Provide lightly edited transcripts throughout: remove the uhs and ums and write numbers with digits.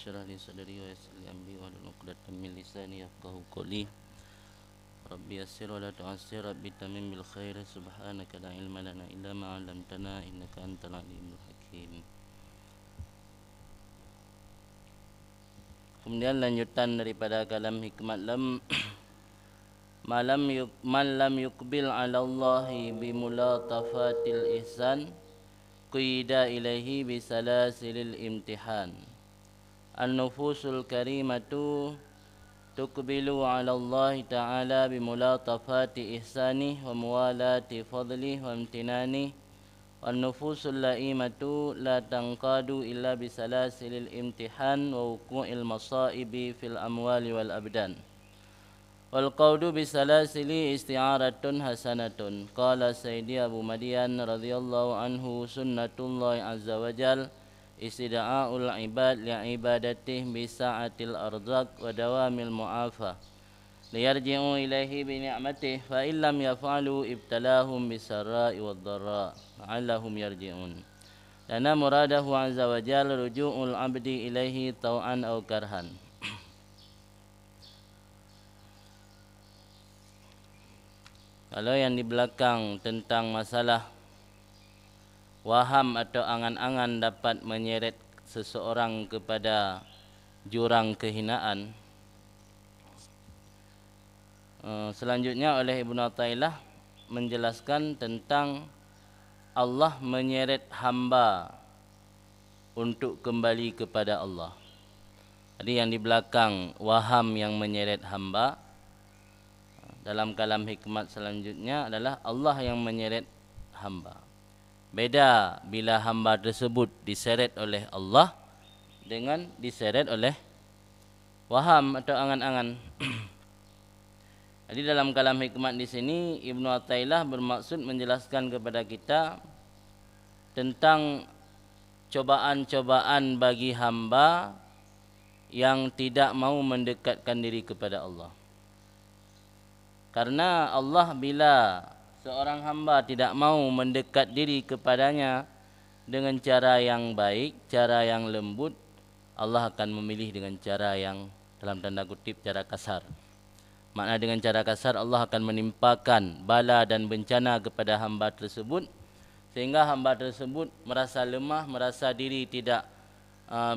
اشرح لي صدري ويسر لي أمري واحلل عقدة من لساني يفقهوا قولي ربي يسر ولا تعسر ربي تمم بالخير سبحانك لا علم لنا إلا ما علمتنا إنك أنت العليم الحكيم. Kemudian lanjutan daripada kalam hikmat lam man lam yuqbil ala Allahi bimulatafatil ihsan qida ilaihi bisalasilil imtihan. An-nufusul karimatu tuqbilu ala Allah ta'ala bimulatafati ihsanih wa muwalati fadlih wa imtinani. An-nufusul la'imatu la tanqadu illa bisalasilil imtihan wa wuqu'il masaibi fil amwali wal abdan. Wal qawdu bisalasili isti'aratun hasanatun. Qala Sayyidi Abu Madian radhiyallahu anhu sunnatullahi azza wa jal istida'aul ibad li'ibadatih bisa'atil arzak wa dawamil mu'afah liyarji'u ilaihi bini'matih fa illam yaf'alu ibtalahum bisarra'i wad-dharra la'allahum yarji'un. Lana muradahu azza wa jalla ruju'ul abdi ilaihi taw'an aw karhan. Kalau yang di belakang tentang masalah waham atau angan-angan dapat menyeret seseorang kepada jurang kehinaan, selanjutnya oleh Ibnu Athaillah menjelaskan tentang Allah menyeret hamba untuk kembali kepada Allah. Jadi yang di belakang waham yang menyeret hamba, dalam kalam hikmat selanjutnya adalah Allah yang menyeret hamba. Beda bila hamba tersebut diseret oleh Allah dengan diseret oleh waham atau angan-angan. Jadi dalam kalam hikmat di sini Ibnu Athaillah bermaksud menjelaskan kepada kita tentang cobaan-cobaan bagi hamba yang tidak mau mendekatkan diri kepada Allah. Karena Allah bila seorang hamba tidak mau mendekat diri kepadanya dengan cara yang baik, cara yang lembut, Allah akan memilih dengan cara yang dalam tanda kutip cara kasar. Makna dengan cara kasar Allah akan menimpakan bala dan bencana kepada hamba tersebut sehingga hamba tersebut merasa lemah, merasa diri tidak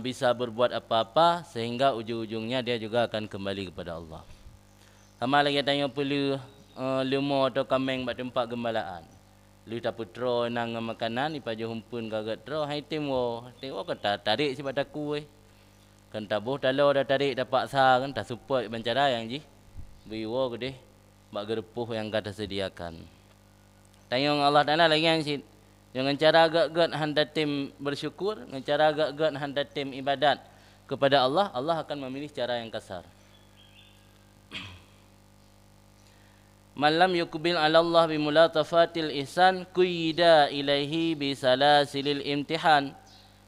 bisa berbuat apa-apa sehingga ujung-ujungnya dia juga akan kembali kepada Allah. Sama lagi tanya perlu lemah atau kambing buat tempat gembalaan. Lu tak putra nang makanan ipa je humpun gagat tro hai timo. Tengok kata tarik si padaku kan tabuh talo dah tarik dapat sah kan tak support bencana yang ji. Biwa gede bak gerpuh yang kata sediakan. Tanya Allah Taala lagi yang si dengan cara agak-agak handa tim bersyukur, dengan cara agak-agak handa tim ibadat kepada Allah, Allah akan memilih cara yang kasar. Malam yuqbil ala Allah bimulatafatil ihsan quyida ilaihi bisalasilil imtihan.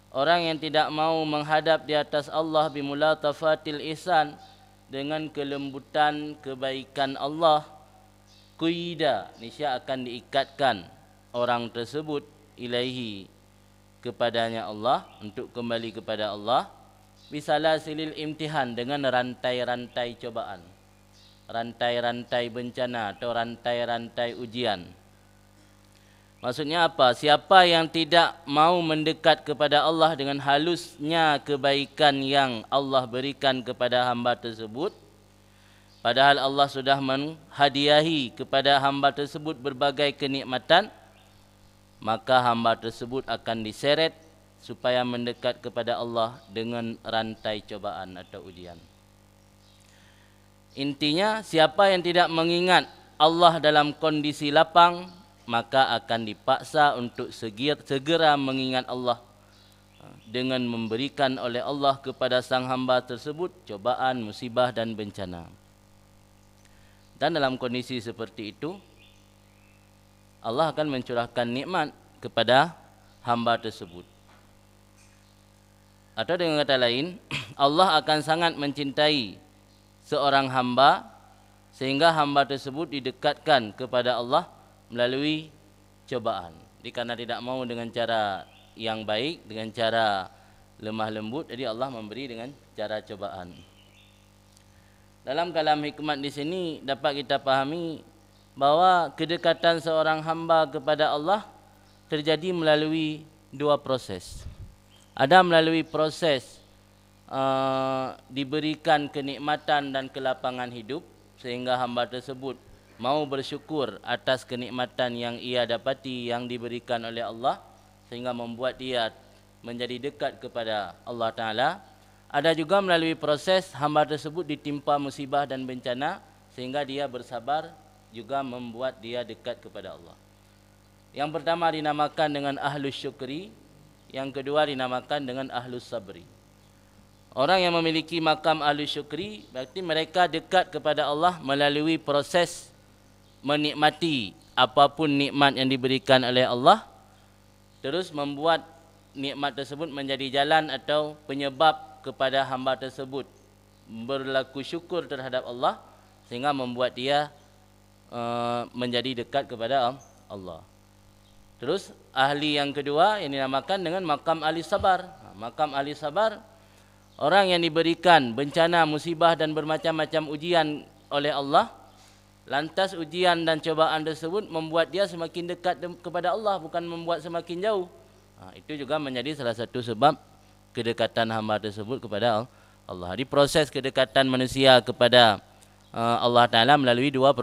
Orang yang tidak mau menghadap di atas Allah bimulatafatil ihsan dengan kelembutan kebaikan Allah, quyida niscaya akan diikatkan orang tersebut ilaihi kepadanya Allah, untuk kembali kepada Allah, bisalasilil imtihan dengan rantai-rantai cobaan, rantai-rantai bencana atau rantai-rantai ujian. Maksudnya apa? Siapa yang tidak mau mendekat kepada Allah dengan halusnya kebaikan yang Allah berikan kepada hamba tersebut, padahal Allah sudah menghadiahi kepada hamba tersebut berbagai kenikmatan, maka hamba tersebut akan diseret supaya mendekat kepada Allah dengan rantai cobaan atau ujian. Intinya, siapa yang tidak mengingat Allah dalam kondisi lapang, maka akan dipaksa untuk segera mengingat Allah dengan memberikan oleh Allah kepada sang hamba tersebut cobaan, musibah dan bencana. Dan dalam kondisi seperti itu, Allah akan mencurahkan nikmat kepada hamba tersebut. Atau dengan kata lain, Allah akan sangat mencintai seorang hamba sehingga hamba tersebut didekatkan kepada Allah melalui cobaan. Jadi karena tidak mau dengan cara yang baik, dengan cara lemah lembut, jadi Allah memberi dengan cara cobaan. Dalam kalam hikmat di sini dapat kita pahami bahawa kedekatan seorang hamba kepada Allah terjadi melalui dua proses. Ada melalui proses diberikan kenikmatan dan kelapangan hidup sehingga hamba tersebut mau bersyukur atas kenikmatan yang ia dapati yang diberikan oleh Allah sehingga membuat dia menjadi dekat kepada Allah Ta'ala. Ada juga melalui proses hamba tersebut ditimpa musibah dan bencana sehingga dia bersabar juga membuat dia dekat kepada Allah. Yang pertama dinamakan dengan ahlus syukri, yang kedua dinamakan dengan ahlus sabri. Orang yang memiliki makam ahlus syukri berarti mereka dekat kepada Allah melalui proses menikmati apapun nikmat yang diberikan oleh Allah, terus membuat nikmat tersebut menjadi jalan atau penyebab kepada hamba tersebut berlaku syukur terhadap Allah sehingga membuat dia menjadi dekat kepada Allah. Terus ahli yang kedua yang dinamakan dengan makam ahli sabar. Makam ahli sabar, orang yang diberikan bencana, musibah dan bermacam-macam ujian oleh Allah, lantas ujian dan cobaan tersebut membuat dia semakin dekat kepada Allah, bukan membuat semakin jauh. Itu juga menjadi salah satu sebab kedekatan hamba tersebut kepada Allah. Di proses kedekatan manusia kepada Allah Ta'ala melalui dua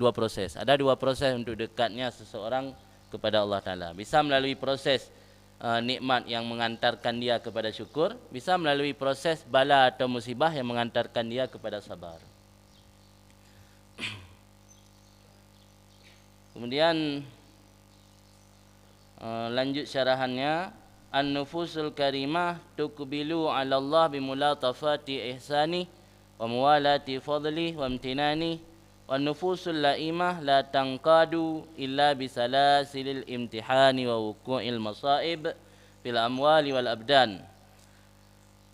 proses. Ada dua proses untuk dekatnya seseorang kepada Allah Ta'ala. Bisa melalui proses nikmat yang mengantarkan dia kepada syukur, bisa melalui proses bala atau musibah yang mengantarkan dia kepada sabar. Kemudian lanjut syarahannya, an-nufusul karimah tuqbilu 'ala Allah bimulatafati ihsani wa muwalati fadli wa imtinani, wan nufusul laimah la tanqadu illa bisalasilil imtihani wa wuqu'il masaib fil amwali wal abdan.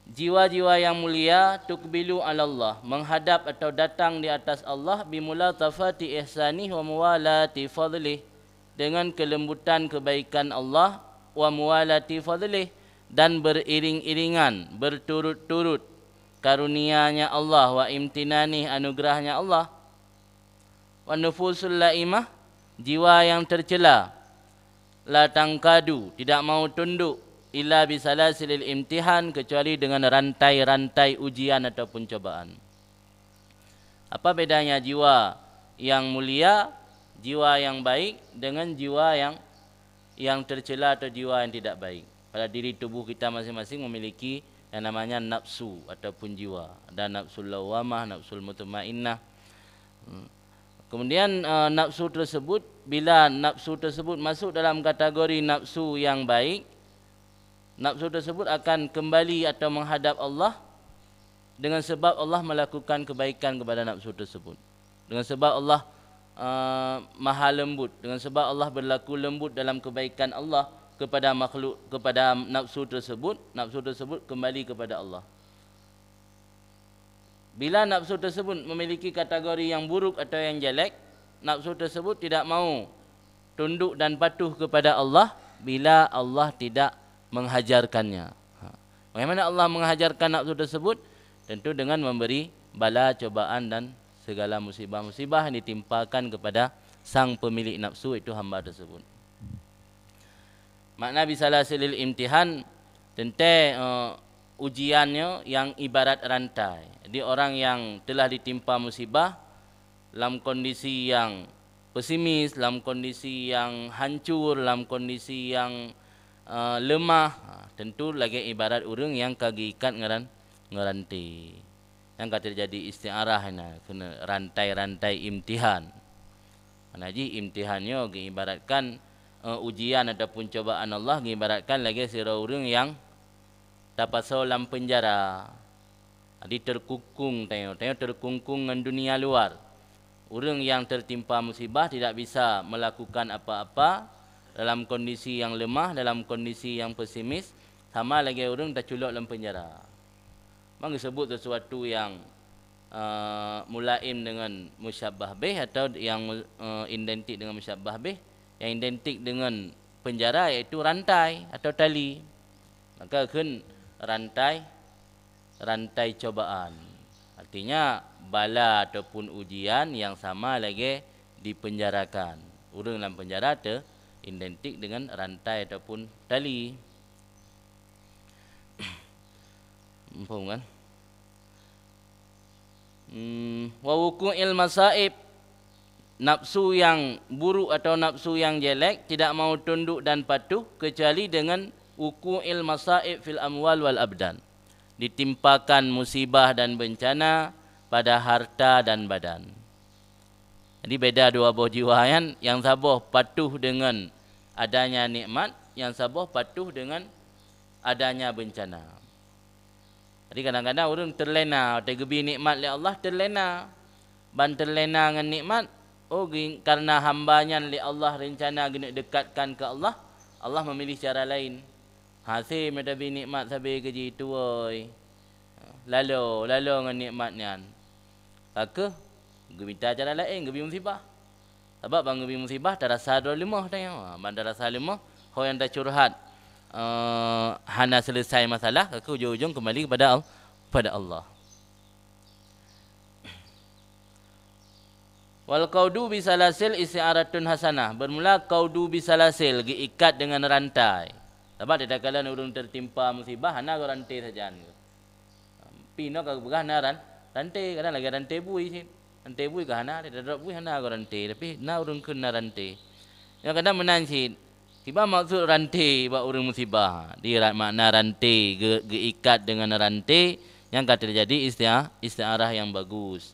Jiwa-jiwa yang mulia tuqbilu 'ala Allah, menghadap atau datang di atas Allah bimulatafati ihsani wa muwalati fadli, dengan kelembutan kebaikan Allah, wa muwalati fadlih, dan beriring-iringan berturut-turut karunia-Nya Allah, wa imtinani, anugerahnya Allah. Wa nufusul laimah, jiwa yang tercela, la tangkadu, tidak mau tunduk, illa bisalasilil imtihan, kecuali dengan rantai-rantai ujian ataupun cobaan. Apa bedanya jiwa yang mulia, jiwa yang baik dengan jiwa yang tercela atau jiwa yang tidak baik? Pada diri tubuh kita masing-masing memiliki yang namanya nafsu ataupun jiwa. Ada nafsul lawamah, nafsul mutmainnah. Kemudian nafsu tersebut, bila nafsu tersebut masuk dalam kategori nafsu yang baik, nafsu tersebut akan kembali atau menghadap Allah dengan sebab Allah melakukan kebaikan kepada nafsu tersebut. Dengan sebab Allah maha lembut, dengan sebab Allah berlaku lembut dalam kebaikan Allah kepada makhluk, kepada nafsu tersebut kembali kepada Allah. Bila nafsu tersebut memiliki kategori yang buruk atau yang jelek, nafsu tersebut tidak mau tunduk dan patuh kepada Allah bila Allah tidak menghajarkannya. Bagaimana Allah menghajarkan nafsu tersebut? Tentu dengan memberi bala, cobaan dan segala musibah-musibah yang ditimpakan kepada sang pemilik nafsu, itu hamba tersebut. Makna bisalasilil imtihan, tentang ujiannya yang ibarat rantai. Jadi orang yang telah ditimpa musibah dalam kondisi yang pesimis, dalam kondisi yang hancur, dalam kondisi yang lemah, tentu lagi ibarat orang yang kaki ikat ngerantai. Yang kata terjadi istiarah kena rantai-rantai imtihan. Manaji imtihannya diibaratkan ujian ataupun cobaan Allah, diibaratkan lagi sira orang yang dapat dalam penjara. Jadi terkungkung, tengok terkungkung dengan dunia luar. Orang yang tertimpa musibah tidak bisa melakukan apa-apa, dalam kondisi yang lemah, dalam kondisi yang pesimis, sama lagi orang terculuk dalam penjara. Maka sebut sesuatu yang mulaim dengan musyabbah bih, atau yang identik dengan musyabbah bih. Yang identik dengan penjara iaitu rantai atau tali. Maka kan rantai cobaan. Artinya bala ataupun ujian yang sama lagi dipenjarakan. Urang dalam penjara tu identik dengan rantai ataupun tali. Faham kan? Wa wuqu'il masaib, nafsu yang buruk atau nafsu yang jelek tidak mau tunduk dan patuh kecuali dengan wuqu'il masaib fil amwal wal abdan, ditimpakan musibah dan bencana pada harta dan badan. Jadi beda dua buah jiwa kan, yang sabar patuh dengan adanya nikmat, yang sabar patuh dengan adanya bencana. Jadi kadang-kadang orang terlena, tergebi nikmat oleh Allah, terlena. Ban terlena dengan nikmat, karena hambanya oleh Allah rencana guna dekatkan ke Allah, Allah memilih cara lain. Hasil mendapat nikmat sampai kerja itu, lalu dengan nikmatnya. Maka, minta cara lain, gebi musibah. Sebab bang gebi musibah, tak rasa ada lemah. Bang tak rasa lemah, orang yang dah curhat, hana selesai masalah, aku ujung-ujung kembali kepada Allah. Wal qaudu bisalasil isti'aratun hasanah. Bermula qaudu bisalasil, diikat dengan rantai. Sebab tidak kala orang tertimpa musibah, hana rantai saja. Pino kau berah hana rantai, kadang lagi rantai bui sih. Rantai bui ke hana, tidak ada bui hana rantai, tapi na orang kena rantai. Yang kadang menansit. Tiba maksud rantai buat orang musibah. Dia makna rantai, diikat dengan rantai yang kata terjadi istiarah yang bagus.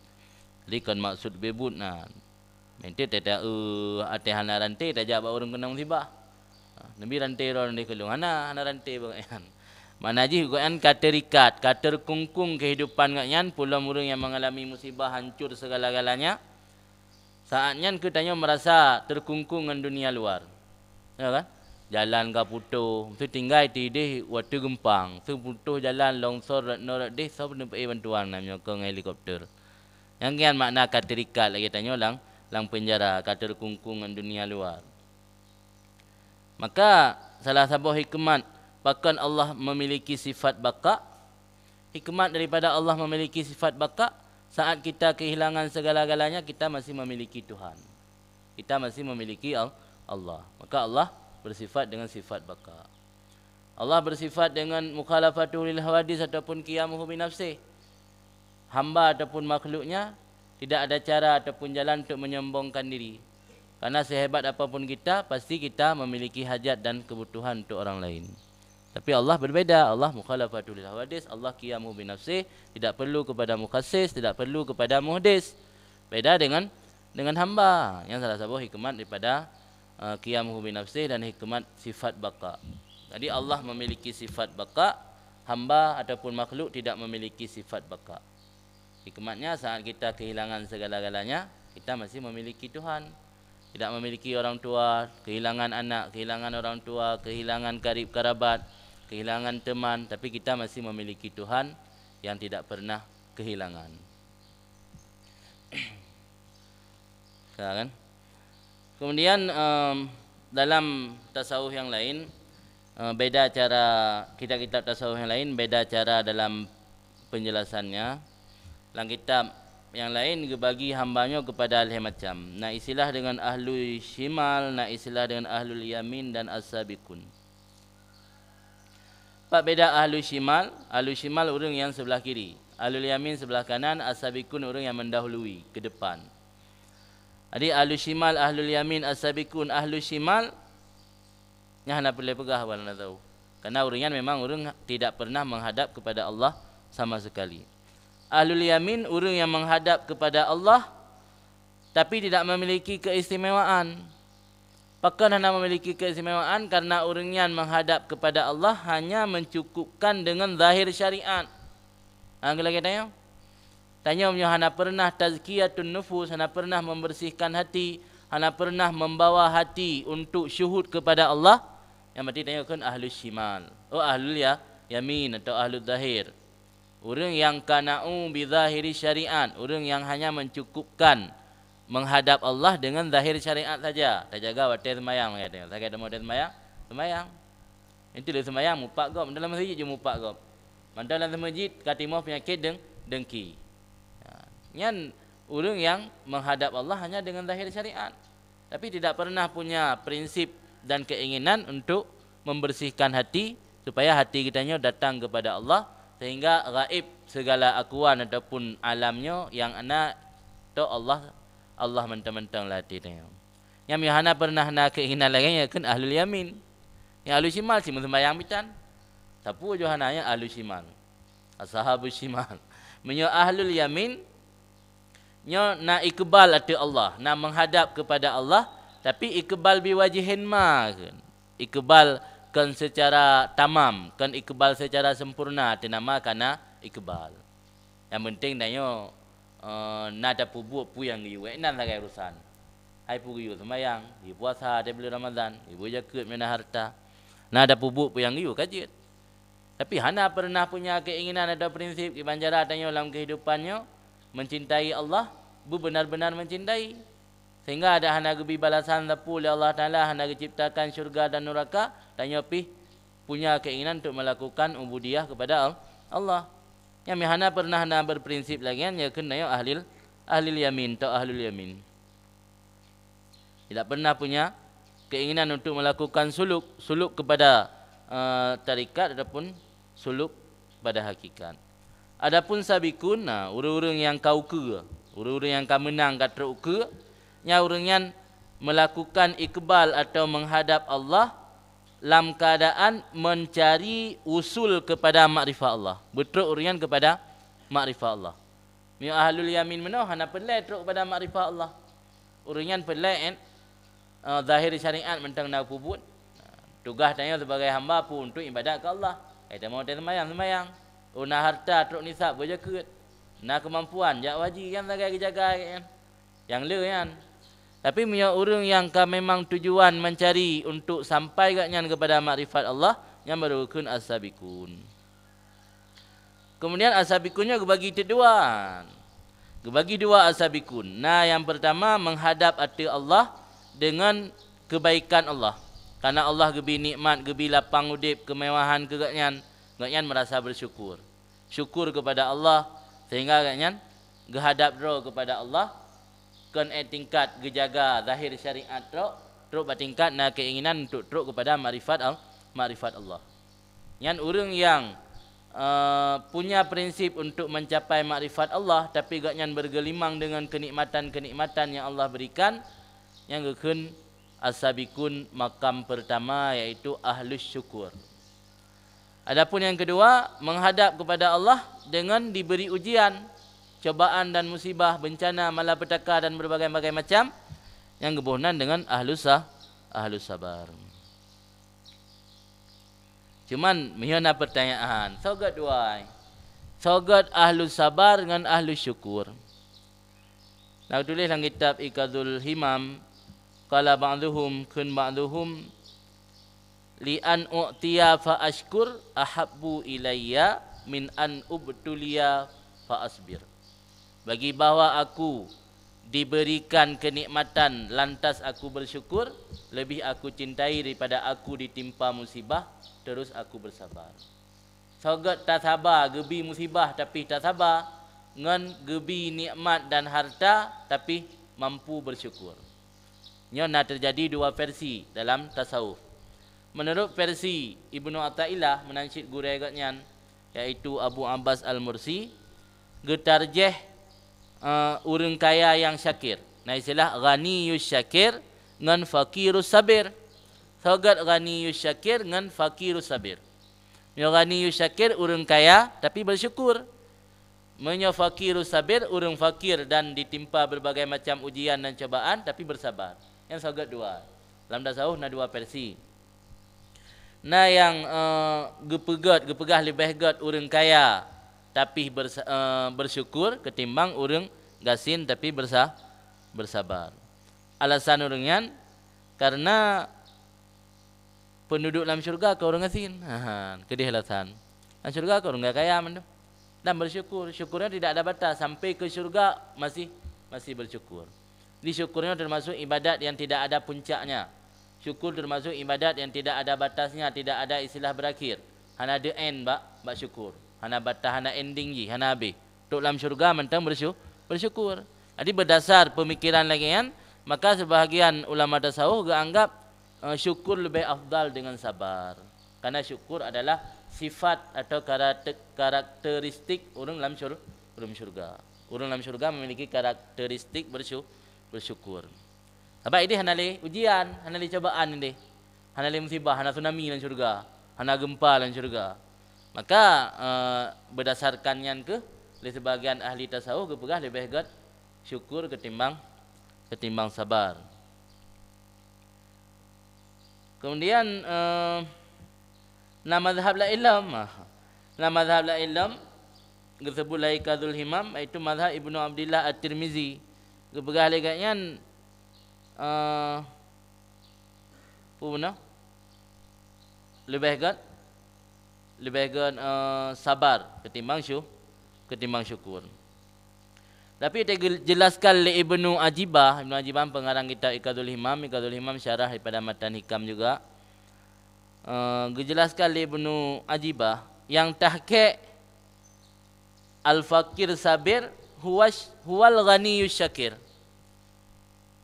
Jadi kan maksud bebut nah. Mente tak hana rantai tak jawab orang kena musibah. Nabi rantai orang di kelung hana rantai bagian. Mana ji kan kata rikat, kata kungkung kehidupan ngaknyan pula orang yang mengalami musibah hancur segala-galanya. Saatnya kita merasa terkungkung dengan dunia luar. Ya kan? Jalan ka putus, tu tinggal tidih waktu gempang, tu putus jalan longsor norak deh, so pun bantuan namanya ke helikopter. Yang kian makna katerikat lagi tanya lang penjara, kater kungkungan dunia luar. Maka salah satu hikmat bahkan Allah memiliki sifat baka. Hikmat daripada Allah memiliki sifat baka, saat kita kehilangan segala-galanya kita masih memiliki Tuhan. Kita masih memiliki Allah. Maka Allah bersifat dengan sifat baka. Allah bersifat dengan mukhalafatul lil hawadis ataupun qiyamuhu bi nafsih. Hamba ataupun makhluknya tidak ada cara ataupun jalan untuk menyombongkan diri. Karena sehebat apapun kita, pasti kita memiliki hajat dan kebutuhan untuk orang lain. Tapi Allah berbeda. Allah mukhalafatul lil hawadis, Allah qiyamuhu bi nafsih, tidak perlu kepada mukassis, tidak perlu kepada muhdis. Beda dengan hamba yang salah satu hikmat daripada qiyamuhu bi nafsih dan hikmat sifat baka. Jadi Allah memiliki sifat baka, hamba ataupun makhluk tidak memiliki sifat baka. Hikmatnya saat kita kehilangan segala-galanya, kita masih memiliki Tuhan. Tidak memiliki orang tua, kehilangan anak, kehilangan orang tua, kehilangan karib kerabat, kehilangan teman, tapi kita masih memiliki Tuhan yang tidak pernah kehilangan. Kan? Kemudian dalam tasawuf yang lain, beda cara kitab-kitab tasawuf yang lain, beda cara dalam penjelasannya. Dalam kitab yang lain bagi hambanya kepada hal macam. Nak istilah dengan ahlul shimal, nak istilah dengan ahlul yamin dan as-sabiqun. Apa beda ahlul shimal? Ahlul shimal orang yang sebelah kiri, ahlul yamin sebelah kanan, as-sabiqun orang yang mendahului ke depan. Jadi ahlul shimal, ahlul yamin, as-sabiqun, ahlul shimal yang hendak boleh pegah apa nak tahu. Karena orangnya memang orang tidak pernah menghadap kepada Allah sama sekali. Ahlul yamin orang yang menghadap kepada Allah tapi tidak memiliki keistimewaan. Bahkan hendak memiliki keistimewaan karena orangnya menghadap kepada Allah hanya mencukupkan dengan zahir syariat. Lagi tanya. Tanya hana pernah tazkiyatun nufus, hana pernah membersihkan hati, hana pernah membawa hati untuk syuhud kepada Allah. Yang berarti tanya kan ahlul shimal. Ahlul yamin atau ahlul zahir. Orang yang kana'u bi zahiri syariat, orang yang hanya mencukupkan menghadap Allah dengan zahir syariat saja. Tak jaga waktu sembahyang katanya. Tak ada model sembahyang. Itu dia sembahyang mupak gop dalam masjid je mupak gop. Mantan dalam masjid katimah penyakit dengki. Yang orang yang menghadap Allah hanya dengan zahir syariat. Tapi tidak pernah punya prinsip dan keinginan untuk membersihkan hati supaya hati kitanya datang kepada Allah sehingga gaib segala akuan ataupun alamnya yang ana tu Allah mentang-mentang latih dia. Yang mihana pernah nak keinginan lagi kan ahlul yamin. Yang ahlul shimal si sembahyang bitan. Sapu johana yang ahlul shimal. Ashabus shimal. Menyo ahlul yamin nyo nak ikbal ati Allah, nak menghadap kepada Allah tapi ikbal biwajihin ma kan. Ikbal kan secara tamam, kan ikbal secara sempurna dinama kana ikbal. Yang penting danyo nada pubu pu yang yu nan la kai urusan. Ai pu yu sembayang, di puasa di bulan Ramadan, ibu jaket mena harta. Nada pubu pu yang yu kajet. Tapi hana pernah punya keinginan atau prinsip di banjara danyo dalam kehidupannya mencintai Allah, benar-benar mencintai. Sehingga ada hana gebi balasan tapu oleh Allah Ta'ala, hana diciptakan syurga dan neraka, danyo punya keinginan untuk melakukan ubudiyah kepada Allah. Yang hana pernah hana berprinsip lagi ya kena ahlil yamin atau ahlul yamin. Tidak pernah punya keinginan untuk melakukan suluk kepada tarikat ataupun suluk pada hakikat. Adapun sabikun, orang-orang yang kau ke, orang-orang yang kau menang kat teruk ke, nya orang yang melakukan ikbal atau menghadap Allah dalam keadaan mencari usul kepada makrifat Allah. Betul orang kepada makrifat Allah. Mi ahlul yamin meno hana pelai teruk kepada makrifat Allah. Orang yang pelai zahir syariat mentang nak pubut. Tugas tanya sebagai hamba pun untuk ibadat ke Allah. Kita mau sembahyang. Nak harta teruk nisab berjaket. Nak kemampuan jak wajib yang jaga kan. Yang le kan. Tapi punya orang yang memang tujuan mencari untuk sampai katnya kepada makrifat Allah yang merupakan as-sabiqun. Kemudian as-sabiqunnya dibagi dua. Dibagi dua as-sabiqun. Nah, yang pertama menghadap hati Allah dengan kebaikan Allah. Karena Allah gebi nikmat, gebi lapang udip, kemewahan ke katnya merasa bersyukur. Syukur kepada Allah sehingga katnya gehadap ro kepada Allah kan tingkat gejaga zahir syariat teruk bertingkat na keinginan untuk teruk kepada makrifat Allah. Yang orang yang punya prinsip untuk mencapai makrifat Allah tapi gaknya bergelimang dengan kenikmatan-kenikmatan yang Allah berikan, yang gekun as-sabiqun makam pertama yaitu ahlus syukur. Adapun yang kedua, menghadap kepada Allah dengan diberi ujian, cobaan dan musibah, bencana, malapetaka dan berbagai-bagai macam, yang gebohnan dengan ahlus sabar. Cuman mihana pertanyaan, sogat dua. Sogat ahlus sabar dengan ahlus syukur. Nak tulis dalam kitab Iqadul Himam, qala ba'duhum kun ba'duhum li an u'tiya fa ashkur ahabbu ilayya min an ubtuliya fa asbir. Bagi bahawa aku diberikan kenikmatan lantas aku bersyukur, lebih aku cintai daripada aku ditimpa musibah terus aku bersabar. Sogat tak sabar gebi musibah tapi tak sabar, ngan gebi nikmat dan harta tapi mampu bersyukur. Nyo terjadi dua versi dalam tasawuf. Menurut versi Ibnu Athaillah menansyid guru agaknya yaitu Abu Abbas Al-Mursi, getarjeh orang kaya yang syakir. Nah istilah ghaniyus syakir ngan fakirus sabir. Sogat ghaniyus syakir ngan fakirus sabir. Yang ghaniyus syakir orang kaya tapi bersyukur. Menyo fakirus sabir orang fakir dan ditimpa berbagai macam ujian dan cobaan tapi bersabar. Yang sogat dua. Dalam tasawuf na dua versi. Nah yang gepegah lebih gat orang kaya tapi bersyukur ketimbang orang gasin tapi bersabar. Alasan orangnya karena penduduk dalam syurga ke orang gasin. Kedih alasan. Dalam syurga ke orang kaya mandu. Dan bersyukur. Syukurnya tidak ada batas. Sampai ke syurga masih bersyukur. Di syukurnya termasuk ibadat yang tidak ada puncaknya. Syukur termasuk ibadat yang tidak ada batasnya, tidak ada istilah berakhir. Hanya ada end bak syukur. Hana batah, hana ending je, hana habis. Tok dalam syurga mentang bersyukur. Jadi berdasar pemikiran lagi kan, maka sebahagian ulama tasawuf anggap syukur lebih afdal dengan sabar. Karena syukur adalah sifat atau karakteristik orang dalam syurga. Orang dalam syurga memiliki karakteristik bersyukur. Sebab ini hanali ujian, hanali cobaan ini. Hanali musibah, hana tsunami dalam syurga, hana gempa dalam syurga. Maka berdasarkan yang ke oleh sebagian ahli tasawuf kepegah lebih baik syukur ketimbang sabar. Kemudian nama mazhab la ilm. Nama mazhab la ilm disebut Laikadul Himam, iaitu mazhab Ibnu Abdillah At-Tirmizi. Kepegah leganya punya lebih baik sabar ketimbang syukur. Tapi dijelaskan oleh Ibnu Ajibah pengarang kitab Iqadul Himam syarah daripada matan hikam juga. Dijelaskan oleh Ibnu Ajibah yang tahqiq al-fakir sabir huwal ghaniyus syakir.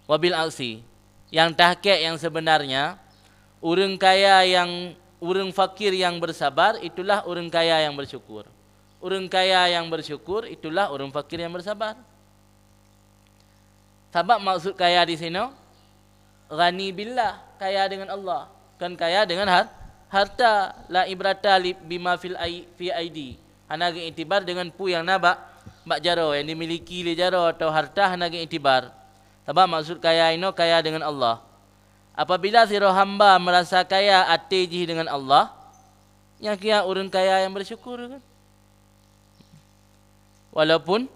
Wabil aksi, yang tahqiq yang sebenarnya orang fakir yang bersabar itulah orang kaya yang bersyukur. Orang kaya yang bersyukur itulah orang fakir yang bersabar. Sebab maksud kaya di sini ghani billah, kaya dengan Allah, kan kaya dengan harta. La ibrata bima fi aidi. Hana iktibar dengan pu yang nabak jaro yang dimiliki le jaro atau harta hana iktibar. Sebab maksud kaya ini kaya dengan Allah. Apabila siro hamba merasa kaya atiji dengan Allah, yang kaya orang kaya yang bersyukur kan. Walaupun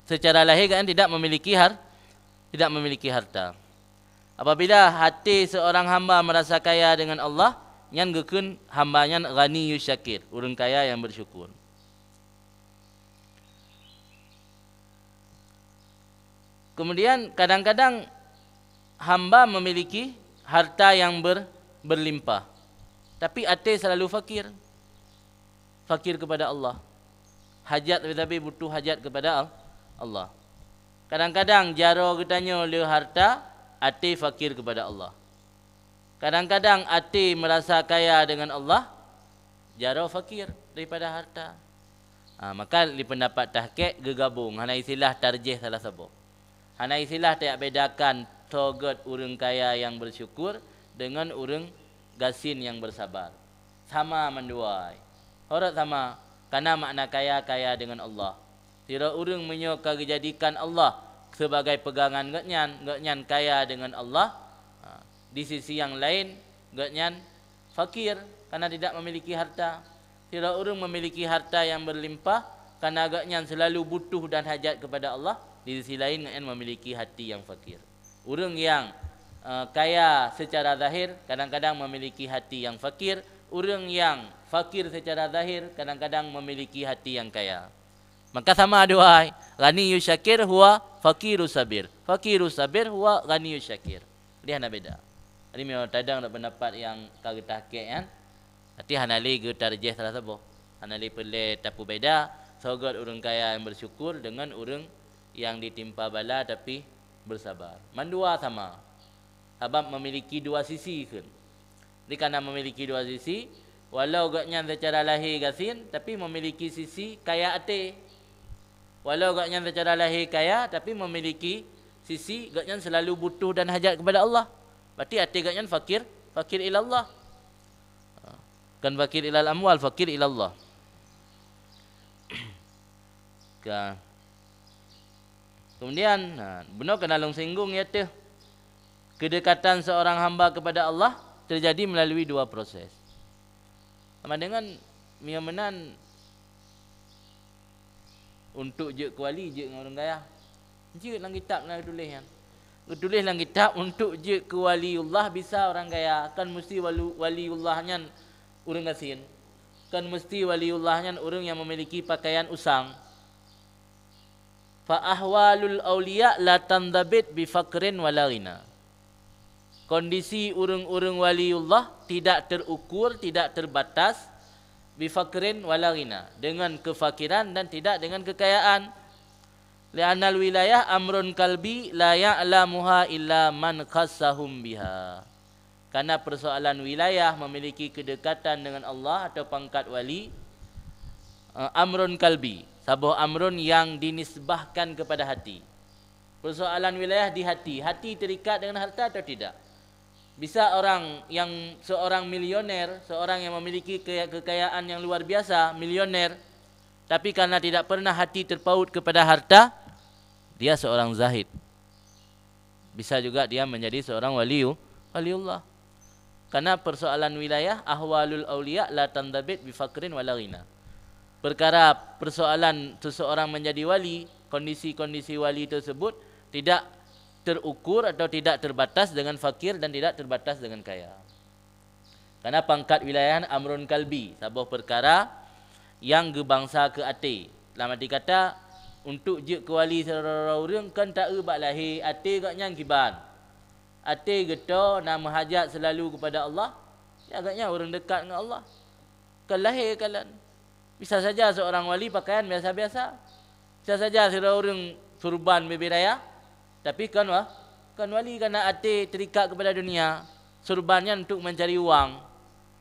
secara lahir kan tidak memiliki harta. Apabila hati seorang hamba merasa kaya dengan Allah, yang gekun hambanya ghaniyus syakir, orang kaya yang bersyukur. Kemudian kadang-kadang hamba memiliki harta yang berlimpah, tapi hati selalu fakir kepada Allah. Hajat tapi butuh hajat kepada Allah. Kadang-kadang jaro katanya oleh harta, hati fakir kepada Allah. Kadang-kadang hati merasa kaya dengan Allah, jaro fakir daripada harta. Maka di pendapat tahqiq gegabung, hana istilah tarjih salah satu. Hana istilah tak bedakan target orang kaya yang bersyukur dengan orang gasin yang bersabar. Sama menduai. Orang sama, karena makna kaya dengan Allah. Tira orang menyoka dijadikan Allah sebagai pegangan gaknyan kaya dengan Allah. Di sisi yang lain gaknyan fakir karena tidak memiliki harta. Tira orang memiliki harta yang berlimpah karena gaknyan selalu butuh dan hajat kepada Allah. Di sisi lain gaknyan memiliki hati yang fakir. Orang yang kaya secara zahir kadang-kadang memiliki hati yang fakir. Orang yang fakir secara zahir kadang-kadang memiliki hati yang kaya. Maka sama dua. Ghaniyus syakir huwa fakirus sabir. Fakirus sabir huwa ghaniyus syakir. Dia hana beda. Jadi memang tadang ada pendapat yang kagak tahqiq kan. Tapi hanali ge tarjih salah satu. Hanali pelai tapu beda. Sogot orang kaya yang bersyukur dengan orang yang ditimpa bala tapi bersabar. Mandua sama. Sebab memiliki dua sisi kan. Jadi kerana memiliki dua sisi, walau gaknya secara lahir gasin tapi memiliki sisi kaya hati. Walau gaknya secara lahir kaya tapi memiliki sisi gaknya selalu butuh dan hajat kepada Allah. Berarti hati gaknya fakir ilallah. Kan fakir ilal amwal, fakir ilallah. Kemudian benar kena long singgung ya tu. Kedekatan seorang hamba kepada Allah terjadi melalui dua proses. Sama dengan miamenan untuk je kuali je dengan orang kaya. Je dalam kitab nak tulis kan. Tulis dalam kitab untuk je ke waliullah bisa orang kaya, kan mesti waliullahnya orang gasin. Kan mesti waliullahnya orang yang memiliki pakaian usang. Fa ahwalul awliya la tandabit bi faqrin wala ghina. kondisi urang-urang waliullah tidak terukur, tidak terbatas bifakrin wala ghina, dengan kefakiran dan tidak dengan kekayaan. Li'annal wilayah amrun kalbi la ya'lamuha illa man khassahum biha. Karena persoalan wilayah memiliki kedekatan dengan Allah atau pangkat wali, amrun kalbi, sebuah amrun yang dinisbahkan kepada hati. Persoalan wilayah di hati. Hati terikat dengan harta atau tidak? Bisa orang yang seorang milioner, seorang yang memiliki kekayaan yang luar biasa, milioner, tapi karena tidak pernah hati terpaut kepada harta, dia seorang zahid. Bisa juga dia menjadi seorang waliullah. Karena persoalan wilayah, ahwalul awliya la tandabit bifakrin wala ghina. Perkara persoalan seseorang menjadi wali, kondisi-kondisi wali tersebut tidak terukur atau tidak terbatas dengan fakir dan tidak terbatas dengan kaya. Karena pangkat wilayah amrun kalbi, sebuah perkara yang gebangsa ke ati. Dalam arti kata, untuk je ke wali seorang kan tak bak lahir, ati agaknya kiban. Ati geto nama hajat selalu kepada Allah, ya agaknya orang dekat dengan Allah. Kan lahir kalian. Bisa saja seorang wali pakaian biasa-biasa. Bisa saja seorang surban bebiraya, tapi kan wali karena ati terikat kepada dunia. Surbannya untuk mencari uang.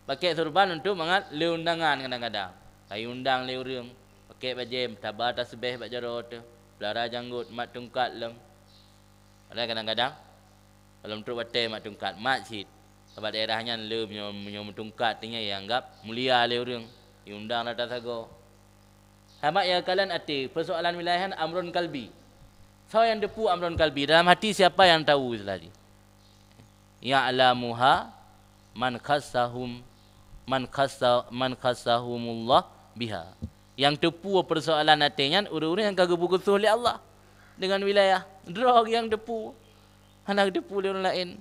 Pakai surban untuk mengat le undangan kadang-kadang. Kayu undang le orang. Pakai baju tabah tasbih bak jarot, belara janggut, mat tungkat lem. Ada kadang-kadang kalau untuk batai mat tungkat masjid. Sebab daerahnya le punya tungkat tinggal yang anggap mulia le orang. Diundang datang sago. Hamak ya kalian ati persoalan wilayah amrun kalbi. So yang depu amrun kalbi dalam hati siapa yang tahu selagi. Ya'lamuha man khassahumullah biha. Yang tepu persoalan hatinya orang-orang yang kagak bukutuh oleh Allah dengan wilayah. Drog yang depu. Anak depu oleh orang lain.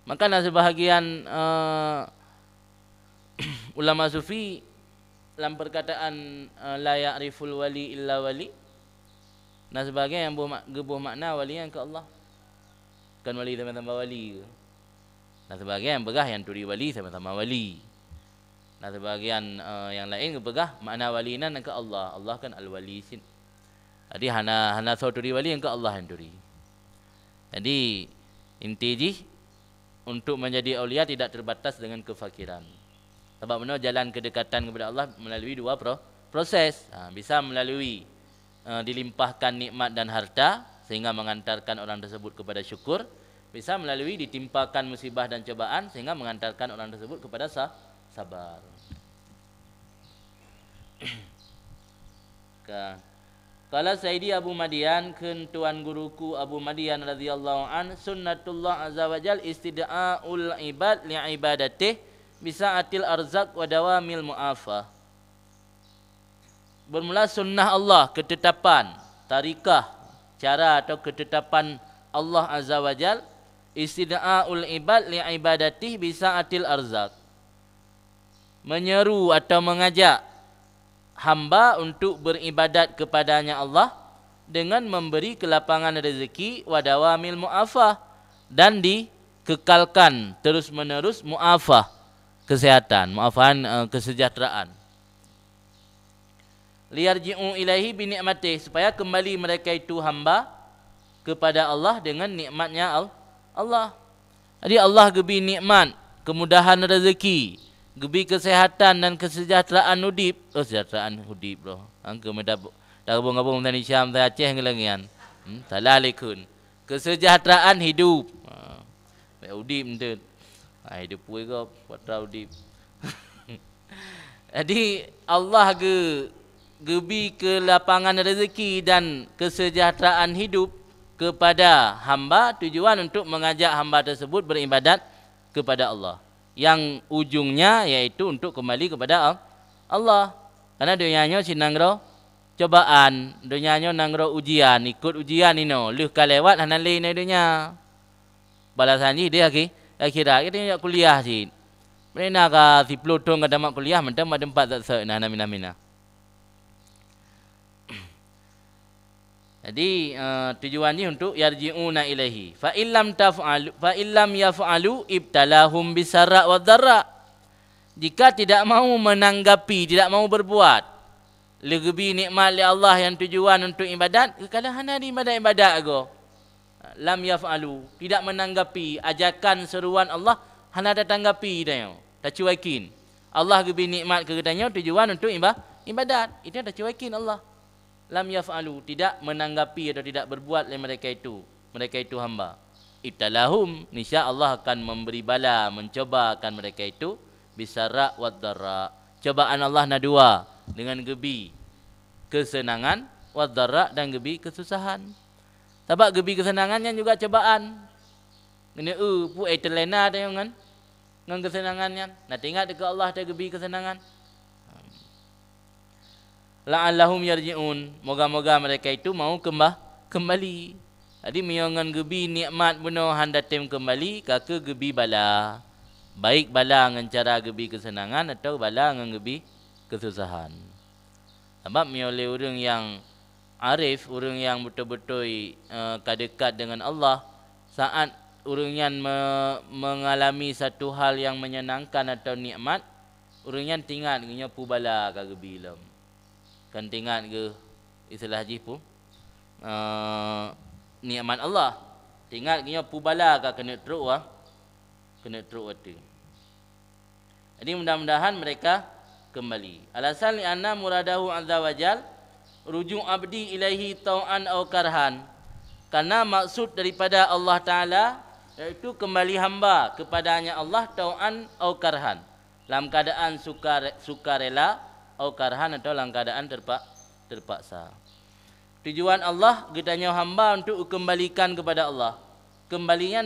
Makanya sebahagian ulama sufi dalam perkataan la ya'riful wali illa wali, nah sebahagian yang gebuh makna wali yang ke Allah. Kan wali sama-sama wali. Nah sebahagian yang begah yang turi wali sama-sama wali. Nah sebahagian yang lain begah makna wali nan ke Allah. Allah kan al-wali sin. Jadi hana saudari wali yang ke Allah yang turi. Jadi inti untuk menjadi aulia tidak terbatas dengan kefakiran. Sebab benar jalan kedekatan kepada Allah melalui dua proses. Bisa melalui dilimpahkan nikmat dan harta sehingga mengantarkan orang tersebut kepada syukur. Bisa melalui ditimpakan musibah dan cobaan sehingga mengantarkan orang tersebut kepada sabar. Qala Sayyidi Abu Madian, kun tuan guruku Abu Madian radhiyallahu an, sunnatullah azza wajal istida'ul ibad li ibadatih bisa'atil arzak wa dawamil mu'afah. Bermula sunnah Allah, ketetapan, tarikah, cara atau ketetapan Allah azza wajal istida'ul ibad li ibadatih bisa'atil arzak. Menyeru atau mengajak hamba untuk beribadat kepadanya Allah dengan memberi kelapangan rezeki wa dawamil mu'afah dan dikekalkan terus menerus mu'afah, kesehatan, mu'afahan kesejahteraan. Liyarji'u ilaihi bi ni'matih, supaya kembali mereka itu hamba kepada Allah dengan nikmatnya Allah. Jadi Allah gebi nikmat, kemudahan rezeki, gebi kesehatan dan kesejahteraan hudip. Oh, kesejahteraan hudip bro. Angka medab dah gabung-gabung dari Syam dari Aceh ngelengian. Salah lekun. Kesejahteraan hidup. Hudip entut. Hidup puai ke patra hudip. Jadi Allah gebi ke lapangan rezeki dan kesejahteraan hidup kepada hamba, tujuan untuk mengajak hamba tersebut beribadat kepada Allah. Yang ujungnya yaitu untuk kembali kepada Allah. Karena dunianya sinangro cobaan, dunianya nangro ujian, ikut ujian ino, luh kalewat hanan le ne dunia. Balasan ni dia akhirat kita kuliah sih. Mereka ka si pelotong ka damat kuliah mentam ada 4 tak se nah mina. Jadi tujuannya untuk yarji'una ilaihi. Fa illam yaf'alu ibtalahum bisarra wa dharra. Jika tidak mau menanggapi, tidak mau berbuat lebih nikmat li Allah yang tujuan untuk ibadat, kalau hana di ibadat go. Lam yaf'alu, tidak menanggapi ajakan seruan Allah, hana ada tanggapi dah. Tak cuekin. Allah lebih nikmat ke katanya tujuan untuk ibadat. Itu dah cuekin Allah. Lam yaf'alu, tidak menanggapi atau tidak berbuat oleh mereka itu hamba. Ibtalahum, nisya Allah akan memberi bala, mencobakan mereka itu bisara wad dharra. Cobaan Allah na dua, dengan gebi kesenangan, wad dharra, dan gebi kesusahan. Sebab gebi kesenangannya juga cobaan. Kena pu terlena dah dengan kesenangannya. Nak ingat dekat Allah ada gebi kesenangan. La'allahum yarji'un, moga-moga mereka itu mau kembali. Jadi miongan gebi nikmat benar handa tem kembali, kaka gebi bala. Baik bala dengan cara gebi kesenangan atau bala dengan gebi kesusahan. Sebab oleh orang yang arif, orang yang betul-betul dekat dengan Allah, saat orang yang mengalami satu hal yang menyenangkan atau nikmat, orang yang tinggal dengan pubala ka gebi lam. Kan tinggal ke istilah haji pun nikmat Allah. Tinggal ke pubala ka kena teruk hati. Jadi mudah-mudahan mereka kembali. Alasan li'anna muradahu azza wajal ruju' abdi ilaihi tau'an aw karhan. Karena maksud daripada Allah Ta'ala iaitu kembali hamba kepadanya Allah tau'an aw karhan. Dalam keadaan sukarela atau karhan, atau dalam keadaan terpaksa. Tujuan Allah gedanya hamba untuk kembalikan kepada Allah. Kembalinya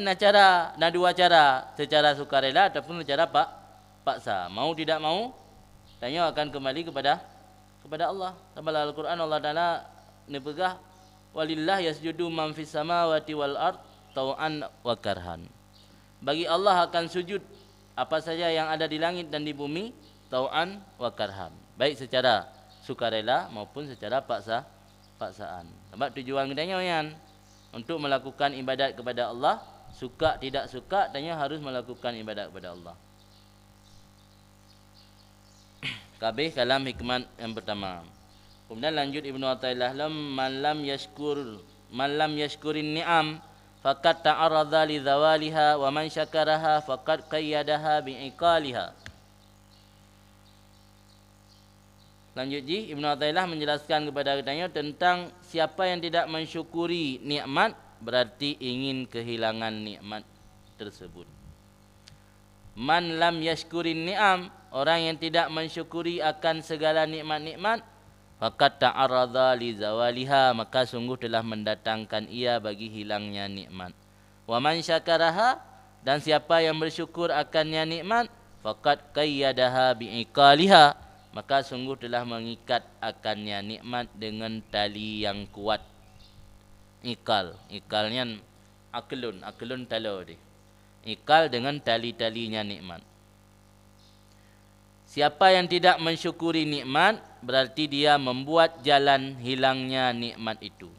dua cara, secara sukarela ataupun secara paksa. Mau tidak mau, tanya akan kembali kepada Allah. Dalam Al-Quran Allah Taala nepegah walillah yasjudu man fis samawati wal ard tau'an wa karhan. Bagi Allah akan sujud apa saja yang ada di langit dan di bumi tau'an wa karhan. Baik secara sukarela maupun secara paksaan. Sebab tujuan kedanya yang untuk melakukan ibadat kepada Allah, suka tidak suka, tanya harus melakukan ibadat kepada Allah. Kabeh kalam hikmat yang pertama. Kemudian lanjut Ibnu Athaillah, man lam yashkurin ni'am faqad ta'arradha li zawaliha wa man syakaraha faqad qayyadaha bi'iqaliha. Lanjutnya Ibnu Athaillah menjelaskan kepada katanya tentang siapa yang tidak mensyukuri nikmat berarti ingin kehilangan nikmat tersebut. Man lam yashkurin ni'am, orang yang tidak mensyukuri akan segala nikmat-nikmat, faqad ta'arradha li zawaliha, maka sungguh telah mendatangkan ia bagi hilangnya nikmat. Wa man syakaraha, dan siapa yang bersyukur akannya nikmat, faqad qayyadaha bi'iqaliha, maka sungguh telah mengikat akannya nikmat dengan tali yang kuat. Ikalnya aklun talo dia. Ikal dengan tali-talinya nikmat. Siapa yang tidak mensyukuri nikmat berarti dia membuat jalan hilangnya nikmat itu.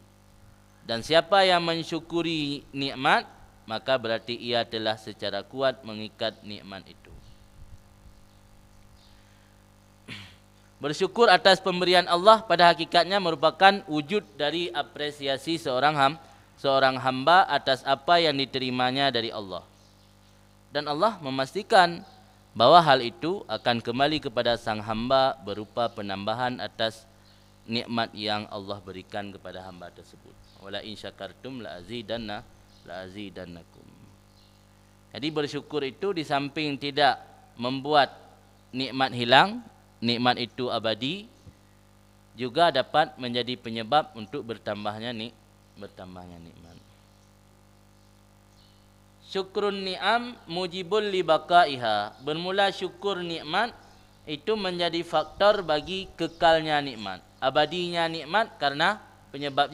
Dan siapa yang mensyukuri nikmat maka berarti ia telah secara kuat mengikat nikmat itu. Bersyukur atas pemberian Allah pada hakikatnya merupakan wujud dari apresiasi seorang hamba atas apa yang diterimanya dari Allah. Dan Allah memastikan bahwa hal itu akan kembali kepada sang hamba berupa penambahan atas nikmat yang Allah berikan kepada hamba tersebut. Wala in syakartum la azidannakum. Jadi bersyukur itu di samping tidak membuat nikmat hilang, nikmat itu abadi, juga dapat menjadi penyebab untuk bertambahnya nikmat. Syukrun ni'am mujibul li baqaiha. Bermula syukur nikmat itu menjadi faktor bagi kekalnya nikmat, abadinya nikmat karena penyebab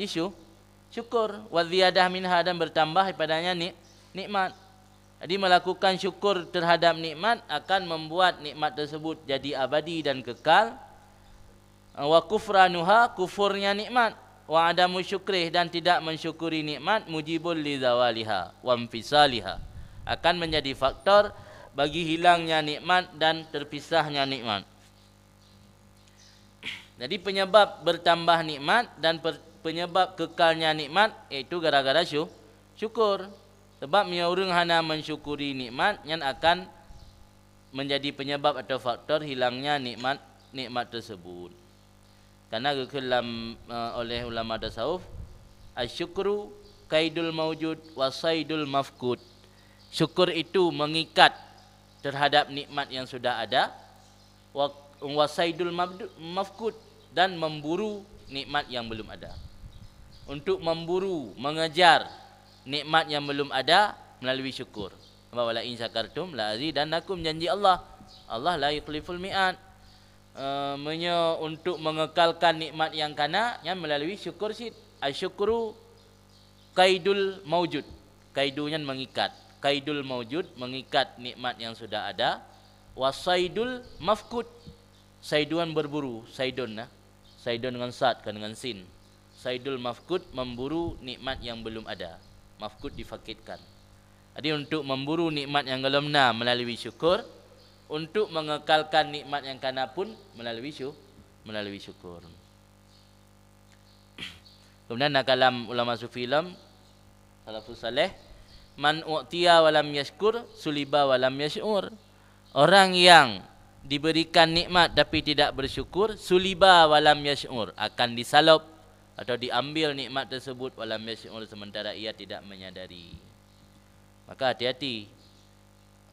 syukur. Wa ziyadah minha, dan bertambah padanya nikmat. Jadi melakukan syukur terhadap nikmat akan membuat nikmat tersebut jadi abadi dan kekal. Wa kufranuha, kufurnya nikmat wa adamu syukrih, dan tidak mensyukuri nikmat, mujibul li zawaliha wa infisaliha, akan menjadi faktor bagi hilangnya nikmat dan terpisahnya nikmat. Jadi penyebab bertambah nikmat dan penyebab kekalnya nikmat iaitu gara-gara syukur. Sebab orang hana mensyukuri nikmat yang akan menjadi penyebab atau faktor hilangnya nikmat tersebut. Karena dikelam oleh ulama tasawuf, asyukru kaidul maujud wa saidul mafqud. Syukur itu mengikat terhadap nikmat yang sudah ada, wa saidul mafqud, dan memburu nikmat yang belum ada. Untuk memburu, mengejar nikmat yang belum ada melalui syukur. Wala in syakartum la azidannakum, janji Allah. Allah la yukhliful mi'ad. Untuk mengekalkan nikmat yang kana yang melalui syukur sid. Asyukru kaidul maujud. Kaidunya mengikat. Kaidul maujud mengikat nikmat yang sudah ada. Wasaidul mafqud. Saiduan berburu, saidun nah. Saidun dengan sad kan dengan sin. Saidul mafqud memburu nikmat yang belum ada. Mafqud difakitkan. Jadi untuk memburu nikmat yang belum ada melalui syukur, untuk mengekalkan nikmat yang kana pun melalui syukur. Kemudian kalam ulama sufi salafus saleh, man u'tiya wa lam yashkur suliba wa lam yash'ur. Orang yang diberikan nikmat tapi tidak bersyukur, suliba wa lam yash'ur, akan disalib atau diambil nikmat tersebut walam yash'ur, sementara ia tidak menyadari. Maka hati-hati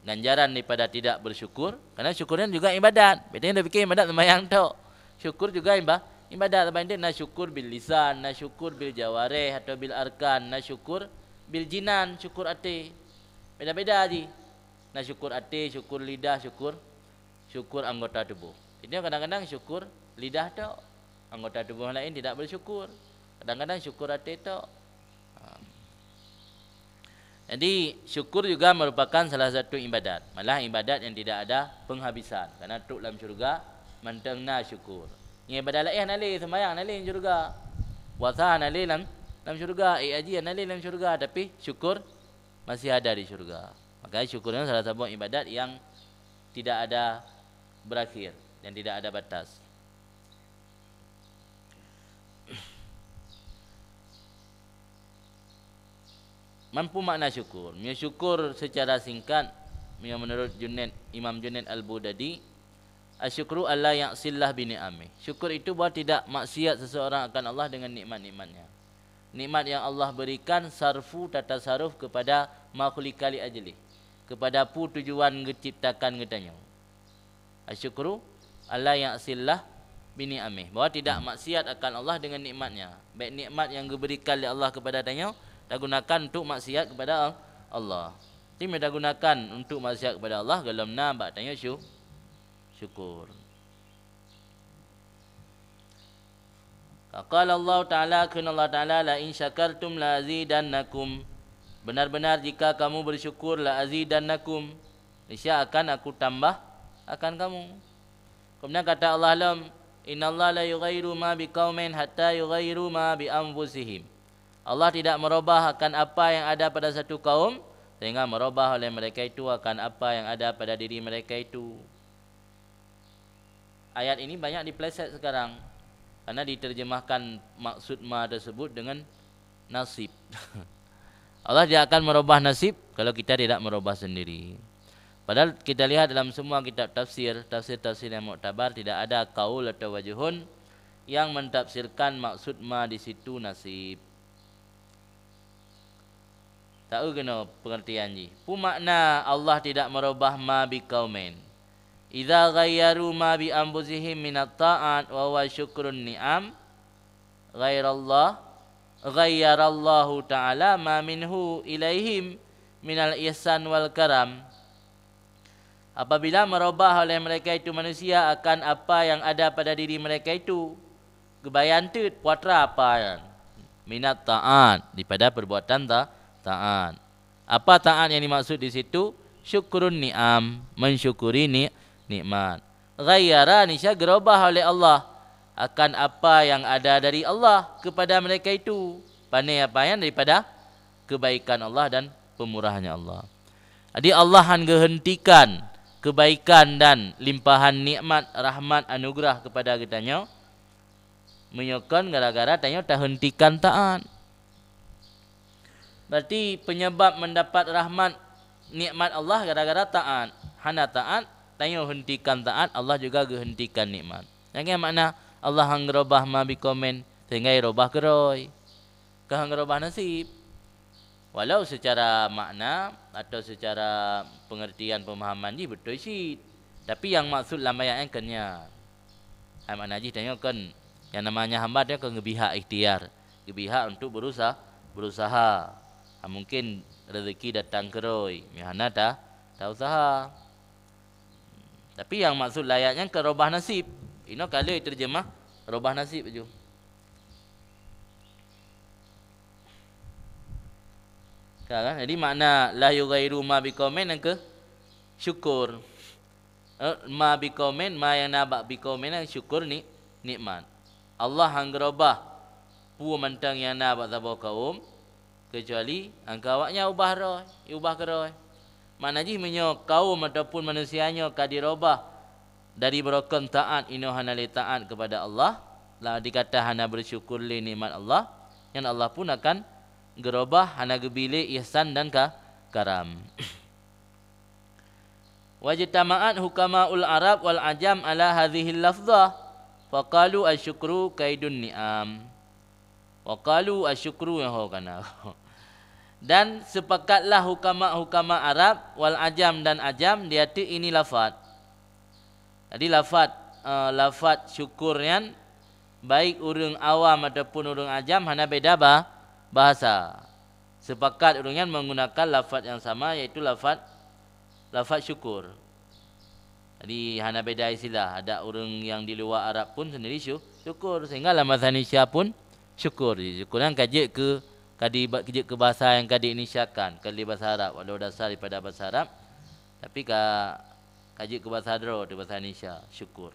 ganjaran daripada tidak bersyukur, karena syukurnya juga ibadat. Bedanya dah fikir ibadat sembahyang tok. Syukur juga ibadat. Sebab itu nak syukur bil lisan, nak syukur bil jawarih atau bil arkan, nak syukur bil jinan, syukur hati. Beda-beda je. Nak syukur hati, syukur lidah, syukur anggota tubuh. Ini kadang-kadang syukur lidah tok. Anggota tubuh lain tidak bersyukur. Kadang-kadang syukur hati tok. Jadi syukur juga merupakan salah satu ibadat. Malah ibadat yang tidak ada penghabisan. Karena tuk dalam syurga mantengna syukur. Ini ibadat lain nalih sembahyang nalih syurga. Puasa nalih dalam syurga, haji nalih dalam syurga, tapi syukur masih ada di syurga. Makanya syukurnya salah satu ibadat yang tidak ada berakhir dan tidak ada batas. Mampu makna syukur. Syukur secara singkat, menurut Imam Junaid Al-Bughdadi, asyukru alla ya'sillah bi ni'amih. Syukur itu bahawa tidak maksiat seseorang akan Allah dengan nikmat-nikmatnya. Nikmat yang Allah berikan sarfu tata saruf kepada makhluk li ajli, kepada pu tujuan menciptakan katanya. Asyukru alla ya'sillah bi ni'amih, bahawa tidak maksiat akan Allah dengan nikmatnya. Baik nikmat yang diberikan oleh Allah kepada tanya, tak gunakan untuk maksiat kepada Allah. Tidak gunakan untuk maksiat kepada Allah, kalau nak tanya syukur. Qala Allah Ta'ala, kena Allah Ta'ala, la in syakartum la azidannakum. Benar-benar jika kamu bersyukur, la azidannakum, niscaya akan aku tambah akan kamu. Kemudian kata Allah Alam, innallaha la yughayyiru ma biqaumin hatta yughayyiru ma bi anfusihim. Allah tidak merubah akan apa yang ada pada satu kaum sehingga merubah oleh mereka itu akan apa yang ada pada diri mereka itu. Ayat ini banyak dipeleset sekarang karena diterjemahkan maksud ma tersebut dengan nasib. Allah tidak akan merubah nasib kalau kita tidak merubah sendiri. Padahal kita lihat dalam semua kitab tafsir yang muktabar, tidak ada qaul atau wajhun yang mentafsirkan maksud ma di situ nasib. Tahu kena pengertian ni. Pu makna Allah tidak merubah ma bi qaumin. Idza ghayyaru ma bi anfusihim min at-ta'at wa huwa syukrun ni'am ghayyarallahu ta'ala ma minhu ilaihim minal ihsan wal karam. Apabila merubah oleh mereka itu manusia akan apa yang ada pada diri mereka itu, kebayan tu puatra apa yang minat ta'at, daripada perbuatan ta'at. Apa ta'at yang dimaksud di situ? Syukurun ni'am, mensyukuri nikmat. Ghayyara nisya gerubah oleh Allah akan apa yang ada dari Allah kepada mereka itu. Pandai apa yang daripada kebaikan Allah dan pemurahnya Allah. Jadi Allah hentikan kebaikan dan limpahan nikmat, rahmat, anugerah kepada kitanya. Menyokong gara-gara tanya tak hentikan taat. Berarti penyebab mendapat rahmat nikmat Allah gara-gara taat. Hana taat, tanya hentikan taat, Allah juga hentikan nikmat. Yang makna Allah hangrobah ma bikomen sehingga robah keroi. Kehangrobah nasib. Walau secara makna atau secara pengertian pemahaman ni betul sih. Tapi yang maksud dalam ayat yang kenya. Makna ji tanya kan yang namanya hamba dia kan ngebihak ikhtiar. Ngebihak untuk berusaha. Mungkin rezeki datang keroi. Mihana tak usaha. Tapi yang maksud layaknya ke robah nasib. Ini kalau terjemah robah nasib je. Kan? Jadi makna la yughairu ma biqaumin yang ke syukur. Ma biqaumin ma yang nabak biqaumin syukur ni nikmat. Allah hangrobah pu mentang yang nabak tabau kaum kecuali angka awaknya ubah keroi. Makna ji menyo kaum ataupun manusianya kadirobah dari berokon taat ino hana le taat kepada Allah, lah dikata hana bersyukur le nikmat Allah, yang Allah pun akan gerobah hana gebile ihsan dan karam. Wajtama'at hukama'ul Arab wal Ajam ala hadhihi lafzah faqalu asyukru kaidun ni'am. Waqalu asyukru yang kana. Dan sepakatlah hukama Arab wal Ajam dan Ajam dia ini lafaz. Jadi lafaz syukur yang baik orang awam ataupun orang ajam hanya beda bahasa. Sepakat orang yang menggunakan lafaz yang sama iaitu lafaz syukur. Jadi hanya beda istilah. Ada orang yang di luar Arab pun sendiri syukur sehingga dalam bahasa Indonesia pun syukur. Syukur yang kaji ke bahasa yang kadi inisiakan kali bahasa Arab walau dasar daripada bahasa Arab tapi kaji ke bahasa Hadro di bahasa Indonesia syukur.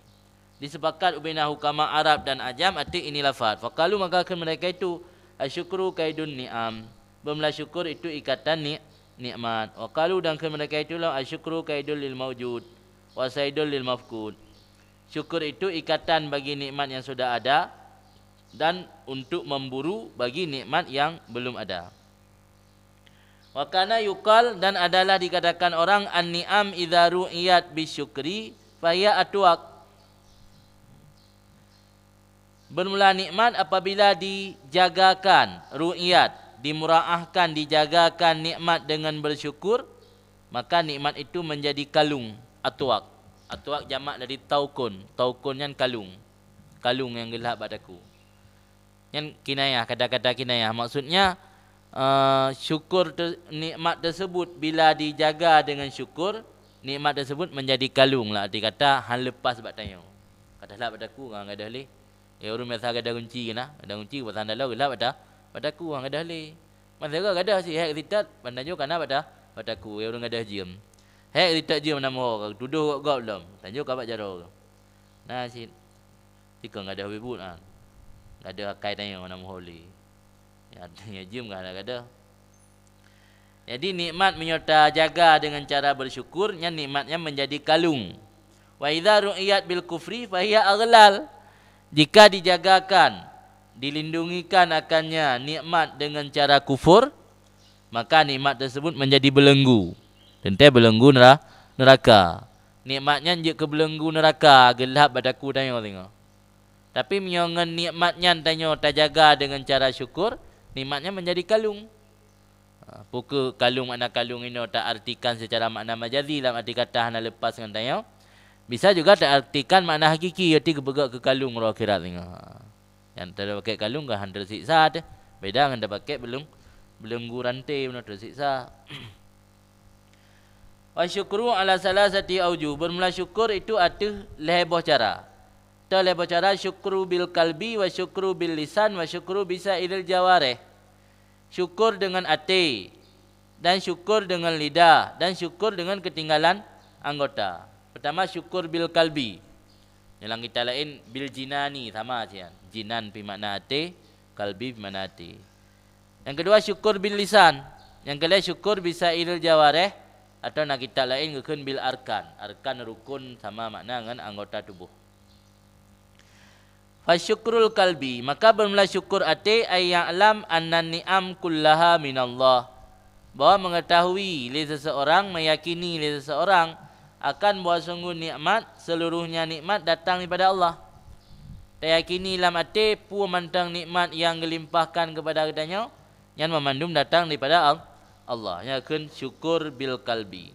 Disepakat ubina hukama Arab dan Ajam arti ini lafaz. Faqalu maka akan mereka itu asyukru kaidun ni'am. Bermula syukur itu ikatan nikmat. Waqalu dan akan mereka itu la asyukru kaidul lil mawjud wa saidul lil mafqud. Syukur itu ikatan bagi nikmat yang sudah ada dan untuk memburu bagi nikmat yang belum ada. Wa kana yuqal dan adalah dikatakan orang an-ni'am idza ru'iyat bisyukri fa hiya atwaq. Bermula nikmat apabila dijagakan, ru'iyat, dimuraahkan, dijagakan nikmat dengan bersyukur, maka nikmat itu menjadi kalung, atwaq. Atwaq jamak dari taukun. Taukun yang kalung. Kalung yang gelap padaku. Yang kinayah, kata-kata kinayah. Maksudnya syukur nikmat tersebut bila dijaga dengan syukur, nikmat tersebut menjadi kalung lah. Arti kata hang lepas sebab tanya. Kata lah padaku hang ada leh. Ya orang biasa ada kunci kena, ada kunci pasal dalam gelap padaku hang ada leh. Masa ada si hak ritat pandai jo kana padaku. Ya orang ada jam. Hak ritat jam nama orang tuduh kau belum. Tanya kau jaro. Nah si tikang ada wibut ah. Ada kai tanya nama holy. Ya, adanya jam kan ada. Jadi nikmat menyerta jaga dengan cara bersyukur, yang nikmatnya menjadi kalung. Wa idza ru'iyat bil kufri fa hiya aghlal. Jika dijagakan, dilindungikan akannya nikmat dengan cara kufur, maka nikmat tersebut menjadi belenggu. Tentu belenggu neraka. Nikmatnya je ke belenggu neraka, gelap padaku tanya tengok. Tapi menyongan nikmatnya tanya terjaga dengan cara syukur, nikmatnya menjadi kalung. Pukul kalung makna kalung ini tak artikan secara makna majazi dalam arti kata hana lepas dengan tanya. Bisa juga tak artikan makna hakiki iaitu kebegak ke kalung roh akhirat tengok. Yang tak pakai kalung kan hang tersiksa dah. Beda dengan dah pakai belenggu rantai benar tersiksa. Wa syukru ala salasati aujuh. Bermula syukur itu ada leboh cara. Leboh cara syukru bil kalbi wa syukru bil lisan wa syukru bisa idil jawareh. Syukur dengan hati dan syukur dengan lidah dan syukur dengan ketinggalan anggota. Pertama syukur bil kalbi. Yang kita lain bil jinani sama aja. Jinan pi makna hati, kalbi pi makna hati. Yang kedua syukur bil lisan. Yang kedua syukur bisa ilal jawareh atau nak kita lain ngekun bil arkan. Arkan rukun sama makna dengan anggota tubuh. Fasyukrul kalbi, maka bermula syukur hati ay ya'lam anna ni'am kullaha minallah. Bahwa mengetahui oleh seseorang, meyakini oleh seseorang akan bahawa sungguh nikmat, seluruhnya nikmat datang daripada Allah. Tayakini dalam hati pu mantang nikmat yang dilimpahkan kepada katanya, yang memandum datang daripada Allah. Yang akan syukur bil kalbi.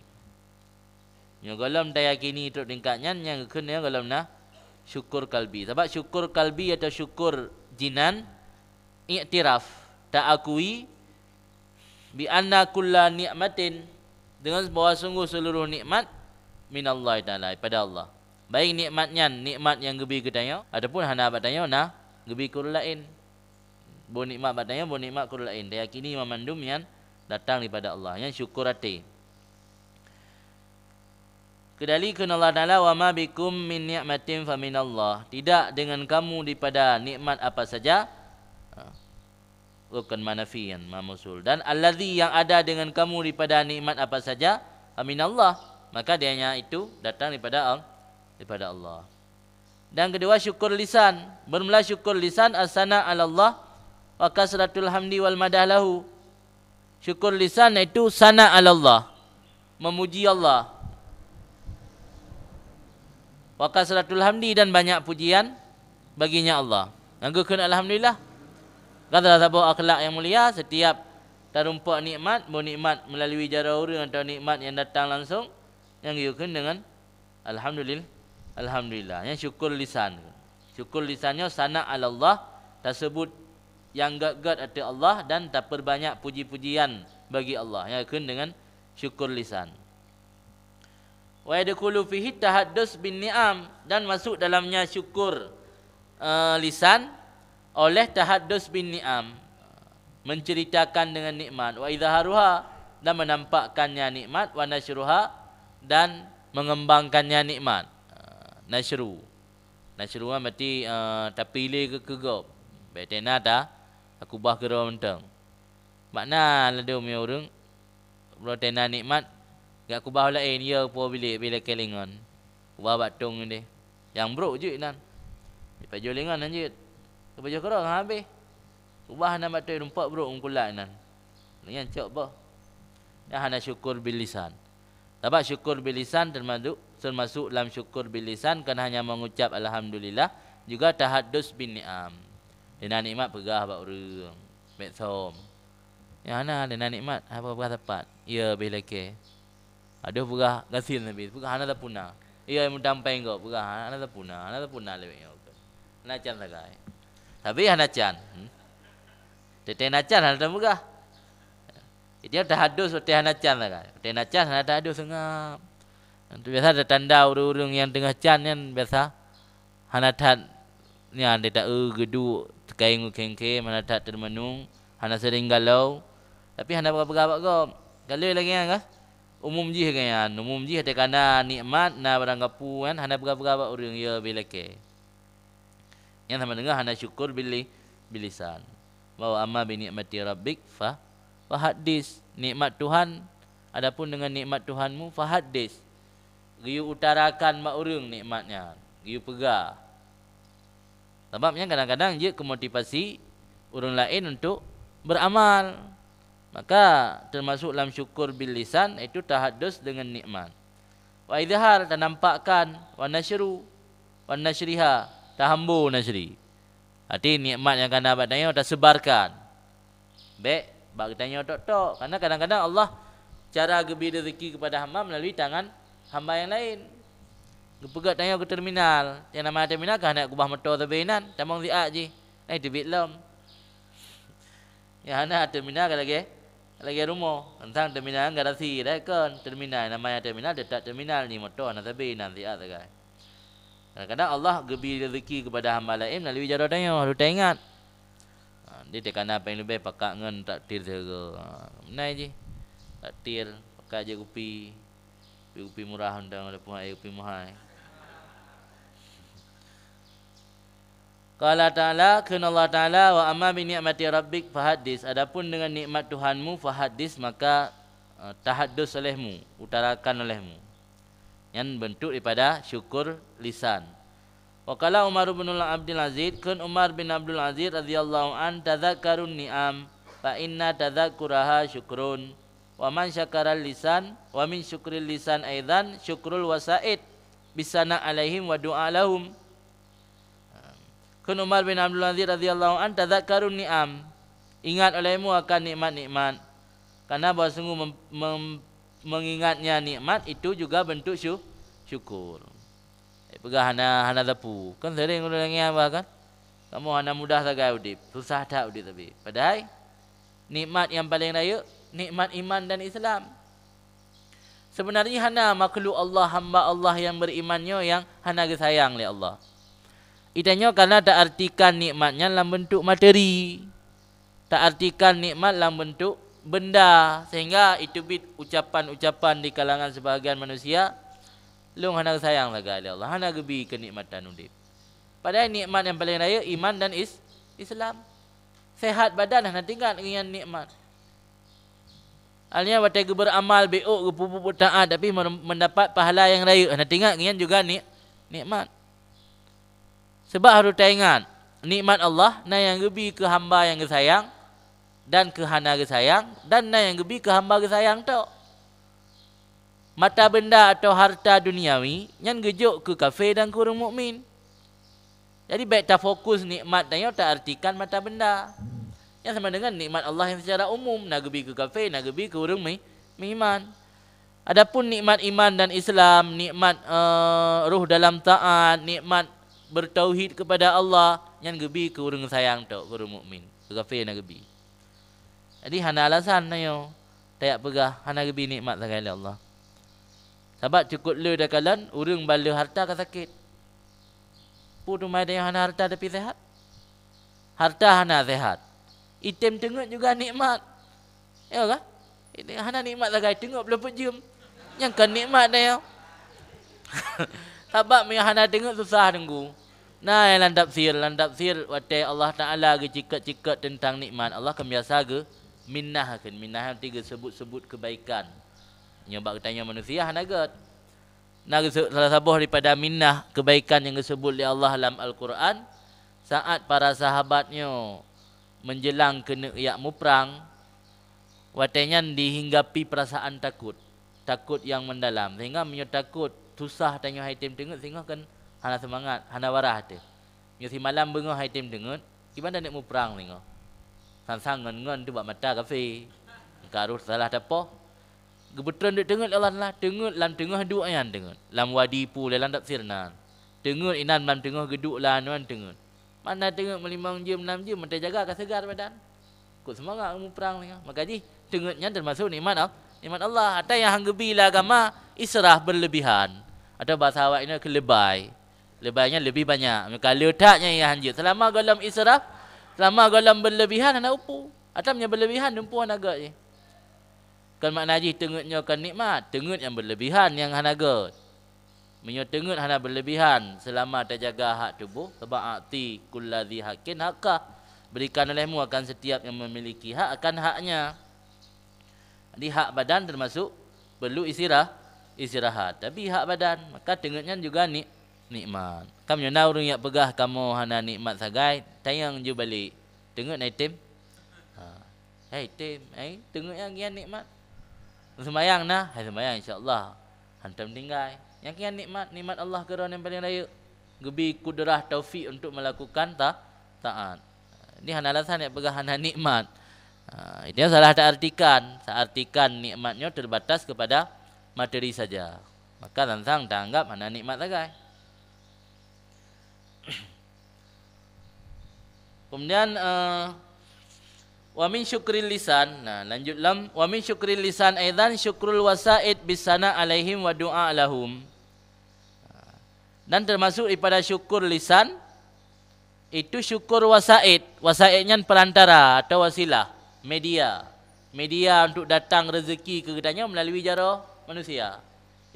Yang golem tayakini itu tingkatnya, yang akan yang golem nah syukur kalbi. Sebab syukur kalbi atau syukur jinan, iktiraf, tak akui bi anna kulla ni'matin, dengan bahawa sungguh seluruh nikmat minallah ta'ala, pada Allah. Baik nikmatnya, nikmat yang gebi katanya, ataupun hana batanya nah gebi kur lain. Bo nikmat batanya, bo nikmat kur lain. Dia yakini memandum yang datang daripada Allah, yang syukur hati. Kedalikan Allah Ta'ala, wa ma bikum min ni'matin fa minallah. Tidak dengan kamu daripada nikmat apa saja, rukun manafiyan mamusul. Dan allazi yang ada dengan kamu daripada nikmat apa saja, aminallah, maka dianya itu datang daripada Allah. Dan kedua syukur lisan. Bermula syukur lisan as-sana 'ala Allah wa kasratul hamdi wal madah lahu. Syukur lisan itu sana 'ala Allah, memuji Allah. Wa kasratul hamdi, dan banyak pujian baginya Allah. Nganggukeun alhamdulillah. Kata sahabat akhlak yang mulia, setiap terumpak nikmat, mau nikmat melalui jara orang atau nikmat yang datang langsung, yang diukur dengan alhamdulillah. Alhamdulillah. Yang syukur lisan. Syukur lisannya sana 'ala Allah, tersebut yang gad-gad hati Allah dan tak perbanyak puji-pujian bagi Allah. Yang diukur dengan syukur lisan. Wa yadkhulu fihi tahaddus bin ni'am, dan masuk dalamnya syukur lisan oleh tahaddus bin ni'am, menceritakan dengan nikmat, wa idharuha, dan menampakkannya nikmat, wa nasyruha, dan mengembangkannya nikmat. Nasyru berarti tapile ke kegop. Betena dah aku bah ke ronteng. Makna lada umi orang rotena nikmat gak aku bah lain ya po bilik kelingan. Kubah batung ni. Yang bro je nan. Di jolingan anjit. Ke baju kerang habis. Kubah nak batung rumpak bro ungkulat nan. Yang cok bah. Yang hana syukur bil lisan. Sebab syukur bil lisan termasuk dalam syukur bil lisan kan hanya mengucap alhamdulillah, juga tahaddus bin ni'am. Dengan nikmat pegah bak orang. Betsom. Yang hana dengan nikmat apa pegah tepat. Ya bila ke. Ada pegah gasil nabi. Pegah hana tak punah. Ya yang mendampai engkau pegah hana tak punah. Hana tak punah lebih. Nacan sagai. Tapi hana can. Tete nacan hana tak pegah. Dia tahaddus teh hana can sagai. Teh nacan hana tahaddus ngap. Itu biasa ada tanda urung-urung yang tengah can kan biasa. Hana tad ni ande tak gedu kain kengke mana tak termenung, hana sering galau. Tapi hana pegah bak gom. Galau lagi kan? Umum ji kan, umum ji ada kana nikmat na barang gapu kan, hana pegah bak urung ya bilake. Yang sama dengar hana syukur bilisan. Bahwa amma bi nikmati rabbik fa hadis, nikmat Tuhan, adapun dengan nikmat Tuhanmu fa hadis. Riu utarakan mak urung nikmatnya, riu pegah. Sebabnya kadang-kadang dia kemotivasi orang lain untuk beramal. Maka termasuk dalam syukur bil lisan itu tahaddus dengan nikmat. Wa idhar, ternampakkan, wa nasyru, wa nasyriha, tahambu nasyri. Arti nikmat yang kena batanya tersebarkan. Baik, bak tanya tok-tok. Karena kadang-kadang Allah cara gebi rezeki kepada hamba melalui tangan hamba yang lain. Gepegat tanya ke terminal. Yang nama terminal kan nak kubah motor terbinan, tamang ziat je. Nah itu bit lom. Ya ana terminal lagi rumah. Tentang terminal garasi dah kan. Terminal namanya terminal dekat terminal ni motor nak terbinan ziat sagai. Kadang-kadang Allah gebi rezeki kepada hamba lain melalui cara tanya, lu tak ingat. Dia tekan apa yang lebih pakak ngan takdir segala. Menai je. Takdir pakai je kopi. Kopi murah undang ada pun air kopi mahal. Qala ta'ala, kana Allah Ta'ala wa amma bi ni'mati rabbik fahaddis. Adapun dengan nikmat Tuhanmu fahaddis, maka tahaddus olehmu, utarakan olehmu. Yang bentuk daripada syukur lisan. Wa qala Umar bin Abdul Aziz, kun Umar bin Abdul Aziz radhiyallahu an tadhakkarun ni'am fa inna tadhakkuraha syukrun. Wa man syakara lisan wa min syukril lisan aidan syukrul wasaid bisana alaihim wa du'a lahum. Kun Umar bin Abdul Aziz radhiyallahu an tadhakkarun ni'am. Ingat olehmu akan nikmat-nikmat. Karena bahawa sungguh mengingatnya nikmat itu juga bentuk syukur. Pegah hana dapu. Kan sering orang yang apa kan? Kamu hana mudah sagai udip. Susah tak udip tapi. Padahal nikmat yang paling raya nikmat iman dan Islam. Sebenarnya hana makhluk Allah, hamba Allah yang berimannya yang hana sayang oleh Allah. Itanya karena tak artikan nikmatnya dalam bentuk materi. Tak artikan nikmat dalam bentuk benda. Sehingga itu bit ucapan-ucapan di kalangan sebahagian manusia. Long hana sayang laga oleh Allah. Hana gebi kenikmatan udip. Padahal nikmat yang paling raya iman dan Islam. Sehat badan hana tinggal dengan nikmat. Alnya watai beramal beok pupuk taat tapi mendapat pahala yang raya. Hana tinggal dengan juga nikmat. Sebab harus ingat nikmat Allah na yang gebi ke hamba yang gesayang dan ke hana gesayang dan na yang gebi ke hamba gesayang tu. Mata benda atau harta duniawi yang gejuk ke kafir dan ke orang mukmin. Jadi baik tak fokus nikmat dan tak artikan mata benda. Yang sama dengan nikmat Allah yang secara umum na gebi ke kafir, na gebi ke orang iman. Adapun nikmat iman dan Islam, nikmat ruh dalam taat, nikmat bertauhid kepada Allah yang gebi ke orang sayang tu, ke orang mukmin, ke kafir nak gebi. Jadi hana alasan nayo tak pegah hana gebi nikmat sagai Allah. Sebab cukup le dah kalan urang bala harta ka sakit. Pu tu mai dia hana harta tapi sehat. Harta hana sehat. Item tengok juga nikmat. Ya ke? Ini hana nikmat sagai tengok berapa jam. Yang kan nikmat dia. Sebab mai hana tengok susah tunggu. Nah, yang tafsir watai Allah Ta'ala ke cikat-cikat tentang nikmat. Allah kan biasa ke minnah kan. Minnah yang tiga sebut-sebut kebaikan. Nyobak tanya manusia hanagat. Nah, salah sabuh daripada minnah kebaikan yang disebut oleh Allah dalam Al-Quran. Saat para sahabatnya menjelang kena yakmu perang. Watainya dihinggapi perasaan takut. Takut yang mendalam. Sehingga punya takut susah tanya haitim tengok. Sehingga kan hana semangat, hana warah tu. Nyusi malam bengah hai tim dengut, gimana nak mu perang tengok. Sang-sang ngon tu buat mata kafe. Karus salah tapo. Gebetulan dek dengut Allah lah, dengut lan tengah duk ayan dengut. Lam wadi pu dalam tafsir nan. Dengut inan lam tengah geduk lah nuan dengut. Mana dengut 5 jam 6 jam mesti jaga ke segar badan. Kut semangat mu perang tengok. Maka ji dengutnya termasuk nikmat Allah. Ada yang hanggebi lah agama israf berlebihan. Atau bahasa awak ini kelebay. Lebaynya lebih banyak. Kalau letaknya yang hanjut. Selama golem israf, selama golem berlebihan, anak upu. Atamnya berlebihan, umpuan agak je. Kan makna haji tengutnya kan nikmat. Tengut yang berlebihan yang hanagat. Menyo tengut hana berlebihan. Selama terjaga hak tubuh. Sebab akti kulladhi hakin hakah. Berikan olehmu akan setiap yang memiliki hak akan haknya. Jadi hak badan termasuk perlu istirahat. Tapi hak badan, maka tengutnya juga nikmat. Kamu nak orang yang pegah kamu hana nikmat sagai, tayang je balik. Tengok naik tim. Hai tim, tengok yang kian nikmat. Semayang nah, hai semayang insya-Allah. Hantam tinggal. Yang kian nikmat Allah kerana yang paling raya. Gebi kudrah taufik untuk melakukan taat. Ini hana alasan yang pegah hana nikmat. Ini salah tak artikan. Seartikan nikmatnya terbatas kepada materi saja. Maka langsung tak anggap hana nikmat sagai. Kemudian wa min syukril lisan. Nah, lanjut lam wa min syukril lisan aidan syukrul wasaid bisana alaihim wa du'a lahum. Dan termasuk daripada syukur lisan itu syukur wasaid. Wasaidnya perantara atau wasilah, media. Media untuk datang rezeki ke kitanya melalui cara manusia.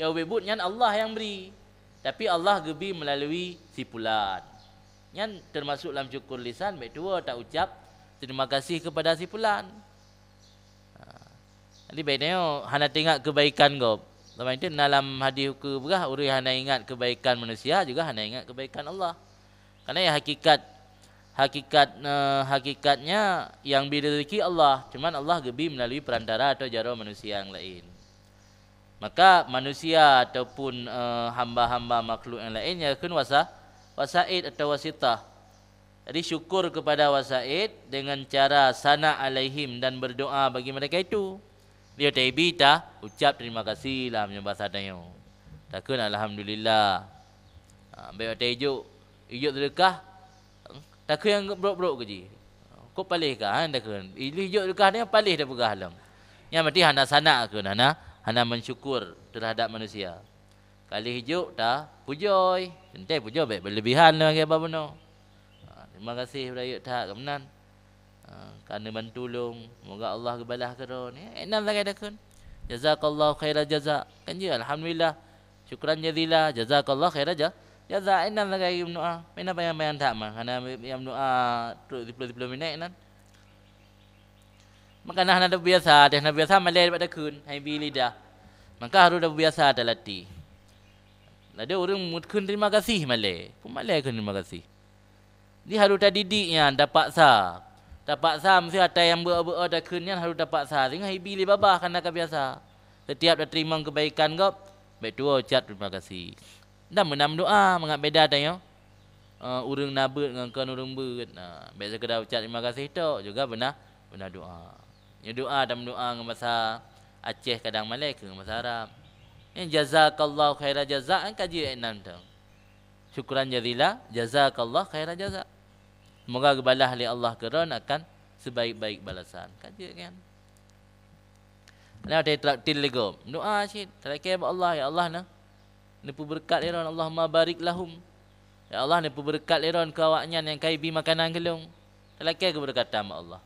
Ya webutnya Allah yang beri. Tapi Allah gebi melalui si fulan. Yang termasuk dalam syukur lisan, baik dua tak ucap terima kasih kepada si fulan. Jadi baik tengok hana tengok kebaikan kau. Sama itu dalam hadis ke berah orang hana ingat kebaikan manusia juga hana ingat kebaikan Allah. Karena ya hakikatnya yang beri rezeki Allah, cuman Allah gebi melalui perantara atau jaro manusia yang lain. Maka manusia ataupun hamba-hamba makhluk yang lainnya kan wasaid atau wasitah. Jadi syukur kepada wasaid dengan cara sana alaihim dan berdoa bagi mereka itu. Dia taibi ta ucap terima kasih lah punya bahasa tayo. Takun alhamdulillah. Baik tajuk ijuk sedekah. Takun yang brok-brok ke ji. Kau palih ka takun. Ijuk sedekah dia palih dah pegah alam. Yang mesti hana sana ke hana mensyukur terhadap manusia. Kali hijuk dah pujoi. Entai pujoi baik berlebihan lah ke apa benar. Terima kasih berayut tak kemenan. Kerana bantu tolong, moga Allah kebalah keron. Enam lagi dah kun. Jazakallahu khairan jazak. Kan je alhamdulillah. Syukran jazilah. Jazakallahu khairan jazak. Enam lagi doa. Mana bayang-bayang tak mah. Karena yang doa terus 10 minit nan. Maka nah ada biasa, dah biasa malai pada kun, hai bi lidah. Maka harus dah biasa dah latih. Ada orang mungkin terima kasih malai. Pun malai kun terima kasih. Dia harus dah didiknya, dah paksa. Tak paksa mesti ada yang ber-ber dah kunnya harus dapat sah. Sehingga hibi li babah kena kebiasa. Setiap dah terima kebaikan kau, baik tua ucap terima kasih. Dan menam doa mengat beda tanya. Urang nabut dengan kan urang beut. Nah, baik sekedar ucap terima kasih tu juga benar doa. Ya doa dan doa dengan bahasa Aceh kadang Malay ke bahasa Arab. Yang jazakallahu khairan jazak kan kaji enam tu. Syukran jazilah, jazakallahu khairan jazak. Semoga kebalah oleh Allah keron akan sebaik-baik balasan. Kaji kan. Kalau dia traktir lego. Doa syid. Terakhir Allah ya Allah nah. Nepu berkat liron Allahumma barik lahum. Ya Allah nepu berkat liron ke awaknya yang kai bi makanan gelung. Terakhir ke berkatan Allah.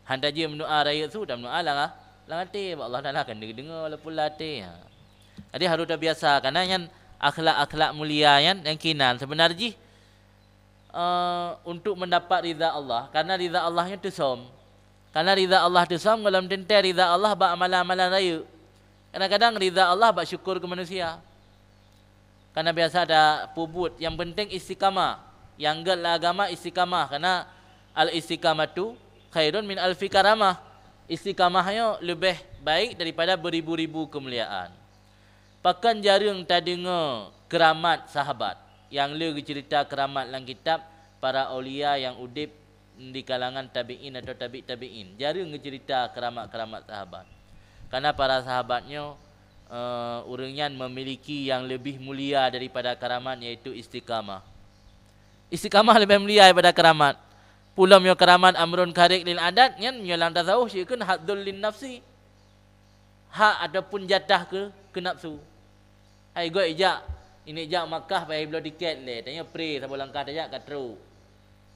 Handa je mendoa raya tu dan mendoa lah. Hati Allah dah akan dengar lepul hati. Jadi harus dah biasa karena yang akhlak-akhlak mulia yang kinan sebenarnya untuk mendapat ridha Allah. Karena ridha Allahnya tu som. Karena ridha Allah tu som dalam tentai ridha Allah buat amalan-amalan raya. Kadang-kadang ridha Allah buat syukur ke manusia. Karena biasa ada pubut. Yang penting istiqamah. Yang gelah agama istiqamah. Karena al-istiqamah tu khairun min alfi karamah. Istiqamahnya lebih baik daripada beribu-ribu kemuliaan. Pakan jarang tak dengar keramat sahabat. Yang le cerita keramat dalam kitab para aulia yang udip di kalangan tabi'in atau tabi'in. Jarang cerita keramat-keramat sahabat. Karena para sahabatnya orangnya memiliki yang lebih mulia daripada keramat yaitu istiqamah. Istiqamah lebih mulia daripada keramat. Pulam yo keramat amrun karik lil adat nyan menyolang tasawuf syikun hadzul lin nafsi. Hak ataupun jatah ke nafsu. Ai go ijak ini jak Makkah payah belum tiket le. Tanya pray sampai langkah tajak katru.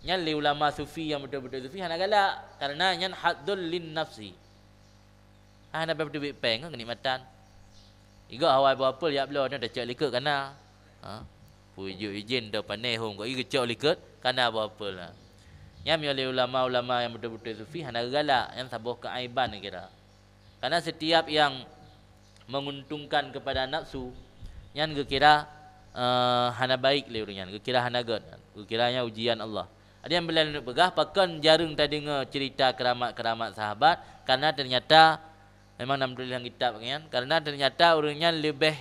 Nyan li ulama sufi yang betul-betul sufi hana galak karena nyan hadzul lin nafsi. Hana betul big peng kenikmatan. Igo awal berapa ya belum dah cak likut kana. Pujuk izin dah pandai hom kau igo cak likut kana berapa lah. Yang oleh ulama-ulama yang betul-betul sufi hana galak yang sabuh keaiban kira. Karena setiap yang menguntungkan kepada nafsu yang kira hana baik le urang kira hana god. Kiranya ujian Allah. Ada yang belal nak pegah pakan jarang tak dengar cerita keramat-keramat sahabat karena ternyata memang dalam tulisan kitab kan karena ternyata orangnya lebih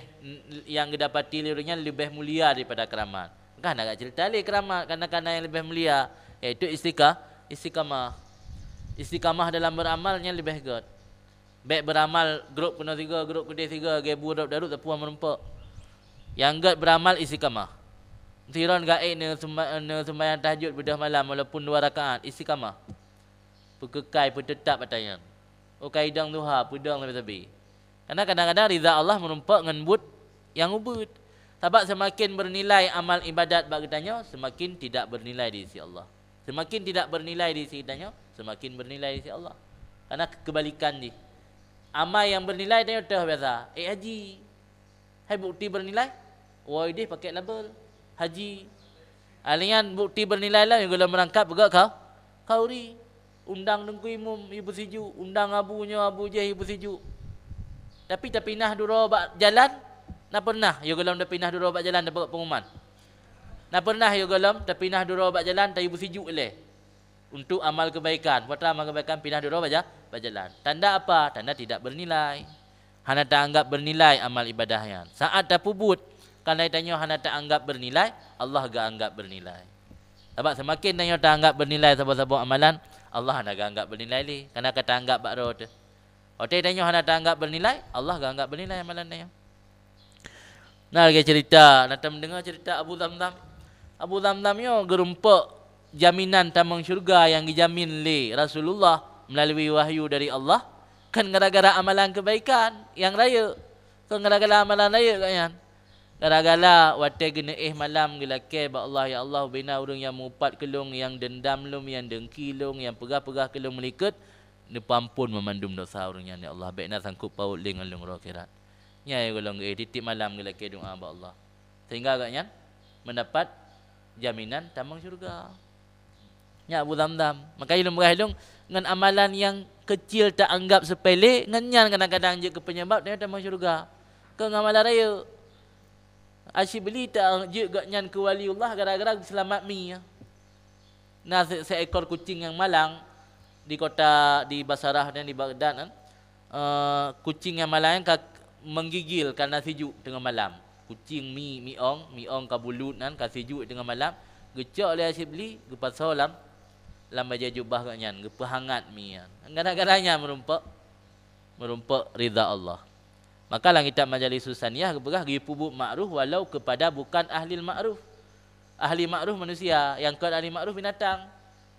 yang didapati orangnya lebih mulia daripada keramat. Kan nak cerita le keramat karena yang lebih mulia iaitu istiqamah. Istiqamah dalam beramalnya lebih god. Baik beramal grup kena 3, grup kedai 3, gebu darut tepuan merempak. Yang god beramal istiqamah. Tiron gaib ne sembahyang tahajud bedah malam walaupun 2 rakaat istiqamah. Pekekai tetap atayan. Oh kaidang duha pedang lebih-lebih. Karena kadang-kadang ridha Allah merempak dengan but yang ubud. Sebab semakin bernilai amal ibadat bagi tanya semakin tidak bernilai di sisi Allah. Semakin tidak bernilai di sisi tanya semakin bernilai di sisi Allah. Karena kebalikan ni. Amal yang bernilai tanya dah biasa. Haji. Hai bukti bernilai. Woi dia pakai label haji. Alian bukti bernilai lah yang gula merangkap begak kau ri. Undang dengku imum ibu siju, undang abunya abu je ibu siju. Tapi tak pindah duro bak jalan, nak pernah yo gelam dah pindah duro bak jalan dapat pengumuman. Nak pernah yo gelam tak pindah duro bak jalan tak ibu siju leh. Untuk amal kebaikan, buat amal kebaikan pindah duro bak jalan. Tanda apa? Tanda tidak bernilai. Hana tak anggap bernilai amal ibadahnya. Saat dah pubut, kalau tanya hana tak anggap bernilai, Allah gak anggap bernilai. Sebab semakin tanya tak anggap bernilai sabab-sabab amalan, Allah nak anggap bernilai li. Karena kata anggap bak roh tu. Otak tanya hana tak anggap bernilai, Allah gak anggap bernilai amalan dia. Nah lagi cerita, nak mendengar cerita Abu Zamzam. Abu Zamzam yo gerumpak jaminan tamang syurga yang dijamin oleh Rasulullah melalui wahyu dari Allah. Kan gara-gara amalan kebaikan yang raya. Kan gara-gara amalan raya kan. Gara-gara wate gena malam gelake ba Allah ya Allah bina urang yang mupat kelung yang dendam lum yang dengki lung yang pegah-pegah kelung melikat ni pampun memandum dosa urang yang ya Allah baikna sangkup paut ling alung ro akhirat. Nya ya golong titip malam gelake doa ba Allah. Sehingga agaknya mendapat jaminan tamang syurga. Nya Abu Zamzam. Maka ilmu berhalung dengan amalan yang kecil tak anggap sepele nganyan kadang-kadang je ke penyebab dia tamang syurga. Ke amalan raya asyik beli tak je gaknyan ke waliullah gara-gara selamat mi. Nah seekor kucing yang malang di kota di Basrah dan di Baghdad kucing yang malang menggigil karena sejuk tengah malam. Kucing miong kabulut nan ka sejuk tengah malam gecak oleh asyik beli ke pasal lam baju jubah gaknyan ke hangat mi. Gara-garanya merumpak ridha Allah. Maka lang kita majalis susaniyah keberah gi pubuk makruf walau kepada bukan ahli makruf. Ahli makruf manusia, yang ke ahli makruf binatang.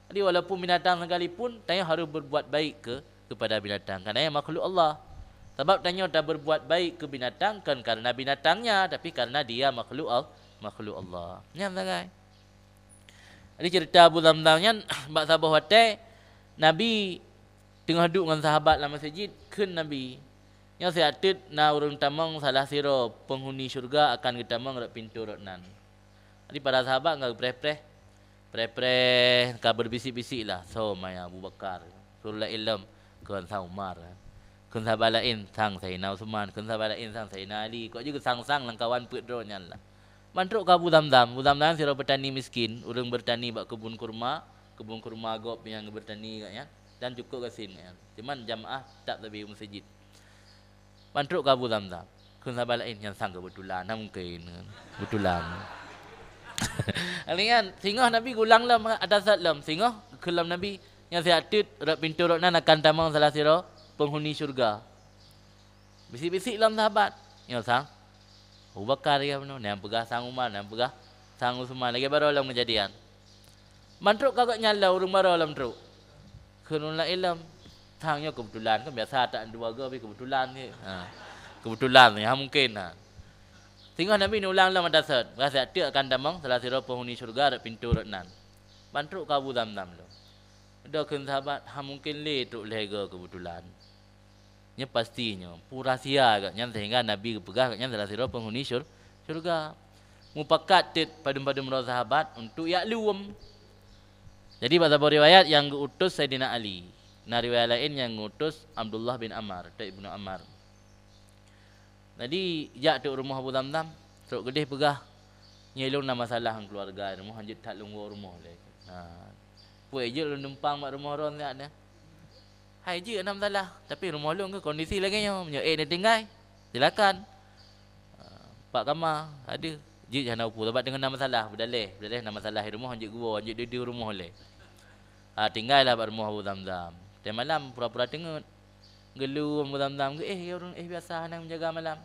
Jadi walaupun binatang sekalipun tanya harus berbuat baik kepada binatang kerana yang makhluk Allah. Sebab tanya tak berbuat baik ke binatang kan karena binatangnya tapi karena dia makhluk Allah. Nyam sangai. Jadi cerita Abu Zamzamnya bak sabah wate Nabi tengah duduk dengan sahabat dalam masjid ke Nabi. Yang saya atit na urang tamang salah siro penghuni syurga akan kita mang rak pintu rotnan. Jadi para sahabat ngak preh ka berbisik-bisik lah. So maya Abu Bakar, Rasulullah ilm kan sa Umar. Kan sahabat lain sang Sayyidina Utsman, kan sahabat lain sang Sayyidina Ali. Kok juga sang-sang lang kawan put ronyan lah. Mantruk ka Abu Zamzam. Abu Zamzam siro petani miskin, urang bertani bak kebun kurma gop yang bertani katnya dan cukup kasin kan. Cuman jamaah tak lebih masjid. Mantruk ke Abu Zamzam. Kun sahabat lain yang sang kebetulan. Mungkin. Kebetulan. Alian, singah Nabi gulang lam atas lam. Singah kelam Nabi yang siatit rak pintu roknan akan tamang salah sira penghuni syurga. Bisik-bisik lam sahabat. Yang sang. Abu Bakar ya benar. Yang pegah sang Umar. Yang pegah sang Utsman. Lagi baru lam kejadian. Mantruk kagak nyala urung baru lam truk. Kenula ilam. Tangnya kebetulan kan biasa tak dua tapi kebetulan ni. Kebetulan ni mungkin. Tengok Nabi ni ulang dalam dasar. Rasa dia akan damang salah sira penghuni syurga dak pintu rotnan. Bantruk ka Abu Zamzam lo. Ada kan sahabat mungkin le tu lega kebetulan. Nya pastinya purasia agaknya sehingga Nabi pegah agaknya salah sira penghuni syurga. Mupakat tit padum-padum sahabat untuk yaklum. Jadi pada riwayat yang diutus Sayyidina Ali. Nah riwayat lain yang ngutus Abdullah bin Ammar, Ibnu Ammar. Jadi jak tu rumah Abu Zamzam, teruk gedeh pegah. Nyelong nama masalah keluarga rumah hanjut tak lunggu rumah le. Puai je lu numpang mak rumah orang tak ada. Hai je enam salah, tapi rumah lu ke kondisi lagi nya, dia tinggal. Silakan. Pak kamar ada. Je jangan upu sebab dengan nama masalah berdalih nama masalah rumah hanjut gua, hanjut di rumah le. Tinggallah kat rumah Abu Zamzam. Tiap malam pura-pura tengok. Gelu Abu Zamzam ke biasa hang menjaga malam.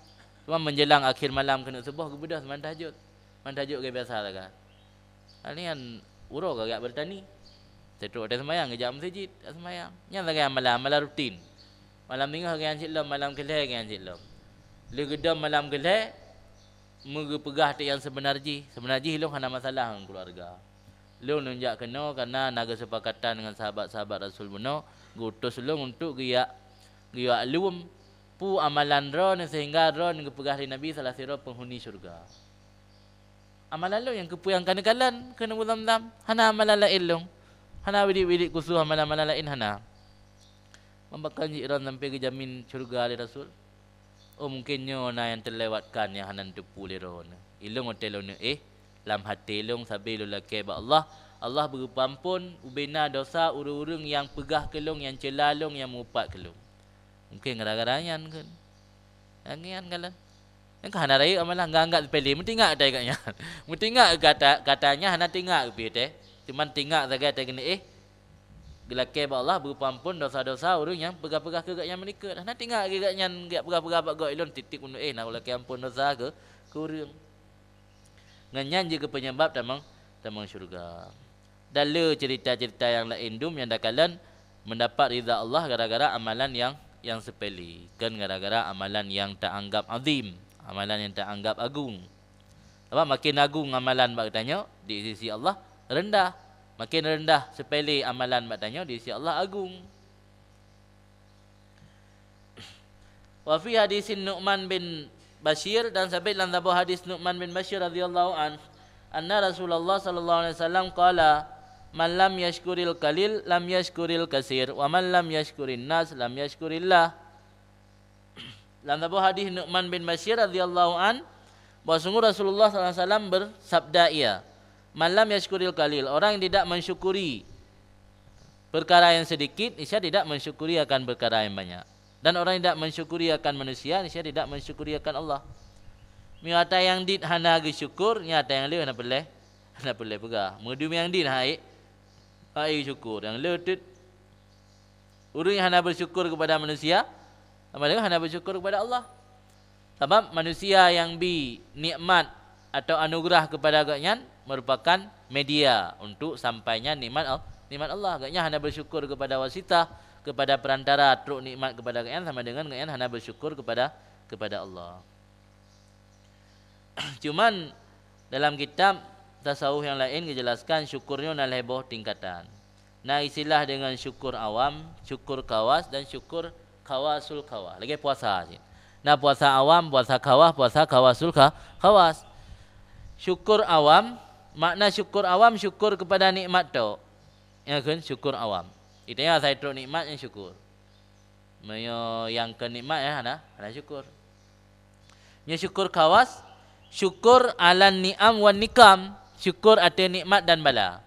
Cuma menjelang akhir malam kena subuh ke bedah semalam tahajud. Man tahajud ke biasa lah kan. Ni kan urau agak bertani. Setruk ada semayang kejap masjid, tak semayang. Yang lagi malam rutin. Malam tengah ke yang cilom, malam kelih ke yang cilom. Le gedam malam kelih megepegah tak yang sebenarnya. Sebenarnya hilong hana masalah dengan keluarga. Lu nunjak kena karena naga sepakatan dengan sahabat-sahabat Rasul benar gutus lu untuk giyak alum pu amalan ron sehingga ron kepegah Nabi salah sira penghuni syurga. amalan lo yang kepuyang kanakalan kena mulam-mulam. Hana amalan lain long. Hana widik-widik kusuh amalan-amalan lain hana. Membakan jiran sampai ke jamin syurga oleh Rasul. Oh mungkinnya na yang terlewatkan yang hanan tepu lero na. Ilong hotel ono lam hati long sabi lo laki ba Allah. Allah berpampun ubena dosa urung-urung yang pegah kelong yang celalong yang mupat kelong. Mungkin gara-garanya kan. Angian kalan. Yang hana raya amalah enggak sepele mentingak tai katnya. Mentingak katanya hana tingak pi teh. Cuman tingak saja teh kena gelake ba Allah berpampun dosa-dosa urang yang pegah-pegah ke gatnya menikah. Hana tingak ke gatnya gak pegah-pegah bak gak ilon titik untuk nak gelake ampun dosa ke urang. Nganyan juga penyebab tamang syurga. Dala cerita-cerita yang lain dum yang dakalan mendapat ridha Allah gara-gara amalan yang sepele. Kan gara-gara amalan yang tak anggap azim. Amalan yang tak anggap agung. Sebab makin agung amalan bak tanya di sisi Allah rendah. Makin rendah sepele amalan bak tanya di sisi Allah agung. Wa fi hadisin Nu'man bin Bashir dan sabit dalam sebuah hadis Nu'man bin Bashir radhiyallahu anna Rasulullah sallallahu alaihi wasallam qala man lam yashkuril qalil lam yashkuril katsir wa man lam yashkurin nas lam yashkurillah. Dalam sebuah hadis Nu'man bin Bashir radhiyallahu bahawa sungguh Rasulullah sallallahu alaihi wasallam bersabda ia, man lam yashkuril qalil, orang yang tidak mensyukuri perkara yang sedikit, niscaya tidak mensyukuri akan perkara yang banyak. Dan orang yang tidak mensyukuri akan manusia, niscaya tidak mensyukuri akan Allah. Miata yang dit hana ge syukur, nyata yang le hana boleh pegah. Medium yang dit hai syukur, yang le tit urang yang hana bersyukur kepada manusia, sama dengan hana bersyukur kepada Allah. Sebab manusia yang bi nikmat atau anugerah kepada agaknya merupakan media untuk sampainya nikmat Allah. Agaknya hana bersyukur kepada wasitah, kepada perantara truk nikmat kepada agaknya sama dengan agaknya hana bersyukur kepada Allah. Cuman dalam kitab tasawuf yang lain dijelaskan syukurnya na leboh tingkatan. Nah istilah dengan syukur awam, syukur kawas dan syukur kawasul kawas. Lagi puasa sih. Nah puasa awam, puasa kawasul kawas. Syukur awam, makna syukur awam syukur kepada nikmat tu. Ya kan syukur awam. Itu yang saya truk nikmat yang syukur. Yang ke nikmat ya hana syukur. Yang syukur kawas, syukur ala ni'am wan nikam, syukur atas nikmat dan bala.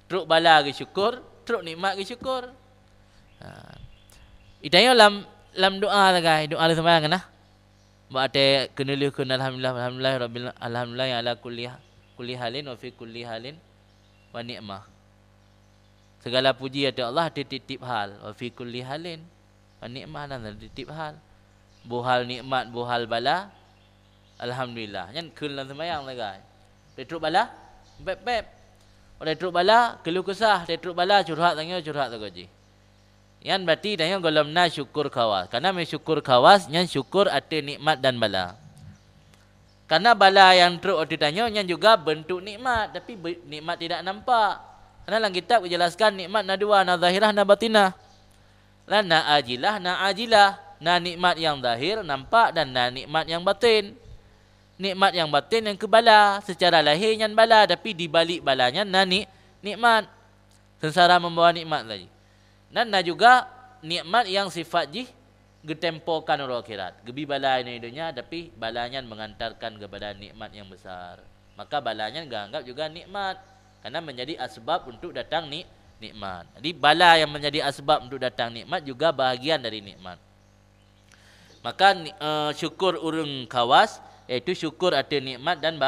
Truk bala ke syukur, truk nikmat ke syukur. Itanya lam doa lah guys, doa lah sembahyang kan. Berarti kenali alhamdulillah rabbil alhamdulillah ala kulli halin wa fi kulli halin wa ni'mah. Segala puji atas Allah di titip hal, wa fi kulli halin wa ni'mah dan titip hal. Buhal nikmat, buhal bala, alhamdulillah. Yang keun sembahyang lah guys. Truk bala, beb. Oleh truk bala keluh kesah, truk bala curhat tu gaji. Yang berarti tanya golomna syukur kawas. Karena mensyukur kawas, yang syukur atas nikmat dan bala. Karena bala yang truk ditanya yang juga bentuk nikmat, tapi nikmat tidak nampak. Karena dalam kitab dijelaskan nikmat na dua, na zahirah na batinah. Na ajilah, na nikmat yang zahir nampak dan na nikmat yang batin. Nikmat yang batin yang kebala, secara lahir yang bala, tapi di balik balanya na nikmat. Sengsara membawa nikmat lagi. Dan juga nikmat yang sifat getempokan orang akhirat. Gebi bala ini dunia tapi balanya mengantarkan kepada nikmat yang besar. Maka balanya dianggap juga nikmat karena menjadi asbab untuk datang nikmat. Jadi bala yang menjadi asbab untuk datang nikmat juga bahagian dari nikmat. Maka syukur urung kawas iaitu syukur atas nikmat dan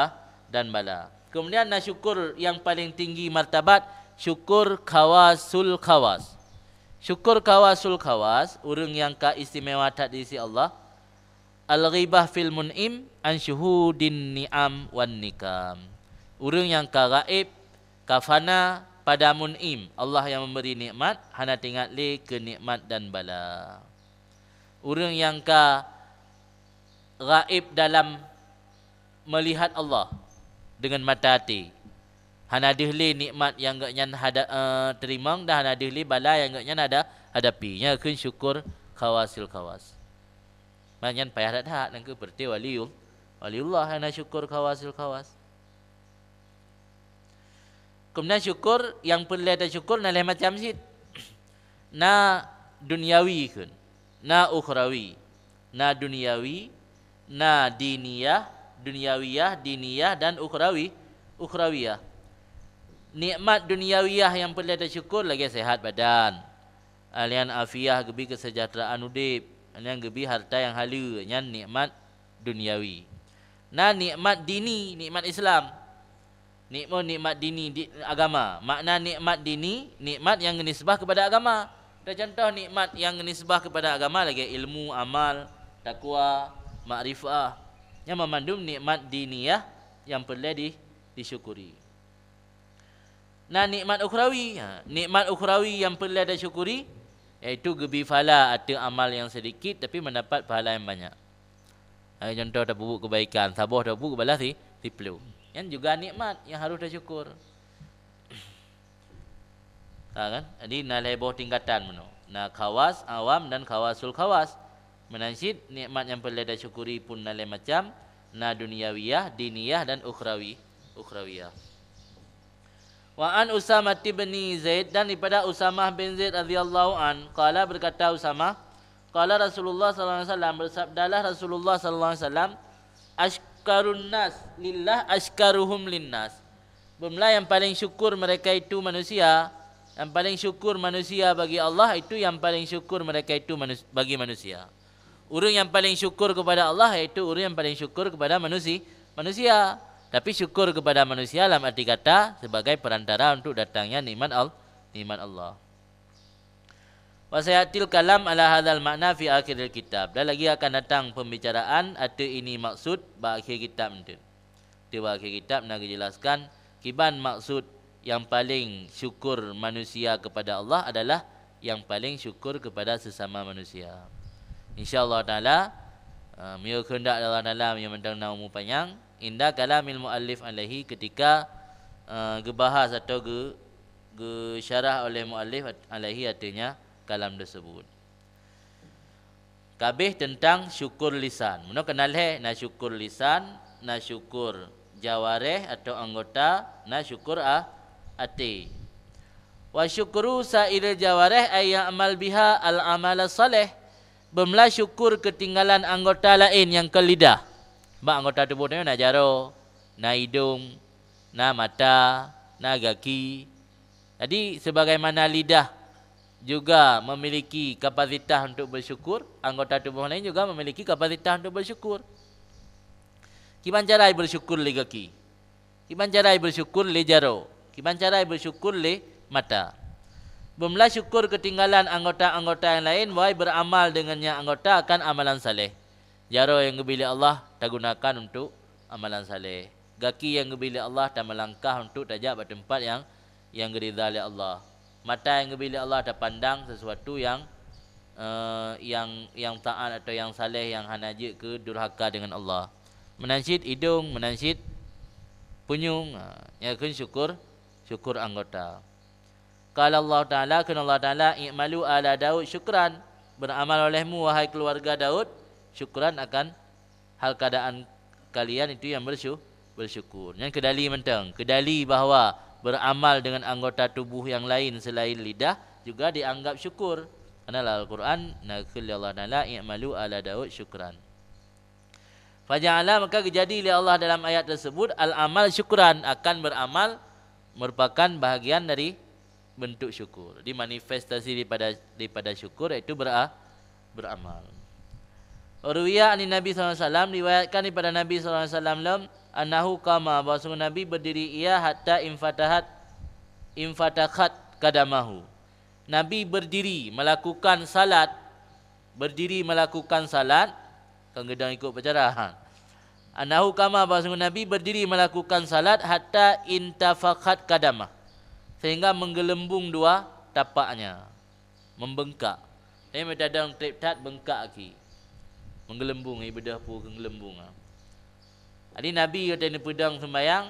bala. Kemudian syukur yang paling tinggi martabat syukur kawasul kawas. Syukur kawasul kawas, urang yang istimewa tak di sisi Allah. Al-ghibah fil mun'im an syuhudin ni'am wan nikam. Urang yang gaib, kafana pada mun'im. Allah yang memberi nikmat, hana tinggal le ke nikmat dan bala. Urang yang gaib dalam melihat Allah dengan mata hati. Hana dihli nikmat yang gaknya terima dan hana dihli bala yang gaknya ada hadapi. Nya keun syukur kawasil kawas. Maknanya payah dak dan ke berarti waliullah hana syukur kawasil kawas. Kemudian syukur yang perlu ada syukur nalih macam sid. Na duniawi kun, na ukhrawi. Na duniawi, na diniyah, duniawiyah, diniyah dan ukhrawiyah. Nikmat duniawiyah yang perlu ada syukur lagi sehat badan. Alian afiah gebi kesejahteraan udip, alian gebi harta yang halu, nyan nikmat duniawi. Nah nikmat dini, nikmat Islam. Nikmat dini di agama. Makna nikmat dini, nikmat yang nisbah kepada agama. Ada contoh nikmat yang nisbah kepada agama lagi ilmu, amal, takwa, makrifah. Yang memandum nikmat diniyah yang perlu disyukuri. Nah nikmat ukhrawi, nikmat ukhrawi yang perlu ada syukuri iaitu gebi pahala ada amal yang sedikit tapi mendapat pahala yang banyak. Contoh dah buat kebaikan, sabar dah buat balas si pelu. Yang juga nikmat yang harus dah syukur. Kan? Jadi nalai bawah tingkatan mano. Nah khawas, awam dan khawasul khawas. Menansid nikmat yang perlu dah syukuri pun nalai macam na duniawiyah, diniyah dan ukhrawiyah. Wa an Usamah bin Zaid dan daripada Usamah bin Zaid radhiyallahu an qala berkata Usamah qala Rasulullah sallallahu alaihi wasallam bersabdalah Rasulullah sallallahu alaihi wasallam ashkarun nas lillah ashkaruhum linnas. Bermula yang paling syukur mereka itu manusia, yang paling syukur manusia bagi Allah itu yang paling syukur mereka itu bagi manusia. Orang yang paling syukur kepada Allah iaitu orang yang paling syukur kepada manusia. Tapi syukur kepada manusia dalam arti kata sebagai perantara untuk datangnya nikmat Allah. Wa sayatil kalam ala hadzal makna fi akhiril kitab. Dan lagi akan datang pembicaraan ada ini maksud bagi akhir kitab itu. Di akhir kitab nak dijelaskan kiban maksud yang paling syukur manusia kepada Allah adalah yang paling syukur kepada sesama manusia. Insya-Allah taala mio kehendak Allah taala yang mentang naumu panjang indah kalamil muallif alaihi ketika gebahas atau syarah oleh muallif alaihi artinya kalam tersebut. Kabeh tentang syukur lisan. Mana kenal na syukur lisan, na syukur jawareh atau anggota, na syukur hati. Wa syukru sa'iril jawareh ay ya'mal biha al-amal salih. Bermula syukur ketinggalan anggota lain yang ke lidah. Mak anggota tubuh ni na jaro, na hidung, na mata, na kaki. Jadi sebagaimana lidah juga memiliki kapasitas untuk bersyukur, anggota tubuh lain juga memiliki kapasitas untuk bersyukur. Kiban cara bersyukur le kaki? Kiban cara bersyukur le jaro? Kiban cara bersyukur le mata? Bermula syukur ketinggalan anggota-anggota yang lain, wahai beramal dengannya anggota akan amalan saleh. Jaro yang dibeli Allah tak gunakan untuk amalan saleh. Kaki yang dibeli Allah tak melangkah untuk tajak pada tempat yang diridha oleh Allah. Mata yang dibeli Allah tak pandang sesuatu yang taat atau yang saleh yang hanajik ke durhaka dengan Allah. Menansyid hidung, menansyid punyung, ya kun syukur anggota. Qala Allah Taala, kana Allah Taala i'malu ala Daud syukran, beramal olehmu wahai keluarga Daud syukran akan hal keadaan kalian itu yang bersyukur. Yang kedali mentang, kedali bahawa beramal dengan anggota tubuh yang lain selain lidah juga dianggap syukur. Kerana Al-Quran nakil Allah Taala i'malu ala Daud syukran. Faja'ala maka kejadi oleh Allah dalam ayat tersebut al-amal syukran, akan beramal merupakan bahagian dari bentuk syukur. Di manifestasi daripada syukur iaitu beramal. Ruwiya ani Nabi SAW riwayatkan daripada Nabi SAW annahu qama bahwa Nabi berdiri ia hatta infatakhat kadamahu. Nabi berdiri melakukan salat kan gedang ikut pacara. Annahu qama bahwa Nabi berdiri melakukan salat hatta intafakhat kadamah sehingga menggelembung dua tapaknya, membengkak. Ini medadang triptat bengkak lagi. Menggelembung ibadah pu gelembung. Jadi Nabi kata ni pedang sembayang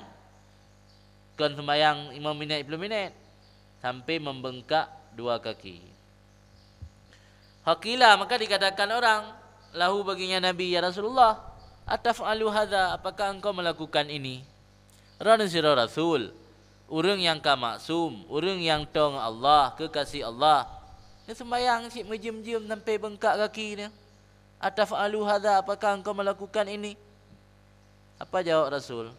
kan sembayang 5 minit 10 minit sampai membengkak dua kaki. Hakilah maka dikatakan orang lahu baginya Nabi ya Rasulullah ataf'alu hadza, apakah engkau melakukan ini? Rasul Orang yang ka maksum, orang yang tong Allah, kekasih Allah. Dia sembahyang cik menjem-jem sampai bengkak kaki dia. Ataf'alu hadza, apakah engkau melakukan ini? Apa jawab Rasul?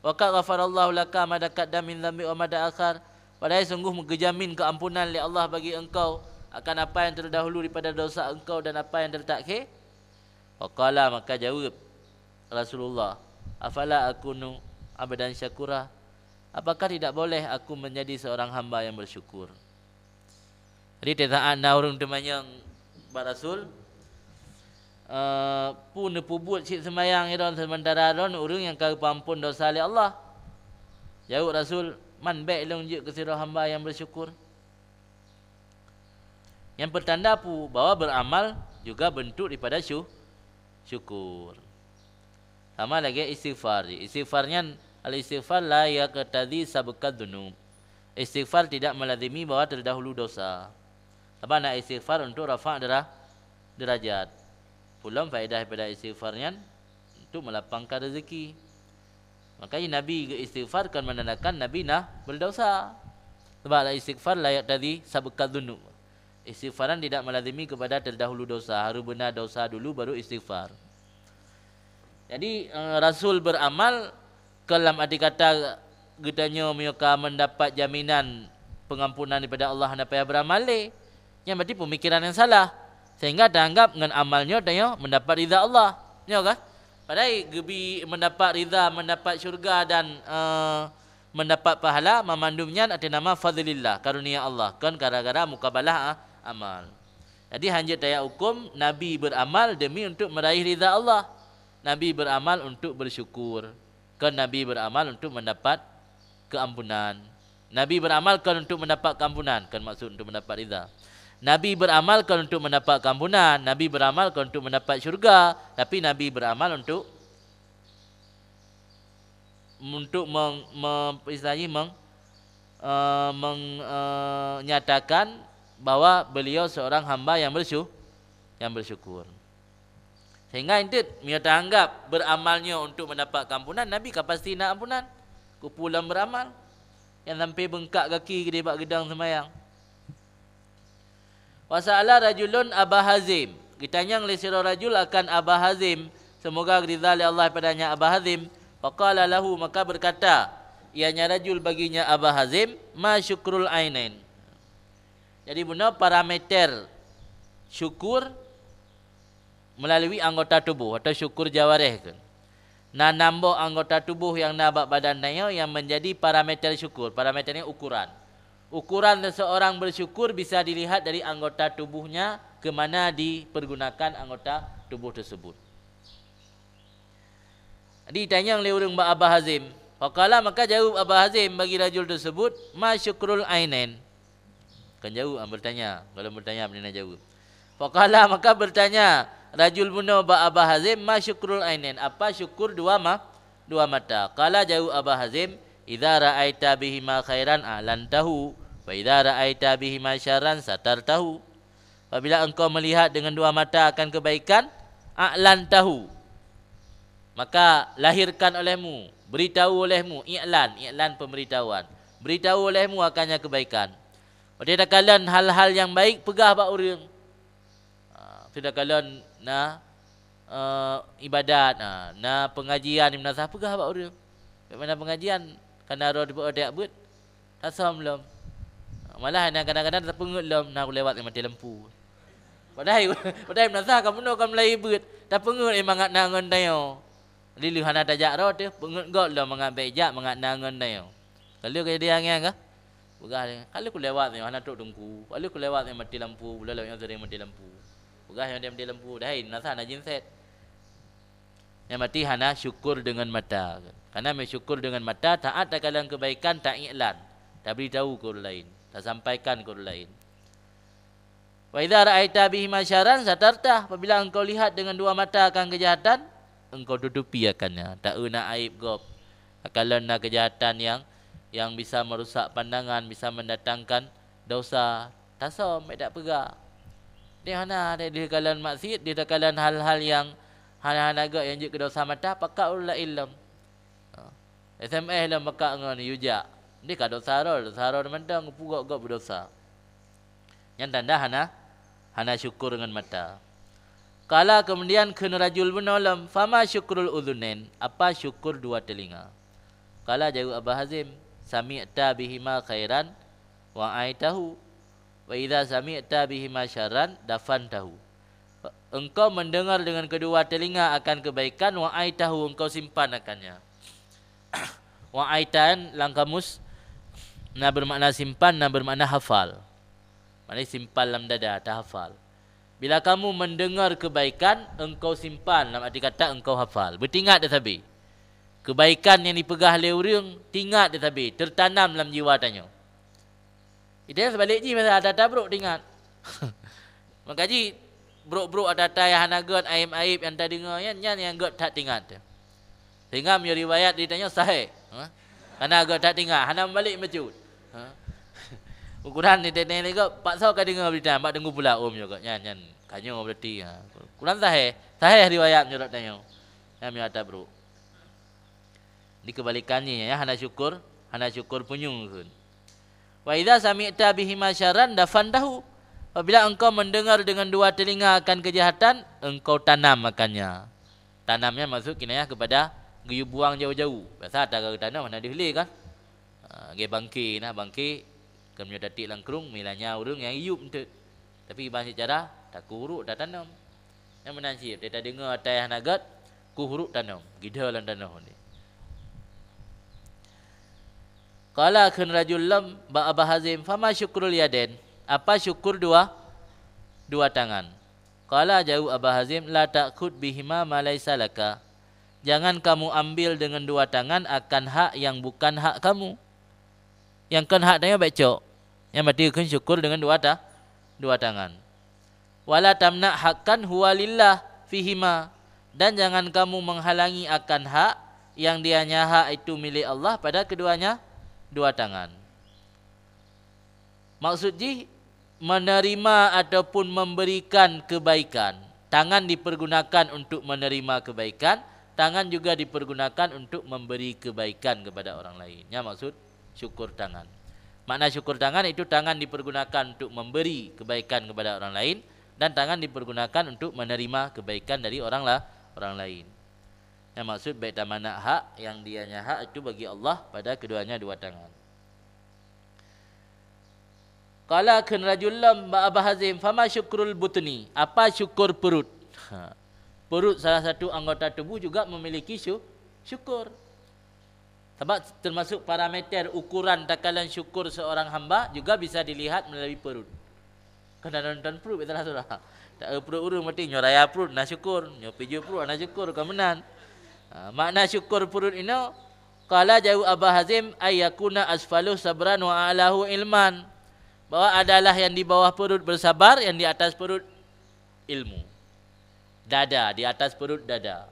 Wa qad ghafarallahu laka ma taqaddama min dhanbi wa ma ta'akhkhar. Padahal sungguh mengejamin keampunan oleh Allah bagi engkau akan apa yang terdahulu daripada dosa engkau dan apa yang tertakhir. Faqala, maka jawab Rasulullah, afala akunu abdan syakura? Apakah tidak boleh aku menjadi seorang hamba yang bersyukur? Jadi tetaan orang temanyang Pak Rasul pun nepubut cik sembayang iron sementara ron orang yang kau pampun dosa oleh Allah. Jawab Rasul, man baik long je ke sirah hamba yang bersyukur. Yang pertanda pu bahwa beramal juga bentuk daripada syukur. Sama lagi istighfar. Istighfarnya al-istighfar la yaqtadi sabqad dzunub. Istighfar tidak melazimi bahwa terdahulu dosa. Apa nak istighfar untuk rafa' derajat. Pulang faedah daripada istighfarnya untuk melapangkan rezeki. Makanya Nabi istighfar kan menandakan Nabi nak berdosa. Sebab istighfar la yaqtadi sabqad dzunub. Istighfaran tidak melazimi kepada terdahulu dosa. Harus benar dosa dulu baru istighfar. Jadi Rasul beramal dalam arti kata gedanya mereka mendapat jaminan pengampunan daripada Allah dan payah beramal yang berarti pemikiran yang salah sehingga dianggap dengan amalnya dia mendapat ridha Allah. Ya kan? Padahal gebi mendapat ridha, mendapat syurga dan mendapat pahala memandumnya atas nama fadlillah, karunia Allah. Kan gara-gara mukabalah amal. Jadi hanya daya hukum Nabi beramal demi untuk meraih ridha Allah. Nabi beramal untuk bersyukur. Kan Nabi beramal untuk mendapat keampunan. Nabi beramal kan untuk mendapat keampunan. Kan maksud untuk mendapat ridha. Nabi beramal kan untuk mendapat keampunan. Nabi beramal kan untuk mendapat syurga. Tapi Nabi beramal untuk menyatakan bahwa beliau seorang hamba yang bersyukur. Sehingga itu mereka anggap beramalnya untuk mendapat ampunan. Nabi kan pasti nak ampunan. Kumpulan beramal. Yang sampai bengkak kaki ke debat gedang semayang. Wasa'ala rajulun Aba Hazim. Ditanya oleh sirah rajul akan Aba Hazim. Semoga ridha oleh Allah padanya Aba Hazim. Faqala lahu, maka berkata ianya rajul baginya Aba Hazim, ma syukrul ainain. Jadi benar parameter syukur melalui anggota tubuh atau syukur jawarih kan. Nah nambah anggota tubuh yang nabak badan dia yang menjadi parameter syukur. Parameternya ukuran. Ukuran seseorang bersyukur bisa dilihat dari anggota tubuhnya ke mana dipergunakan anggota tubuh tersebut. Ditanya oleh orang Aba Hazim. Faqala, maka jawab Aba Hazim bagi rajul tersebut, ma syukrul ainain. Kan jawab bertanya. Kalau bertanya apa jawab. Faqala, maka bertanya rajul bunuh Aba Hazim, ma syukrul ainain. Apa syukur dua mata? Qala, jawab Aba Hazim, idza ra'aita bihima khairan a'lantahu wa idza ra'aita bihima syarran satartahu. Apabila engkau melihat dengan dua mata akan kebaikan, a'lantahu, maka lahirkan olehmu, beritahu olehmu, i'lan pemberitahuan. Beritahu olehmu akannya kebaikan. Pada kalian hal-hal yang baik pegah bak orang. Sudah kalian na ibadat, na pengajian di menasah pegah bak orang. Bagaimana pengajian? Karena roh dibuat dia buat. Tak sama belum. Malah kadang-kadang terpengut belum nak lewat mati lampu. Padahal menasah kamu nak kamu lagi buat. Tak pengut mangat nangon dayo. Lilu hana tajak roh tu pengut gol lah mangat bejak mangat nangon dayo. Kalau ke dia angin ke? Pegah dia. Kalau ku lewat ni hana tok dengku. Kalau ku lewat ni mati lampu, bulan yang sering mati lampu. Pegah yang dia mati lampu. Dah menasah nak jinset. Yang mati hana syukur dengan mata. Karena mensyukur dengan mata, taat tak kalian kebaikan, tak iklan. Tak beritahu ke orang lain. Tak sampaikan ke orang lain. Wa idza ra'aita bihi masyaran satartah. Apabila engkau lihat dengan dua mata akan kejahatan, engkau tutupi akannya. Tak nak aib gop. Kalau nak kejahatan yang bisa merusak pandangan, bisa mendatangkan dosa, tasom, tak pegah. Dia hana dia kalian maksiat, dia kalian hal-hal yang hal-hal agak yang je ke dosa mata, pakak ulah ilm. SMS lah pakak ngan yujak. Dia kat dosa mendang pugak berdosa. Yang tanda hana syukur dengan mata. Kala kemudian kena rajul menolong, fama syukrul udhunain, apa syukur dua telinga. Kala jawab Abu Hazim, sami'ta bihima khairan wa aitahu wa idza sami'ta bihima syarran dafantahu. Engkau mendengar dengan kedua telinga akan kebaikan, wa aitahu engkau simpan akannya. Wa aitan dalam kamus na bermakna simpan, na bermakna hafal. Maknanya simpan dalam dada, tak hafal. Bila kamu mendengar kebaikan, engkau simpan, dalam arti kata engkau hafal. Bertingat dia tabi. Kebaikan yang dipegah oleh orang, tingat dia tabi. Tertanam dalam jiwa tanya. Itu yang sebalik je, masa ada brok tingat. Maka ji, brok-brok ada yang hanagat, aib-aib yang tak dengar, yang got tak tingat. Sehingga punya riwayat ditanya sahih. Karena agak tak tingat, hana balik mecut. Ukuran ni tengok lagi paksa ka dengar berita, mak dengar pula juga. Nyan kanyo berarti. Quran sahih riwayat menurut tanya. Yang menyata bro. Di kebalikannya ya, hana syukur punyung kun. Wa idza sami'ta bihi masyaran dafandahu. Apabila engkau mendengar dengan dua telinga akan kejahatan, engkau tanam makannya. Tanamnya maksud kinayah kepada giu buang jauh-jauh. Biasa tak ada tanam mana dihelih kan? Ge bangki kemudian datik langkrung milanya urang yang iup entut. Tapi bahasa cara tak kuruk dah tanam. Yang menansib dia tak dengar atas nagat ku huruk tanam. Gida lan tanam ni. Qala kan rajul lam ba Abu Hazim fama syukrul yadain. Apa syukur dua tangan? Qala jauh Abu Hazim la ta'khud bihima ma laysa laka. Jangan kamu ambil dengan dua tangan akan hak yang bukan hak kamu. Yang kan hak tanya becok. Yang berarti kan syukur dengan dua tangan. Wala tamna hakkan huwa lillah fihima. Dan jangan kamu menghalangi akan hak yang dianya hak itu milik Allah pada keduanya dua tangan. Maksudnya menerima ataupun memberikan kebaikan. Tangan dipergunakan untuk menerima kebaikan, tangan juga dipergunakan untuk memberi kebaikan kepada orang lain. Ya maksud syukur tangan. Makna syukur tangan itu tangan dipergunakan untuk memberi kebaikan kepada orang lain dan tangan dipergunakan untuk menerima kebaikan dari orang lain. Yang maksud baik tamana hak yang dianya hak itu bagi Allah pada keduanya dua tangan. Qala kan rajulun ba Abu Hazim fama syukrul butni. Apa syukur perut? Perut salah satu anggota tubuh juga memiliki syukur. Sebab termasuk parameter ukuran takaran syukur seorang hamba juga bisa dilihat melalui perut. Kena nonton perut betul lah. Tak perut urung mati nyoraya perut nak syukur, nyopiju perut nak syukur kemenan. Makna syukur perut ini qala jauh Abu Hazim ayyakuna asfalu sabran wa alahu ilman. Bahwa adalah yang di bawah perut bersabar, yang di atas perut ilmu. Dada di atas perut dada.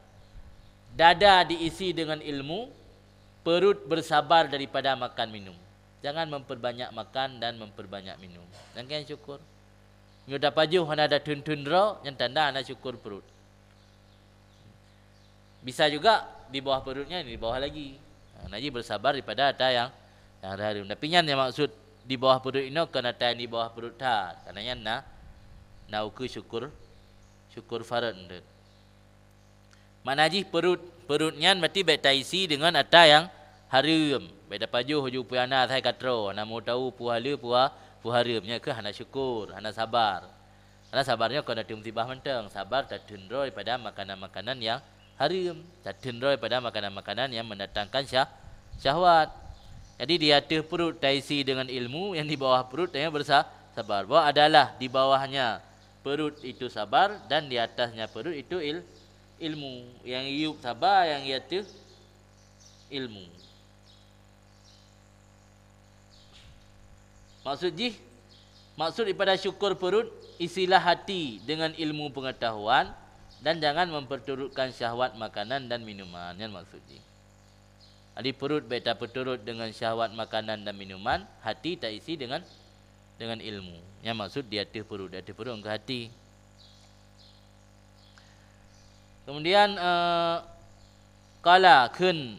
Dada diisi dengan ilmu, perut bersabar daripada makan minum. Jangan memperbanyak makan dan memperbanyak minum. Jangan syukur. Nyoda pajuh hana ada tun-tun ro, yang tanda hana syukur perut. Bisa juga di bawah perutnya, di bawah lagi. Naji bersabar daripada ada yang hari-hari. Tapi yang maksud di bawah perut ini kena ada yang di bawah perut tak. Karena na ukur syukur farad. Manaji perutnya berarti baik taisi dengan ada yang haram. Baik pajuh hujung puana saya katro. Namu tahu puhala puharamnya ke hana syukur, hana sabar. Karena sabarnya kena musibah mentang. Sabar tak tundro daripada makanan-makanan yang haram. Tak tundro daripada makanan-makanan yang mendatangkan syahwat. Jadi di atas perut taisi dengan ilmu, yang di bawah perut yang bersabar. Bahwa adalah di bawahnya perut itu sabar dan di atasnya perut itu ilmu. Yang iup sabar, yang iatu ilmu. Maksud daripada syukur perut, isilah hati dengan ilmu pengetahuan dan jangan memperturutkan syahwat makanan dan minuman. Yang maksudnya. Jadi perut baik tak berturut dengan syahwat makanan dan minuman, hati tak isi dengan ilmu. Yang maksud di atas perut ke hati. Kemudian kala kun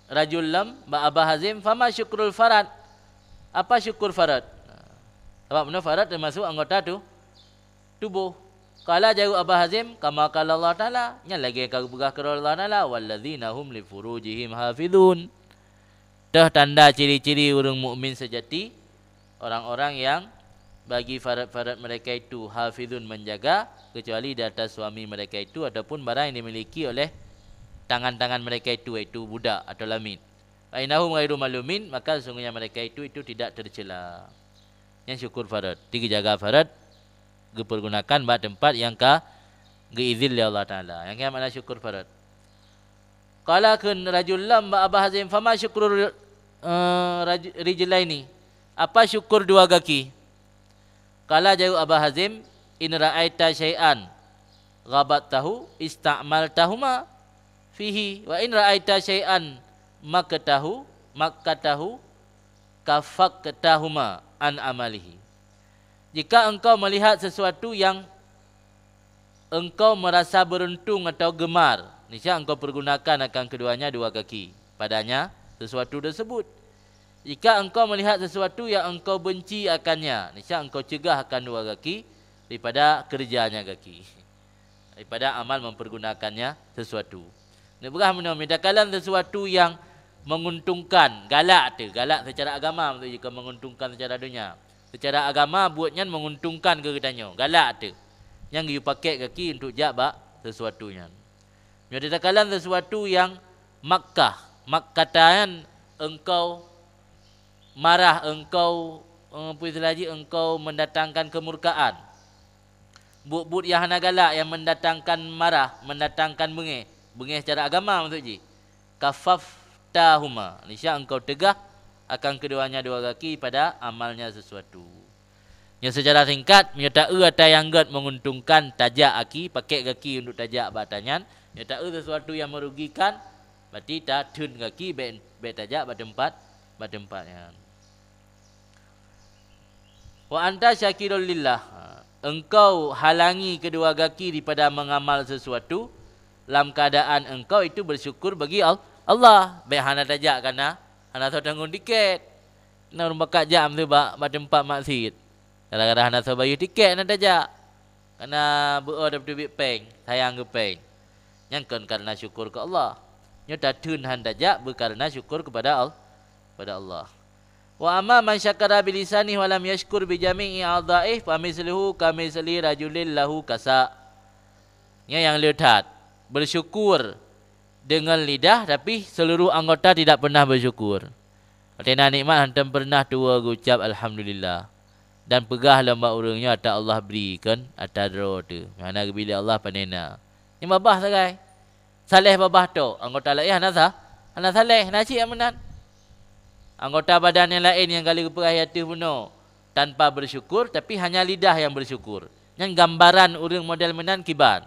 rajul lam ba Aba Hazim, fama syukrul farad. Apa syukur farad? Sebab benar farad termasuk anggota tubuh. Qala jawab Aba Hazim, kama qala Allah Taala, nya lagi kau begah ke Allah Taala, walladzina hum li furujihim hafizun. Dah tanda ciri-ciri orang mukmin sejati, orang-orang yang bagi farad-farad mereka itu hafizun, menjaga, kecuali di atas suami mereka itu ataupun barang yang dimiliki oleh tangan-tangan mereka itu, iaitu budak atau lamid. Fa innahum ghairu malumin, maka sesungguhnya mereka itu tidak tercela. Yang syukur farad, tiga jaga farad dipergunakan pada tempat yang geizin oleh Allah Taala. Yang mana syukur farad. Qala kun rajul lam ba Aba Hazim, fama syukrul rijlaini. Apa syukur dua kaki? Qala jawab Aba Hazim, in ra'aita syai'an ghabattahu ista'maltahuma fihi wa in ra'aita syai'an makatahu kafaktahuma an amalihi. Jika engkau melihat sesuatu yang engkau merasa beruntung atau gemar, niscaya engkau pergunakan akan keduanya dua kaki padanya sesuatu tersebut. Jika engkau melihat sesuatu yang engkau benci akannya, niscaya engkau cegah akan dua kaki daripada kerjanya kaki, daripada amal mempergunakannya sesuatu. Ini berah menamidakalan sesuatu yang menguntungkan, galak secara agama, untuk jika menguntungkan secara dunia. Secara agama buatnya menguntungkan ke katanya, galak tu. Yang you pakai kaki untuk jabak sesuatunya. Menamidakalan sesuatu yang makkatan engkau marah, engkau engkau mendatangkan kemurkaan. But yang hana galak, yang mendatangkan marah, mendatangkan bengih secara agama maksud ji. Kafaftahuma, niscaya engkau tegah akan keduanya dua kaki pada amalnya sesuatu. Yang secara singkat menyata ada yang gad menguntungkan tajak kaki, pakai kaki untuk tajak batanyan. Menyata sesuatu yang merugikan, berarti tak tun kaki be tajak pada tempatnya. Wa anta syakirul lillah, engkau halangi kedua kaki daripada mengamal sesuatu, dalam keadaan engkau itu bersyukur bagi Allah. Baik hana tajak kana hana tahu tanggung tiket. Nak rumah jam tu pada tempat maksud. Kadang-kadang hana tahu bayar tiket nak tajak. Karena berada duit peng, sayang ke peng. Yang kan karena syukur ke Allah. Nyata tun han tajak berkarena syukur kepada Allah. Wa amma man syakara bilisani wa lam yashkur bi jami'i a'dha'ihi fa misluhu kamisli rajulin lahu kasa. Yang lihat, bersyukur dengan lidah tapi seluruh anggota tidak pernah bersyukur. Artinya nikmat hantam pernah tua ucap alhamdulillah. Dan pegah lembak urangnya ada Allah berikan ada dro tu. Mana bila Allah panena. Ni babah sagai. Saleh babah tu. Anggota lain hana saleh nasi amanan. Anggota badan yang lain yang kali keperhayati puno tanpa bersyukur, tapi hanya lidah yang bersyukur. Yang gambaran urang model menan kibar.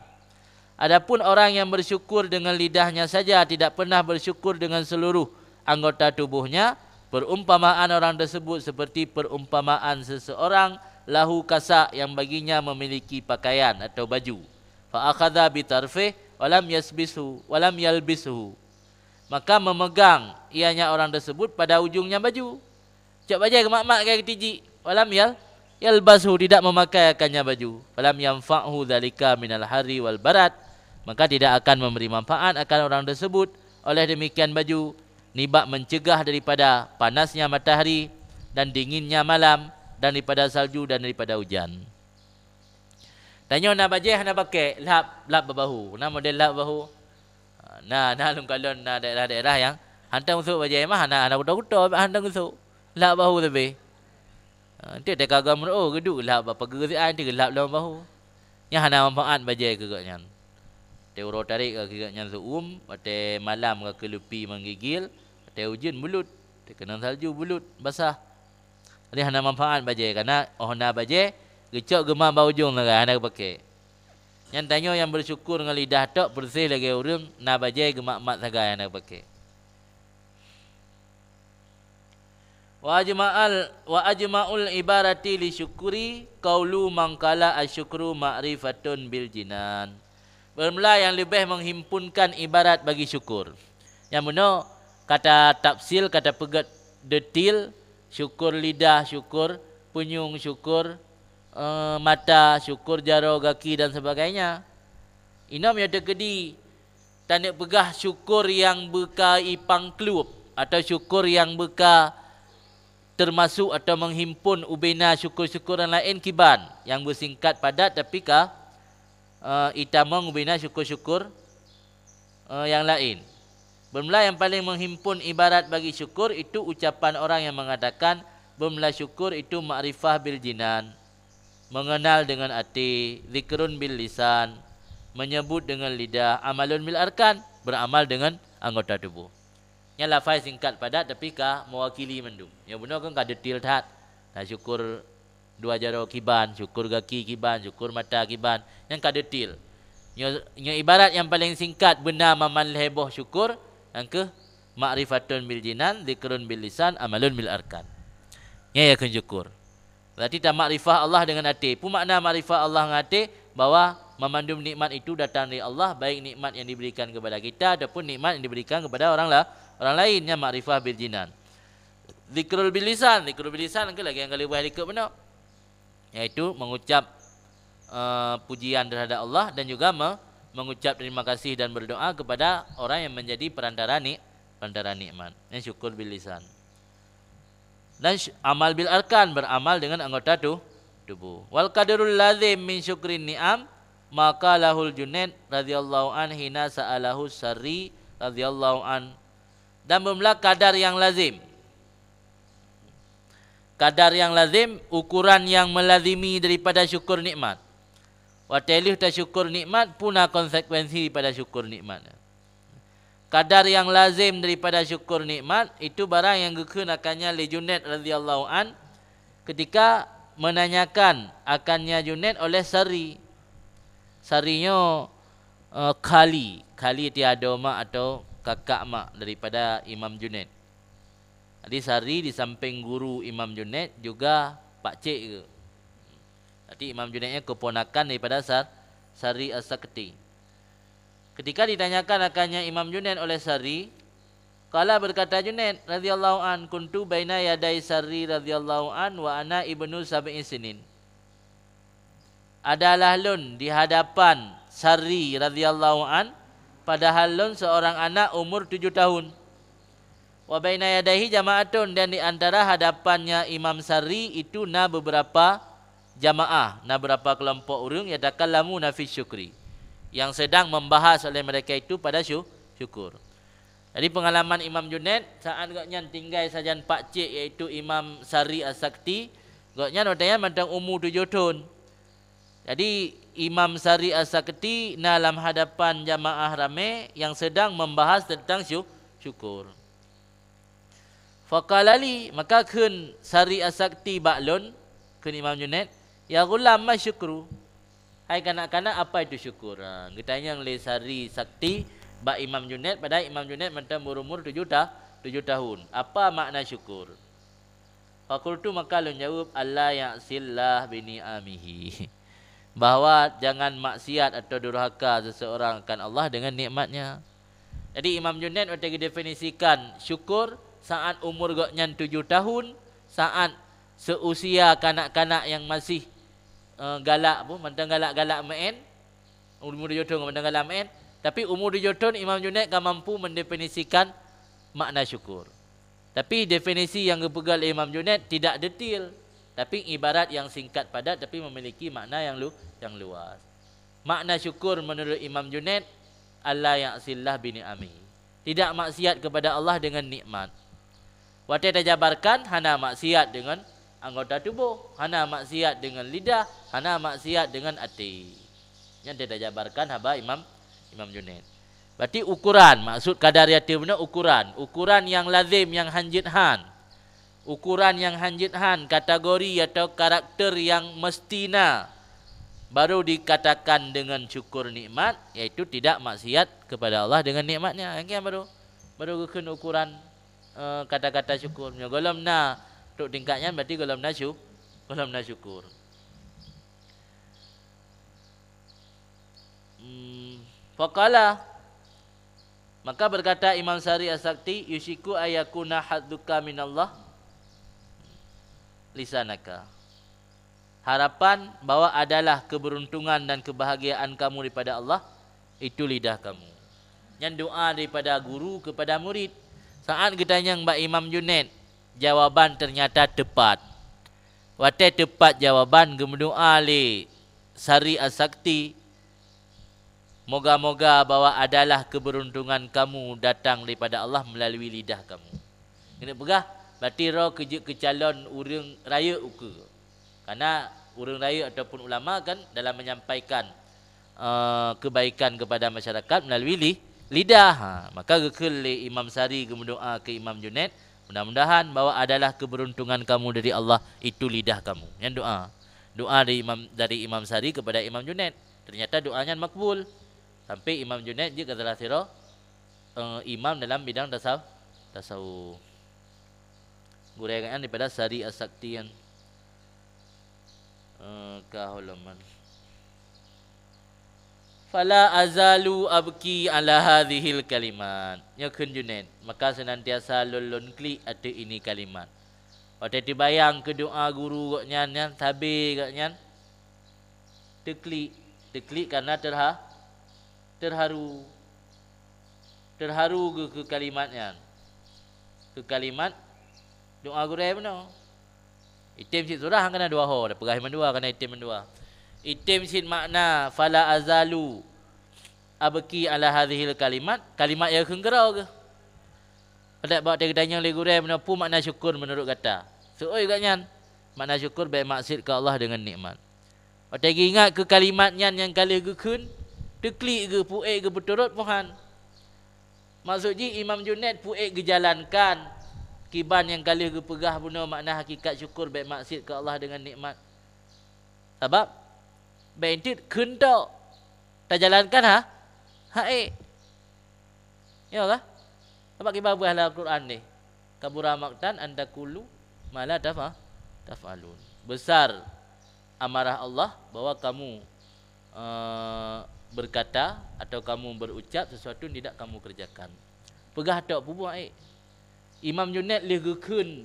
Adapun orang yang bersyukur dengan lidahnya saja, tidak pernah bersyukur dengan seluruh anggota tubuhnya, perumpamaan orang tersebut seperti perumpamaan seseorang lahu kasa, yang baginya memiliki pakaian atau baju. Fa akhadha bi tarfih walam yalbisuhu. Maka memegang ianya orang tersebut pada ujungnya baju. Cak bajai ke mak-mak ke tiji, walam yalbasuhu, tidak memakaikannya baju. Walam yanfa'hu dzalika minal hari wal barat, maka tidak akan memberi manfaat akan orang tersebut. Oleh demikian baju nibak mencegah daripada panasnya matahari dan dinginnya malam, dan daripada salju dan daripada hujan. Tanya nak bajai nak pakai lap bahu. Nak model lap bahu. Nah lum kalau na daerah-daerah yang hantar usuk bajai mah nak kuda-kuda hantar usuk lap bahu lebih. Nanti ada kagam geduk lap apa gerasian dia lap dalam bahu. Yang hana manfaat bajai kegaknya. Teuro tarik ke kegaknya suum, pada malam ke kelupi menggigil, pada hujan bulut, kena salju bulut basah. Dia hana manfaat bajai karena hana bajai gecok gemar bau ujung lah hana pakai. Yang tanya yang bersyukur dengan lidah tok bersih lagi urang na bajai gemak-mak sagai hana pakai. Wa ajma'ul ibarati li syukuri qaulu man qala asyukru ma'rifatun bil jinan. Bermula yang lebih menghimpunkan ibarat bagi syukur. Yang mana kata tafsil, kata pegat detil, syukur lidah, syukur penyung, syukur mata, syukur jaro kaki dan sebagainya. Inam ya tekedi tanda pegah syukur yang beka ipang kelup atau syukur yang beka termasuk atau menghimpun ubena syukur-syukur yang lain kiban yang bersingkat padat tapi itamang ubena syukur-syukur yang lain. Bermula yang paling menghimpun ibarat bagi syukur itu ucapan orang yang mengatakan bermula syukur itu ma'rifah bil jinan, mengenal dengan hati, zikrun bil lisan, menyebut dengan lidah, amalun bil arkan, beramal dengan anggota tubuh. Yang lafaz singkat padat tapi mewakili mendung. Yang benar kan detail tat. Nah, syukur dua jaro kiban, syukur kaki kiban, syukur mata kiban, yang detail. Yang ibarat yang paling singkat benar maman heboh syukur, yang ke ma'rifatun bil jinan, zikrun bil lisan, amalun bil arkan. Yang akan syukur. Berarti tak makrifah Allah dengan hati. Pun makna makrifah Allah dengan hati bahawa memandum nikmat itu datang dari Allah, baik nikmat yang diberikan kepada kita ataupun nikmat yang diberikan kepada orang lainnya, makrifah bil jinan. Zikrul bil lisan, zikrul bil lisan ke lagi yang kali buah dikut benar. Iaitu mengucap pujian terhadap Allah dan juga mengucap terima kasih dan berdoa kepada orang yang menjadi perantara nikmat. Ini syukur bil lisan. Dan amal bil arkan, beramal dengan anggota tubuh. Wal qadarul lazim min syukrin ni'am maka lahul Junaid radhiyallahu an hina sa'alahu Sarri radhiyallahu an. Dan bermula kadar yang lazim. Kadar yang lazim, ukuran yang melazimi daripada syukur nikmat. Wa ta'lih ta syukur nikmat puna konsekuensi pada syukur nikmat. Kadar yang lazim daripada syukur nikmat itu barang yang dikenakannya oleh Junaid radhiyallahu an ketika menanyakan akannya Junaid oleh Sarri. Sarrinya Khali tiada mak atau kakak mak daripada Imam Junaid. Jadi Sarri di samping guru Imam Junaid juga pak cik ke. Jadi Imam Junaidnya keponakan daripada Sarri As-Sakti. Ketika ditanyakan akannya Imam Junaid oleh Sarri, kala berkata Junaid radhiyallahu an, kuntu baina yaday Sarri radhiyallahu an wa ana ibnu sab'i sinin. Adalah lun di hadapan Sarri radhiyallahu an, padahal lun seorang anak umur 7 tahun. Wa baina yadayhi jama'atun, dan di antara hadapannya Imam Sarri itu beberapa jamaah, beberapa kelompok orang yatakalamuna fi syukri, yang sedang membahas oleh mereka itu pada syukur. Jadi pengalaman Imam Junaid saat gaknya tinggal sajan pak cik iaitu Imam Sarri As-Sakti, gaknya notanya macam umur 7 tahun. Jadi Imam Sarri As-Sakti dalam hadapan jamaah ramai yang sedang membahas tentang syukur. Faqalali, maka kun Sarri As-Sakti baklun kun Imam Junaid, ya gulam ma syukru. Hai kanak-kanak, apa itu syukur? Kita yang oleh Sarri Sakti bak Imam Junaid, pada Imam Junaid macam berumur 7 tahun. Apa makna syukur? Fakultu, maka lun jawab, Allah ya'sillah bini amihi. Bahawa jangan maksiat atau durhaka seseorang akan Allah dengan nikmatnya. Jadi Imam Junaid waktu definisikan syukur saat umur gaknya 7 tahun, saat seusia kanak-kanak yang masih galak pun, macam galak-galak main, umur 7 tahun macam galak main, tapi umur 7 tahun Imam Junaid kan mampu mendefinisikan makna syukur. Tapi definisi yang dipegang oleh Imam Junaid tidak detail, tapi ibarat yang singkat padat tapi memiliki makna yang luas. Makna syukur menurut Imam Junaid, Allah ya'sillah bini ami, tidak maksiat kepada Allah dengan nikmat. Waktu dijabarkan hana maksiat dengan anggota tubuh, hana maksiat dengan lidah, hana maksiat dengan hati. Yang tidak jabarkan haba Imam Junaid. Berarti ukuran, maksud kadariyati benar ukuran yang lazim, yang hanjithan. Ukuran yang hanjithan, kategori atau karakter yang mestina baru dikatakan dengan syukur nikmat, iaitu tidak maksiat kepada Allah dengan nikmatnya. Yang baru ukuran kata-kata syukur. Golom na untuk tingkatnya berarti golom na syukur. Faqala, Maka berkata Imam Sari As-Sakti, yushiku ayakuna hadduka minallah lisanaka. Harapan bahwa adalah keberuntungan dan kebahagiaan kamu daripada Allah, itu lidah kamu. Yang doa daripada guru kepada murid. Saat kita tanya Mbak Imam Junaid, jawaban ternyata tepat. Waktu tepat jawaban, gemendoa le Sari As-Sakti, moga-moga bahwa adalah keberuntungan kamu datang daripada Allah melalui lidah kamu. Kena pegah, berarti roh kerja ke calon urang raya uka. Karena urang raya ataupun ulama kan dalam menyampaikan kebaikan kepada masyarakat melalui lidah. Maka gekil Imam Sari berdoa ke Imam Junaid, mudah-mudahan bahwa adalah keberuntungan kamu dari Allah, itu lidah kamu. Yang doa dari Imam Sari kepada Imam Junaid. Ternyata doanya makbul. Sampai Imam Junaid dia kata sira imam dalam bidang tasawuf. Gurekan daripada Sari As-Sakti yang kahulaman. Fala azalu abki ala hadhil kalimat. Ya kun Junaid, maka senantiasa lolon klik ada ini kalimat. Waktu dibayang ke doa guru gaknya nyan tabe gaknya teklik karena terharu ke kalimatnya. Ke kalimat doa guru benar. Itim sit surah kena dua ho, dah perah mendua kena itim mendua. Itim sin makna fala azalu abki ala hadhil kalimat yang kenggerau ke. Pada bawa dia tanya oleh guru mana pun makna syukur menurut kata. Seoi katnya makna syukur baik maksud ke Allah dengan nikmat. Pada ingat ke kalimatnya yang kali gekun teklik ke puik ke berturut Tuhan. Maksudnya Imam Junaid puik gejalankan kiban yang kali ke pegah guna makna hakikat syukur baik maksud ke Allah dengan nikmat. Sebab bentit kentok tak jalankan ya lah. Sebab kita buah dalam Al-Quran ni, kabura maqtan anda kulu mala taf'alun. Besar amarah Allah bahwa kamu berkata atau kamu berucap sesuatu yang tidak kamu kerjakan. Pegah tak bubuh Imam Junaid leh gekun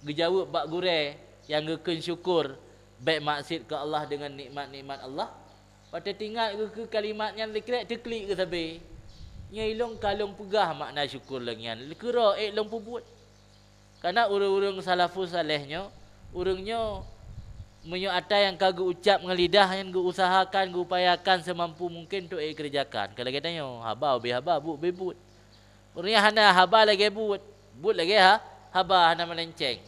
gejawab bak gure yang gekun syukur baik maksud ke Allah dengan nikmat-nikmat Allah. Pada tinggal ke kalimat yang lekret teklik ke sabe. Nya ilong kalong pegah makna syukur lengian. Lekera long pubut. Karena urang-urang salafus salehnya, urangnya menyo ada yang kagak ucap dengan lidah yang gu usahakan, gu upayakan semampu mungkin untuk kerjakan. Kalau katanya haba bu bebut. Urangnya hana haba lagi but lagi haba hana melenceng.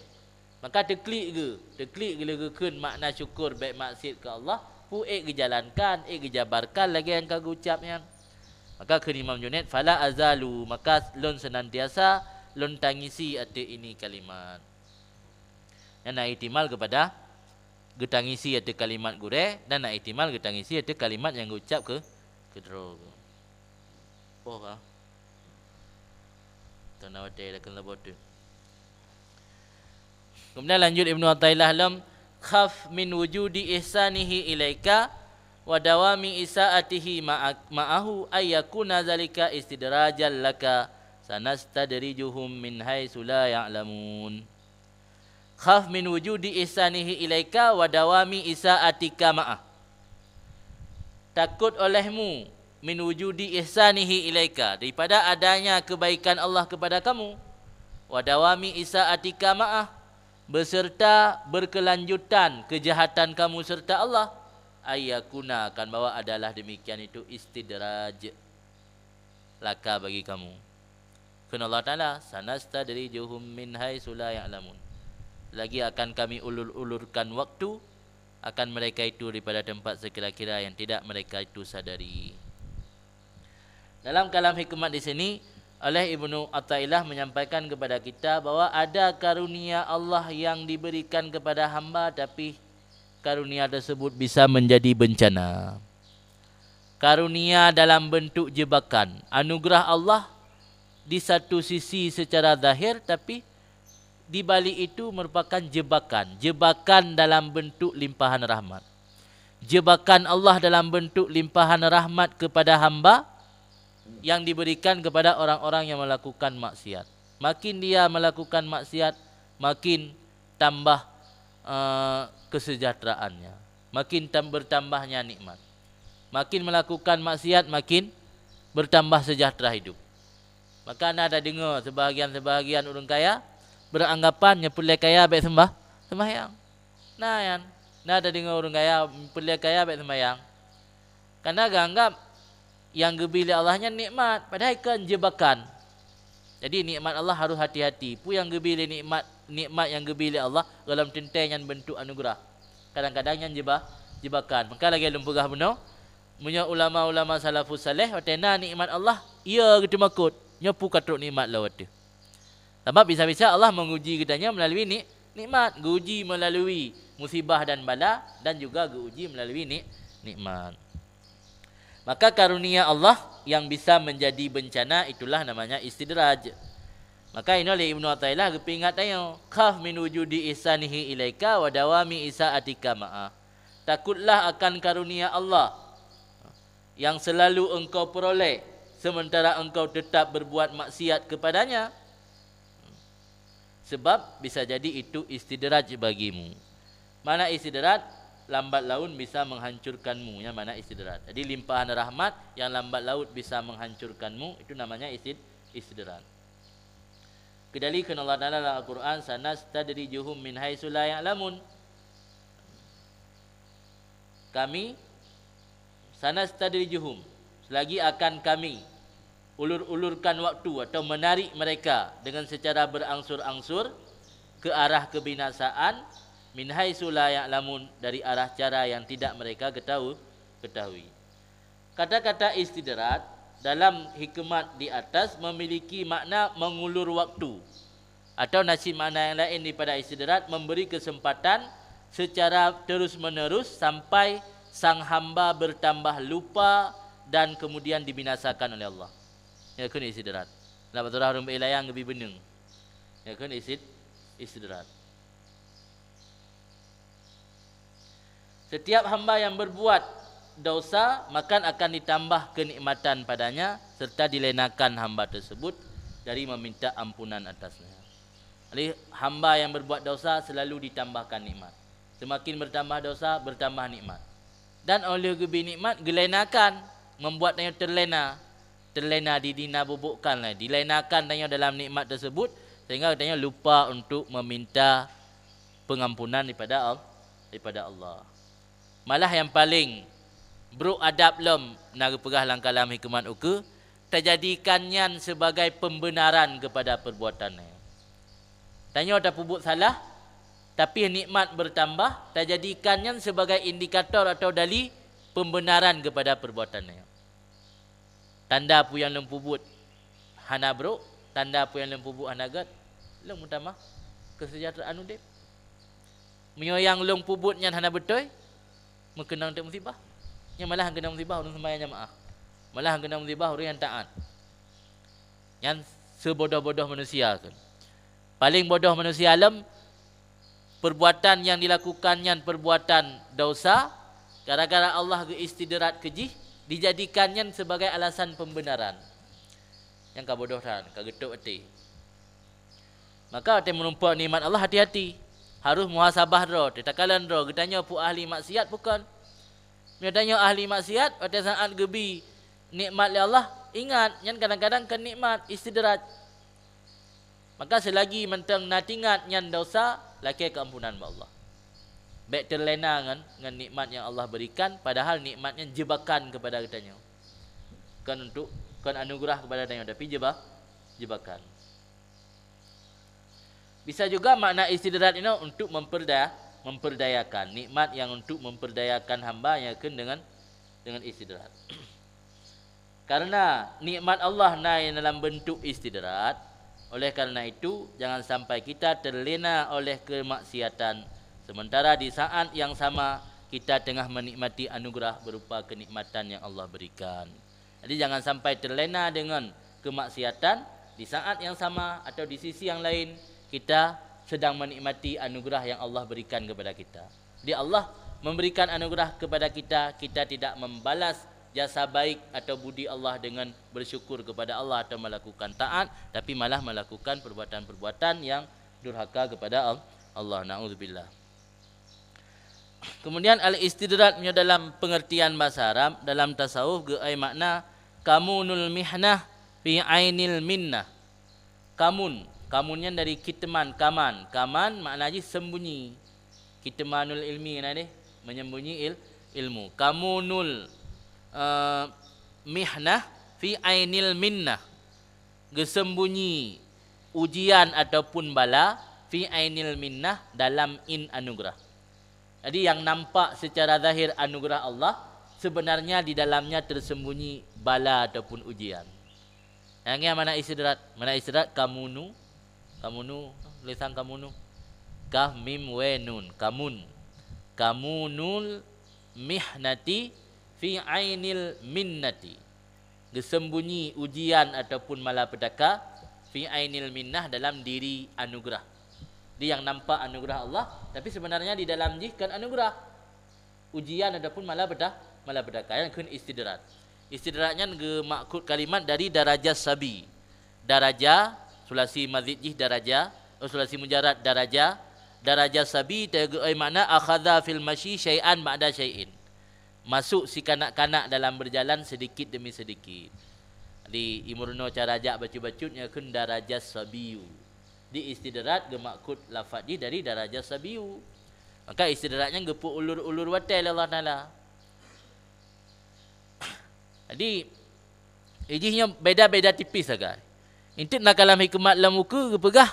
Maka teklik ke lagi kun makna syukur baik maksud ke Allah, pu gejalankan, gejabarkan lagi yang kagak ucapnya. Maka ke Imam Junaid fala azalu, maka lon senantiasa lon tangisi ate ini kalimat. Yang nak ihtimal kepada getangisi ate kalimat gure dan nak ihtimal getangisi ate kalimat yang ucap ke kedro. Oh ka. Tanawate dah kena bodoh. Kemudian lanjut Ibnu Athaillah lam khaf min wujudi ihsanihi ilaika wa dawami isaatihi ma'ahu ayyakuna zalika istidrajal laka sanastadrijuhum min haitsu la ya'lamun. Khaf min wujudi ihsanihi ilaika wa dawami isaatika ma'ah. Takut olehmu min wujudi ihsanihi ilaika, daripada adanya kebaikan Allah kepada kamu, wa dawami isaatika ma'ah, beserta berkelanjutan kejahatan kamu serta Allah, ayyakuna akan bawa adalah demikian itu istidraj laka bagi kamu. Firman Allah Taala, sanastadrijuhum min haitsu la ya'lamun. Lagi akan kami ulur-ulurkan waktu akan mereka itu daripada tempat sekira-kira yang tidak mereka itu sadari. Dalam kalam hikmat di sini oleh Ibnu Athaillah menyampaikan kepada kita bahwa ada karunia Allah yang diberikan kepada hamba, tapi karunia tersebut bisa menjadi bencana. Karunia dalam bentuk jebakan. Anugerah Allah di satu sisi secara zahir, tapi di balik itu merupakan jebakan. Jebakan dalam bentuk limpahan rahmat. Jebakan Allah dalam bentuk limpahan rahmat kepada hamba yang diberikan kepada orang-orang yang melakukan maksiat. Makin dia melakukan maksiat, makin tambah kesejahteraannya, makin bertambahnya nikmat. Makin melakukan maksiat, makin bertambah sejahtera hidup. Maka anda ada dengar sebahagian orang kaya beranggapan yang pelai kaya baik sembahyang. Nah yan, anda ada dengar orang kaya pelai kaya baik sembahyang. Karena anggap yang gebili Allahnya nikmat, padahal kan jebakan. Jadi nikmat Allah harus hati-hati. Pu yang gebili nikmat yang gebili Allah dalam tentai yang bentuk anugerah. Kadang-kadang yang jebakan. Maka lagi dalam pegah benar, punya ulama-ulama salafus saleh watena nikmat Allah ia kita makut nyapu katruk nikmat lah wate. Sebab bisa-bisa Allah menguji kitanya melalui nikmat, diuji melalui musibah dan bala, dan juga diuji melalui nikmat. Maka karunia Allah yang bisa menjadi bencana itulah namanya istidraj. Maka ini oleh Ibnu Athaillah kepingat tanya, khaf min wujudi ihsanihi ilaika wa dawami isaatika ma'a. Takutlah akan karunia Allah yang selalu engkau peroleh sementara engkau tetap berbuat maksiat kepadanya. Sebab bisa jadi itu istidraj bagimu. Mana istidraj? Lambat laun bisa menghancurkanmu. Yang mana istidraj? Jadi limpahan rahmat yang lambat laun bisa menghancurkanmu, itu namanya istidraj. Kedalikan Allah Ta'ala dalam Al-Quran, sanastadrijuhum min haitsu la ya'lamun. Kami sanastadrijuhum, selagi akan kami ulur-ulurkan waktu atau menarik mereka dengan secara berangsur-angsur ke arah kebinasaan, min haitsu la ya'lamun, dari arah cara yang tidak mereka ketahui. Kata-kata istidraj dalam hikmat di atas memiliki makna mengulur waktu, atau nasib makna yang lain daripada istidraj, memberi kesempatan secara terus-menerus sampai sang hamba bertambah lupa dan kemudian dibinasakan oleh Allah. Ya kan istidraj. La baturah rum ilayang lebih beneng. Ya kan istidraj. Setiap hamba yang berbuat dosa, maka akan ditambah kenikmatan padanya serta dilenakan hamba tersebut dari meminta ampunan atasnya. Jadi hamba yang berbuat dosa selalu ditambahkan nikmat. Semakin bertambah dosa, bertambah nikmat. Dan oleh gebi nikmat, gelenakan, membuatnya terlena didina bubukkan, dilenakan dalam nikmat tersebut sehingga katanya lupa untuk meminta pengampunan daripada Allah. Malah yang paling beradab lem naga pegah langkalam hikmat uku, terjadikannya sebagai pembenaran kepada perbuatannya. Tanya ada pubut salah, tapi nikmat bertambah, terjadikannya sebagai indikator atau dalil pembenaran kepada perbuatannya. Tanda pu yang lempubut hana bro, tanda pu yang lempubut hana gat, lem utama kesejahteraan udip. Menyoyang long pubutnya hana betul, mengenang tak musibah. Yang malah kena musibah orang sembahyang jemaah. Malah kena musibah orang yang taat. Yang sebodoh-bodoh manusia kan. Paling bodoh manusia alam, perbuatan yang dilakukannya perbuatan dosa, gara-gara Allah istidraj keji, dijadikannya sebagai alasan pembenaran. Yang kabodohan, kagetuk hati. Maka hati menumpak nikmat Allah, hati-hati. Harus muhasabah roh, tetakalan roh. Getanya pu ahli maksiat bukan. Katanya ahli maksiat pada saat gebi nikmat Allah, ingat yang kadang-kadang kan nikmat istidraj. Maka selagi mentang natingat yang dosa, laki keampunan Allah. Baik terlena dengan nikmat yang Allah berikan, padahal nikmatnya jebakan kepada katanya. Kan anugerah kepada katanya, tapi jebakan. Bisa juga makna istidraj ini untuk memperdayakan, nikmat yang untuk memperdayakan hamba yang akan dengan istidraj. Karena nikmat Allah naik dalam bentuk istidraj, oleh karena itu jangan sampai kita terlena oleh kemaksiatan, sementara di saat yang sama kita tengah menikmati anugerah berupa kenikmatan yang Allah berikan. Jadi jangan sampai terlena dengan kemaksiatan, di saat yang sama atau di sisi yang lain kita sedang menikmati anugerah yang Allah berikan kepada kita. Jadi Allah memberikan anugerah kepada kita, kita tidak membalas jasa baik atau budi Allah dengan bersyukur kepada Allah atau melakukan taat, tapi malah melakukan perbuatan-perbuatan yang durhaka kepada Allah. Na'udzubillah. Kemudian al-istidrad dalam pengertian bahasa Arab, dalam tasawuf ai makna kamunul mihnah fi ainil minnah. Kamunnya dari kitman, kaman maknanya sembunyi. Kitmanul ilmi ni menyembunyi ilmu. Kamunul mihnah fi ainil minnah, gesembunyi ujian ataupun bala fi ainil minnah, dalam anugerah. Jadi yang nampak secara zahir anugerah Allah, sebenarnya di dalamnya tersembunyi bala ataupun ujian. Yang mana istidrat? Mana istidrat? Kamunu, lisan kamunu. Kaf mim we nun, kamunul mihnati fi ainil minnati, gesembunyi ujian ataupun malapetaka fi ainil minnah, dalam diri anugerah. Dia yang nampak anugerah Allah, tapi sebenarnya di dalam jih kan anugerah, ujian ataupun malapetaka. Yang kun istidrat. Istidratnya maksud kalimat dari darajah sabi. Darajah sulasi mazid jih darajah, sulasi mujarrad darajah. Darajah sabi ai makna akhadha fil masyi syai'an ba'da syai'in. Masuk si kanak-kanak dalam berjalan sedikit demi sedikit. Di imurno cara ajak baca-bacutnya kun darajah sabiyu. Di istidrat gemaksud lafaz di dari darajah sabiyu. Maka istidratnya gepuk ulur-ulur watai Allah Taala. Jadi ijihnya beda-beda tipis agak. Intik nak kalam hikmat lam muka gepegah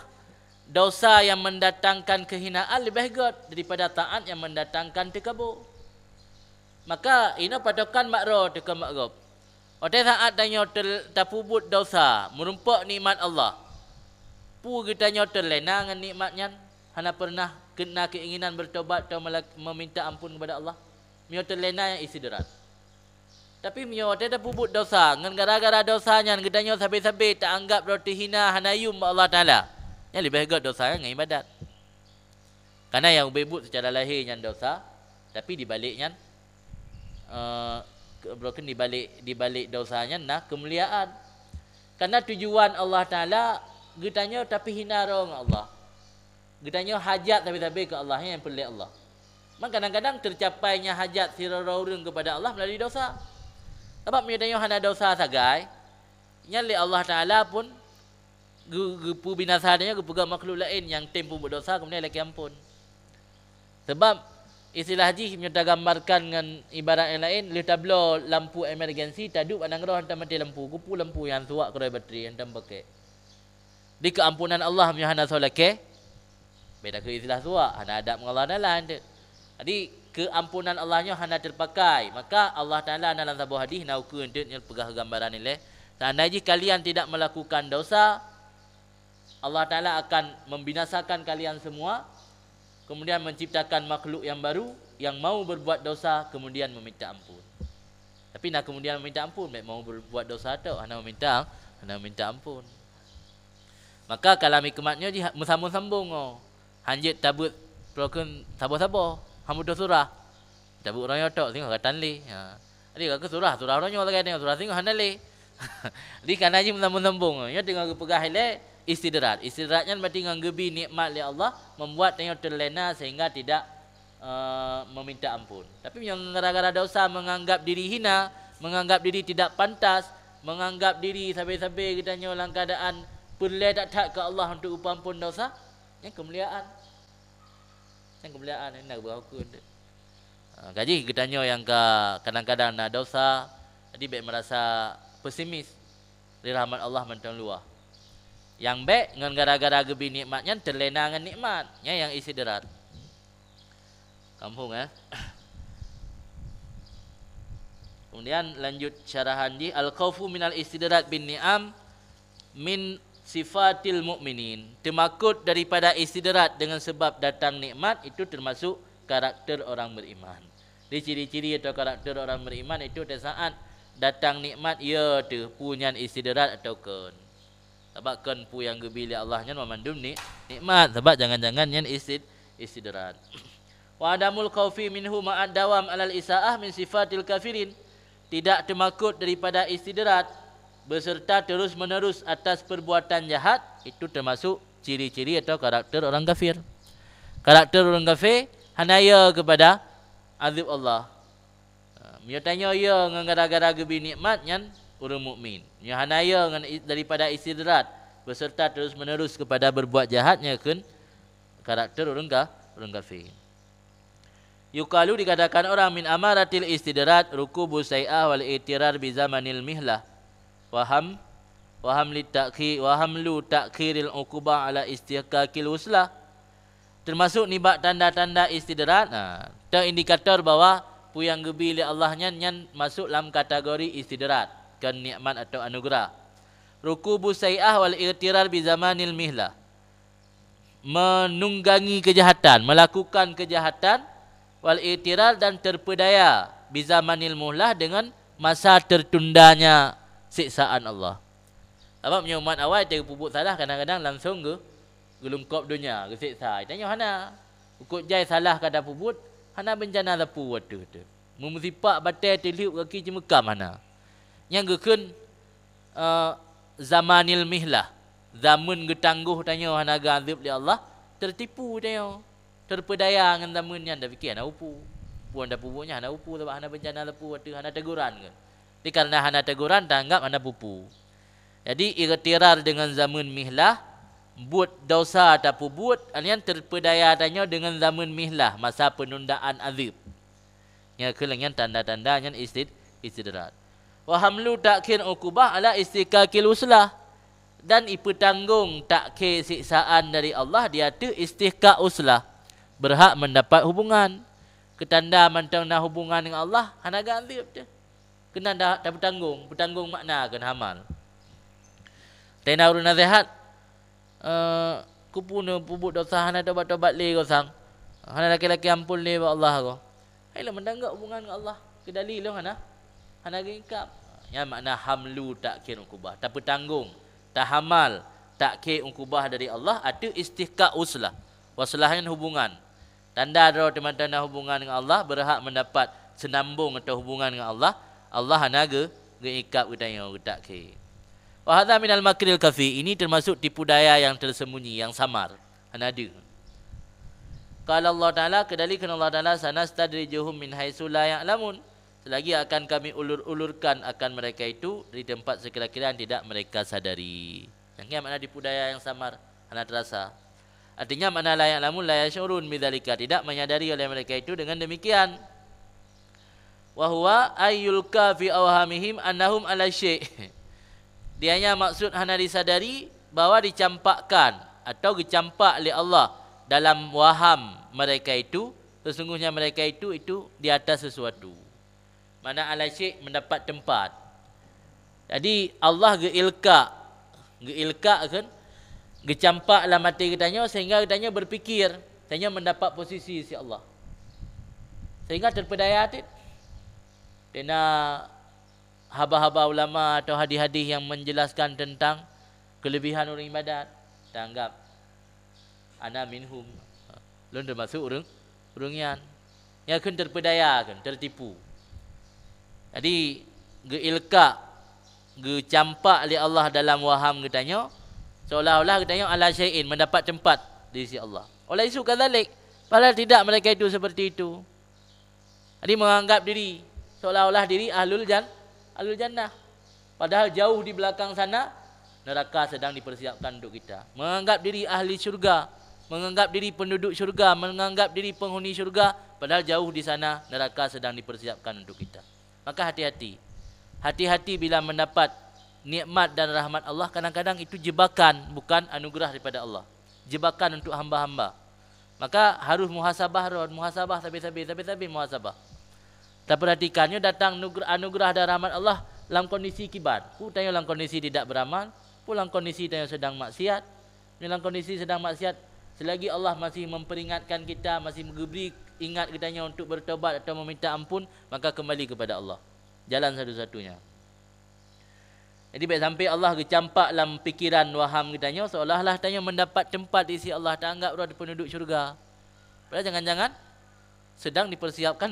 dosa yang mendatangkan kehinaan lebih hebat daripada taat yang mendatangkan takabur. Maka ini patokan makro teka makrab. Otak saat tanya terpubut dosa, merumpak nikmat Allah. Pu kita nyotel lena dengan nikmatnya, hana pernah kena keinginan bertobat atau meminta ampun kepada Allah. Nyotel lena yang istidrat. Tapi nyotel terpubut dosa, dengan gara-gara dosanya kita nyotel sabi-sabi tak anggap roti hina hanayum Allah Taala. Yang lebih hebat dosa dengan ibadat. Karena yang bebut secara lahirnya dosa, tapi di baliknya di balik dosanya nah kemuliaan. Karena tujuan Allah Taala getanya tapi hina orang Allah. Getanya hajat tapi ke Allah yang pelik Allah. Mak kadang-kadang tercapainya hajat sirarurun kepada Allah melalui dosa. Sebab menyedanya hana dosa sagai, nyali Allah Taala pun gepu binasa adanya gepuga makhluk lain yang tempu berdosa kemudian lagi ampun. Sebab istilah haji menyata gambarkan dengan ibarat yang lain, le tablo lampu emergensi taduk pandang roh hantam mati lampu, kupu lampu yang suak kerai bateri hantam pakai. Di keampunan Allah menyahana solake. Beda ke istilah suak, hana adab Allah Taala ande. Jadi keampunan Allahnya hana terpakai, maka Allah Taala dalam sebuah hadis nauku ente pegah gambaran ini. Seandainya kalian tidak melakukan dosa, Allah Ta'ala akan membinasakan kalian semua, kemudian menciptakan makhluk yang baru yang mau berbuat dosa kemudian meminta ampun. Tapi nak kemudian meminta ampun, baik mau berbuat dosa atau hanya meminta ampun. Maka kalau hikmatnya dia sambung-sambung hanjit tabut broken sabar-sabar, hamud surah. Tabut orang yotok tengok katan li. Jadi kau surah orang nyo lagi tengok surah tengok hanale. Di kana ji sambung-sambung. Ya tengok pegah ile istidrat. Istidratnya berarti nggebi nikmat li Allah membuat tengok terlena sehingga tidak meminta ampun. Tapi yang gara-gara dosa menganggap diri hina, menganggap diri tidak pantas, menganggap diri sabai-sabai kita dalam keadaan perlu tak ke Allah untuk upah ampun dosa, yang kemuliaan. Yang kemuliaan ini nak berlaku. Gaji kita yang kadang-kadang nak dosa, jadi baik merasa pesimis. Di rahmat Allah mentang luar. Yang baik dengan gara-gara gebi nikmatnya terlena dengan nikmatnya yang istidrat. Kampung Kemudian lanjut syarahan di al-khaufu minal istidrat bin ni'am min sifatil mu'minin. Temakut daripada istidrat dengan sebab datang nikmat itu termasuk karakter orang beriman. Di ciri-ciri atau karakter orang beriman itu pada saat datang nikmat ia tu punya istidrat atau kun. Sebab kan pu yang gebili Allahnya memandum nikmat. Sebab jangan-jangan yang istidrat. Wa adamul khaufi minhu ma'ad dawam alal isaah min sifatil kafirin. tidak termakut daripada istidrat, beserta terus menerus atas perbuatan jahat, itu termasuk ciri-ciri atau karakter orang kafir. Karakter orang kafir hanaya kepada azab Allah. Dia tanya ya dengan gara-gara gebi nikmat yang orang mukmin. Dia hanaya daripada istidrat, beserta terus menerus kepada berbuat jahatnya kan karakter orang kafir. Yukalu dikatakan orang min amaratil istidrat rukubu sai'ah wal itirar bi zamanil mihlah waham lu takhiril uqubah ala istiqaqil uslah. Termasuk nibak tanda-tanda istidrat. Itu indikator bahwa puyang gebi li Allah nyan masuk dalam kategori istidrat, kan nikmat atau anugerah. Rukubu sai'ah wal itirar bi zamanil mihlah, menunggangi kejahatan, melakukan kejahatan, wal itirar dan terpedaya bi zamanil muhlah dengan masa tertundanya siksaan Allah. Sebab punya umat awal dia pupuk salah kadang-kadang langsung ke gelungkop dunia, ke siksa. Tanya hana ukut jai salah kada puput, hana bencana lapu waktu tu. Memusipak batai terliuk kaki cemekam hana. Yang gekun zamanil mihlah, zaman getangguh tanya hana gazib li Allah, tertipu tanya. Terpedaya dengan zaman yang dah fikir hana upu. Puan dah pupuknya hana upu sebab hana bencana lapu waktu hana teguran kan. Jadi karena hana teguran dah anggap hana pupu. Jadi irtirar dengan zaman mihlah, buat dosa atau pubut, alian terpedaya tanya dengan zaman mihlah, masa penundaan azab. Yang kelengan tanda-tanda yang istidrat. Wa hamlu takhir uqubah ala istiqaqil uslah, dan ipetanggung takhir siksaan dari Allah dia tu istiqaq uslah, berhak mendapat hubungan. Ketanda mantang na hubungan dengan Allah hana ganzib tu. Kena dah bertanggung makna kan hamal. Tena urun nasihat kupuna pubut dosa hana tobat-tobat le kosang. Hana laki-laki ampun le ba Allah ko. Hailah mendanggak hubungan dengan Allah. Kedali lo hana gengkap. Ya makna hamlu takhir uqubah. Tak bertanggung, tak hamal, takhir uqubah dari Allah ada istiqaq uslah. Waslahan hubungan. Tanda ada teman-teman hubungan dengan Allah berhak mendapat senambung atau hubungan dengan Allah. Allah hana gengkap utanya takhir. Wa hadza minal makril kafi, ini termasuk tipu daya yang tersembunyi, yang samar. Hana ada. Qala Allah Taala, kedalikan Allah Taala, sanastadrijuhum min haitsu la ya'lamun. Selagi akan kami ulur-ulurkan akan mereka itu dari tempat sekira-kira yang tidak mereka sadari. Yang makna tipu daya yang samar, hana terasa. Artinya makna la ya'lamun la yashurun bidzalika, tidak menyadari oleh mereka itu dengan demikian. Wa huwa ayyulka fi awhamihim annahum ala syai'. Dianya maksud hana disadari bahawa dicampakkan atau dicampak oleh Allah dalam waham mereka itu, sesungguhnya mereka itu di atas sesuatu. Mana ala syai' mendapat tempat. Jadi Allah geilka kan, gecampak dalam hati katanya sehingga katanya berfikir, katanya mendapat posisi si Allah. Sehingga terpedaya hati. Kena haba-haba ulama atau hadis-hadis yang menjelaskan tentang kelebihan orang ibadat, kita anggap ana minhum, lun termasuk orang yang akan terpedaya kan, tertipu. Jadi geilka, gecampak oleh Allah dalam waham katanya, seolah-olah katanya ala syai'in, mendapat tempat di sisi Allah. Oleh isu kadzalik, padahal tidak mereka itu seperti itu. Jadi menganggap diri seolah-olah diri ahlul jannah. Padahal jauh di belakang sana neraka sedang dipersiapkan untuk kita. Menganggap diri ahli syurga, menganggap diri penduduk syurga, menganggap diri penghuni syurga, padahal jauh di sana neraka sedang dipersiapkan untuk kita. Maka hati-hati. Hati-hati bila mendapat nikmat dan rahmat Allah, kadang-kadang itu jebakan, bukan anugerah daripada Allah. Jebakan untuk hamba-hamba. Maka harus muhasabah tapi muhasabah. Tak perhatikannya datang anugerah dan rahmat Allah dalam kondisi kibar. Tanya dalam kondisi tidak beramal, dalam kondisi tanya sedang maksiat. Dalam kondisi sedang maksiat, selagi Allah masih memperingatkan kita, masih memberi ingat kitanya untuk bertobat atau meminta ampun, maka kembali kepada Allah. Jalan satu-satunya. Jadi baik sampai Allah kecampak dalam fikiran waham kitanya, seolah-olah tanya mendapat tempat di sisi Allah, tak anggap ada penduduk syurga. Padahal jangan-jangan sedang dipersiapkan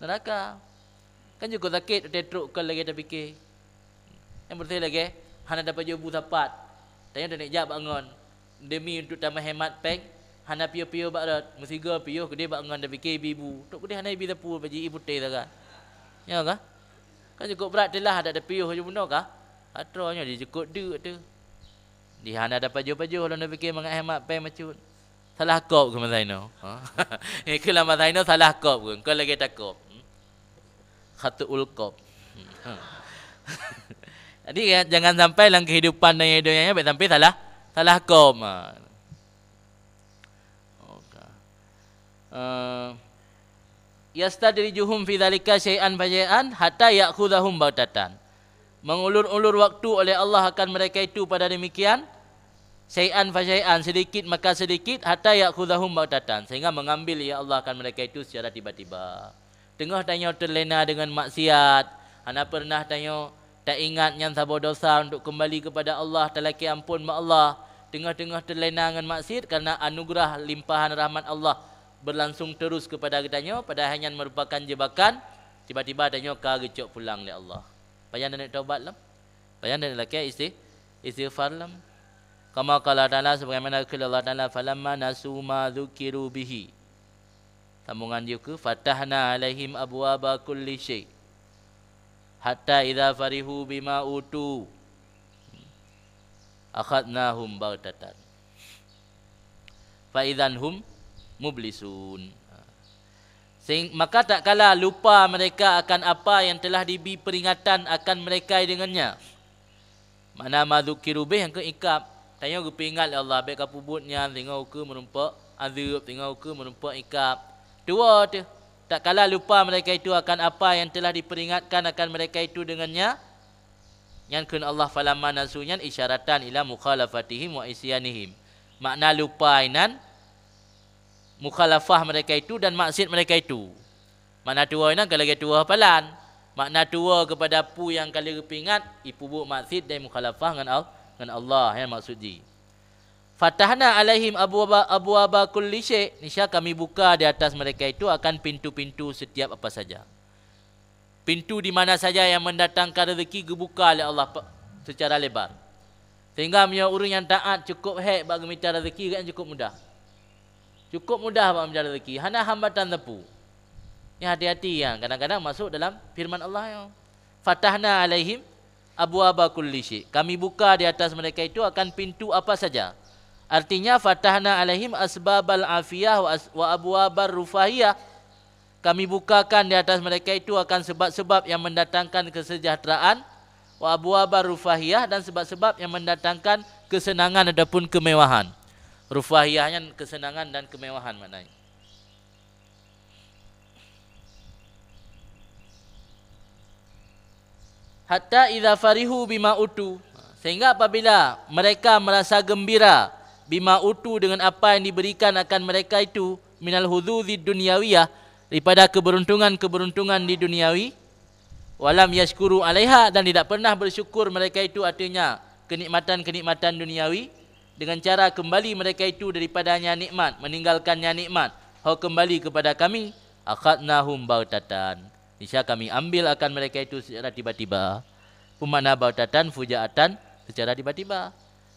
neraka. Kan cukup sakit tetruk ke lagi tak fikir. Yang betul lagi, hana dapat jobu tapat. Tanya tak nak jap bangun. Demi untuk tambah hemat peng, hana pio-pio barat, musiga pio ke dia bangun dah fikir ibu. Tok dia hana ibu tapu bagi ibu teh tak. Ya kah? Kan cukup berat telah ada pio je benda kah? Atronya dia cukup du tu. Di hana dapat job-job kalau nak fikir mangat hemat peng macut. Salah kop ke Mazaino? Ha. Kalau Mazaino salah kop ke? Kau lagi takop. Khatul kop. Jadi jangan sampai dalam kehidupan dan hidupnya sampai salah kop. Yastadrijuhum fi dzalika syai'an fa syai'an hatta ya'khudhahum bautatan. Mengulur-ulur waktu oleh Allah akan mereka itu pada demikian syai'an fa syai'an, sedikit maka sedikit, hatta ya'khudhahum bautatan, sehingga mengambil ya Allah akan mereka itu secara tiba-tiba. Tengah tanya terlena dengan maksiat, anda pernah tanya tak ingat yang sabar dosa untuk kembali kepada Allah, talaki ampun mak Allah. Tengah-tengah terlena dengan maksiat karena anugerah limpahan rahmat Allah berlangsung terus kepada kitanya, pada hanya merupakan jebakan. Tiba-tiba tanya ka gecok pulang oleh Allah. Payah nak taubat lam. Payah nak laki istighfar lam. Kama qala ta'ala, sebagaimana firman Allah Ta'ala, falamma nasu ma dzukiru bihi. Sambungan dia ke fatahna alaihim abwaaba kulli syai. Hatta idza farihu bima utu akhadnahum baghtatan. Fa idzan hum mublisun. Maka tak kala lupa mereka akan apa yang telah diberi peringatan akan mereka dengannya. Mana madzukiru bih yang keikap. Tanya ke peringat Allah baik kapubutnya tengok ke merumpak azab, tengok ke merumpak ikap. Dua tu. Tak kala lupa mereka itu akan apa yang telah diperingatkan akan mereka itu dengannya. Yang kun Allah falamma nasunyan isyaratan ila mukhalafatihim wa isyanihim. Makna lupainan mukhalafah mereka itu dan maksiat mereka itu. Makna tua ini kalau lagi tua hafalan. Makna tua kepada pu yang kali kepingat ipu bu maksiat dan mukhalafah dengan Allah yang maksudnya. Fatahna alaihim abwaaba kulli syai', niscaya kami buka di atas mereka itu akan pintu-pintu setiap apa saja. Pintu di mana saja yang mendatangkan rezeki dibuka oleh Allah secara lebar. Sehingga punya orang yang taat cukup hek bagi minta rezeki kan cukup mudah. Cukup mudah bagi minta rezeki, hanya hambatan tepu. Ni hati-hati yang kadang-kadang masuk dalam firman Allah yang fatahna alaihim abwaaba kulli syai'. Kami buka di atas mereka itu akan pintu apa saja. Artinya fatahna alaihim asbabal afiyah wa abwabar rufahiyah. Kami bukakan di atas mereka itu akan sebab-sebab yang mendatangkan kesejahteraan, wa abwabar rufahiyah, dan sebab-sebab yang mendatangkan kesenangan ataupun kemewahan. Rufahiyahnya kesenangan dan kemewahan maknanya. Hatta idza farihu bima utu, sehingga apabila mereka merasa gembira bima utu dengan apa yang diberikan akan mereka itu minal hudzuzi dunyawiyah, daripada keberuntungan di duniawi, walam yashkuru alaiha, dan tidak pernah bersyukur mereka itu, artinya kenikmatan-kenikmatan duniawi, dengan cara kembali mereka itu daripadanya nikmat, meninggalkannya nikmat, hau kembali kepada kami, akhadnahum bautatan, niscaya kami ambil akan mereka itu secara tiba-tiba. Pemana bautatan fujaatan, secara tiba-tiba.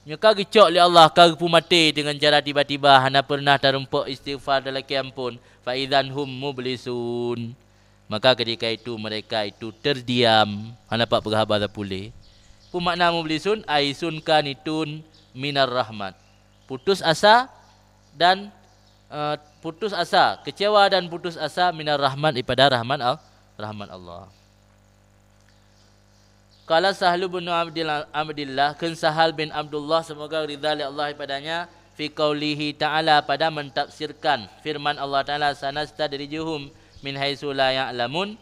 Nyaka gecok oleh Allah kau mati dengan cara tiba-tiba, hana pernah terumpak istighfar dalam ampun, fa idzan hum mublisun. Maka ketika itu mereka itu terdiam, hana pak berhabar pulih. Pemakna mublisun aisun kanitun minar rahmat. Putus asa dan kecewa dan putus asa minar rahmat, daripada rahmat Allah. Qala Sahlu bin Abdillah, kun Sahal bin Abdullah, semoga ridha Allah padanya, fi qaulihi ta'ala, pada mentafsirkan firman Allah Ta'ala, sanastadrijuhum min haitsu la ya'lamun.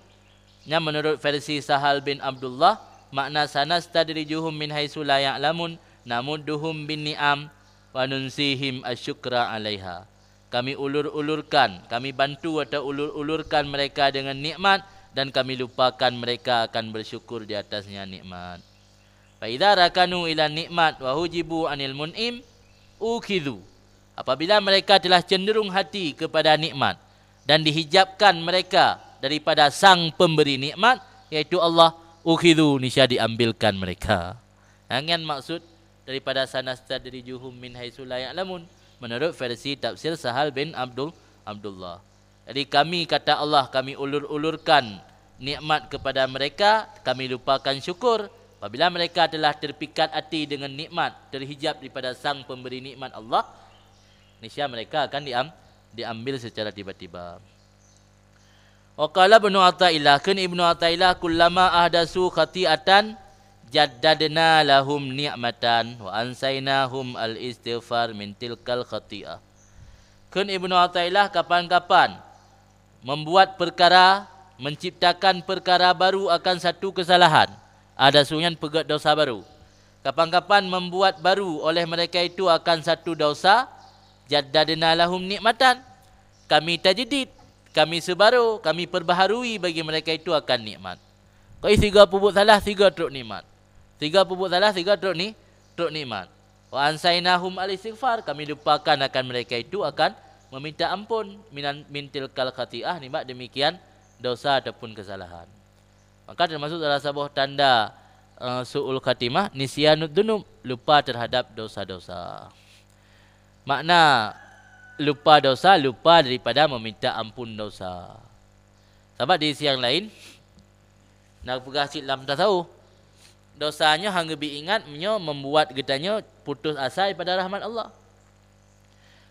Yang menurut versi Sahal bin Abdullah, makna sanastadrijuhum min haitsu la ya'lamun, namudduhum bin ni'am wa nunsihim asyukra 'alaiha. Kami ulur-ulurkan, kami bantu atau ulur-ulurkan mereka dengan nikmat, dan kami lupakan mereka akan bersyukur di atasnya nikmat. Fa idza rakanu ila nikmat wa hujibu anil mun'im ukidhu. Apabila mereka telah cenderung hati kepada nikmat dan dihijabkan mereka daripada sang pemberi nikmat, yaitu Allah, ukhidhu, niscaya diambilkan mereka. Dengan maksud daripada sanastadrijuhum min haitsu la ya'lamun, menurut versi tafsir Sahal bin Abdullah. Jadi kami, kata Allah, kami ulur-ulurkan nikmat kepada mereka, kami lupakan syukur. Apabila mereka telah terpikat hati dengan nikmat, terhijab daripada sang pemberi nikmat Allah, niscaya mereka akan diambil secara tiba-tiba. Wa qala Ibnu Athaillah, kan Ibnu Athaillah, kullama ahdasu khati'atan jaddadna lahum ni'matan wa ansainahum al-istighfar min tilkal khati'ah. Kan Ibnu Athaillah, kapan-kapan membuat perkara, menciptakan perkara baru akan satu kesalahan, ada sunyan pegat dosa baru. Kapan-kapan membuat baru oleh mereka itu akan satu dosa, jaddadna lahum nikmatan, kami tajdid, kami sebaru, kami perbaharui bagi mereka itu akan nikmat. Kau tiga pupuk salah, tiga truk nikmat. Tiga pupuk salah, tiga truk nikmat. Wa ansainahum al-istighfar, kami lupakan akan mereka itu akan meminta ampun min tilkal khati'ah, nikmat demikian dosa ataupun kesalahan. Maka termasuk salah sebuah tanda su'ul khatimah, nisyanud dunub, lupa terhadap dosa-dosa. Makna lupa dosa, lupa daripada meminta ampun dosa. Sebab di sisi yang lain, nak pegah cik lam tak tahu, dosanya hangga diingat membuat getanya putus asa daripada rahmat Allah.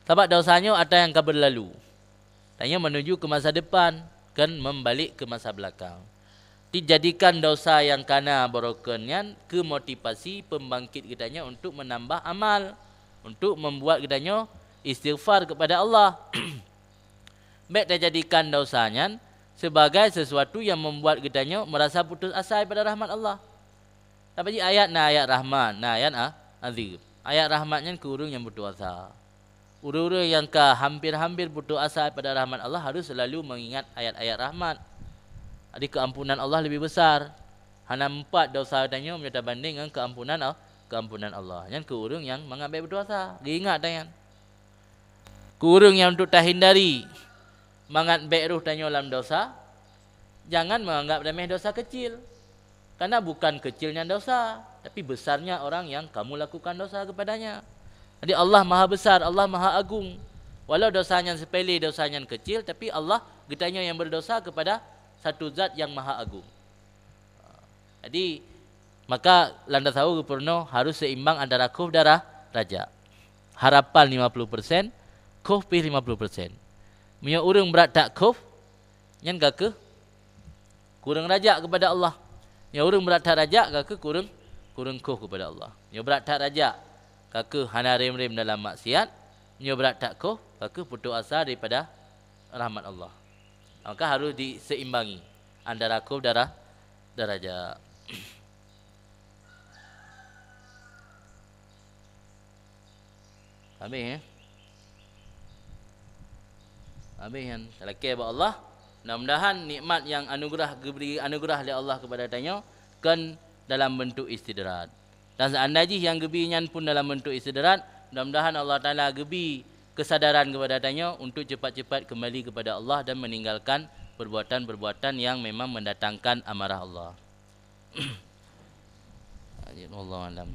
Sebab dosanya ada yang akan berlalu, tanya menuju ke masa depan, kan membalik ke masa belakang. Dijadikan dosa yang kana brokennya ke motivasi pembangkit kitanya untuk menambah amal, untuk membuat kitanya istighfar kepada Allah. Baik dia jadikan dosanya sebagai sesuatu yang membuat kitanya merasa putus asa pada rahmat Allah. Tapi ayat rahmat, ayat azim. Ayat rahmatnya ke orang yang putus asa. Orang-orang yang hampir-hampir putus asa pada rahmat Allah harus selalu mengingat ayat-ayat rahmat. Ada keampunan Allah lebih besar. Hanya 4 dosa tanya menyata banding dengan keampunan Allah. Yang ke orang yang mengambil berdosa, diingat tanya. Ke orang yang untuk tak hindari mengambil ruh tanya dalam dosa, jangan menganggap remeh dosa kecil. Karena bukan kecilnya dosa, tapi besarnya orang yang kamu lakukan dosa kepadanya. Jadi Allah Maha Besar, Allah Maha Agung. Walau dosanya sepele, dosanya kecil, tapi Allah getanya yang berdosa kepada satu zat yang maha agung. Jadi maka landa tahu Gubernur harus seimbang antara khuf darah raja. Harapan 50%, khuf 50%. Punya orang berat tak khuf, yang ke kurang raja kepada Allah. Yang orang berat tak raja ke kurang khuf kepada Allah. Yang berat tak raja ke hana rem-rem dalam maksiat. Yang berat tak khuf ke putus asa daripada rahmat Allah. Maka harus diseimbangi antara khuf darajat. Habis ya. Habis yang selekeh buat Allah. Mudah-mudahan nikmat yang beri anugerah oleh Allah kepada tanya kan dalam bentuk istidrat. Dan seandainya yang gebinya pun dalam bentuk istidrat, mudah-mudahan Allah Taala gebi kesadaran kepada tanya untuk cepat-cepat kembali kepada Allah dan meninggalkan perbuatan-perbuatan yang memang mendatangkan amarah Allah. Allah alam.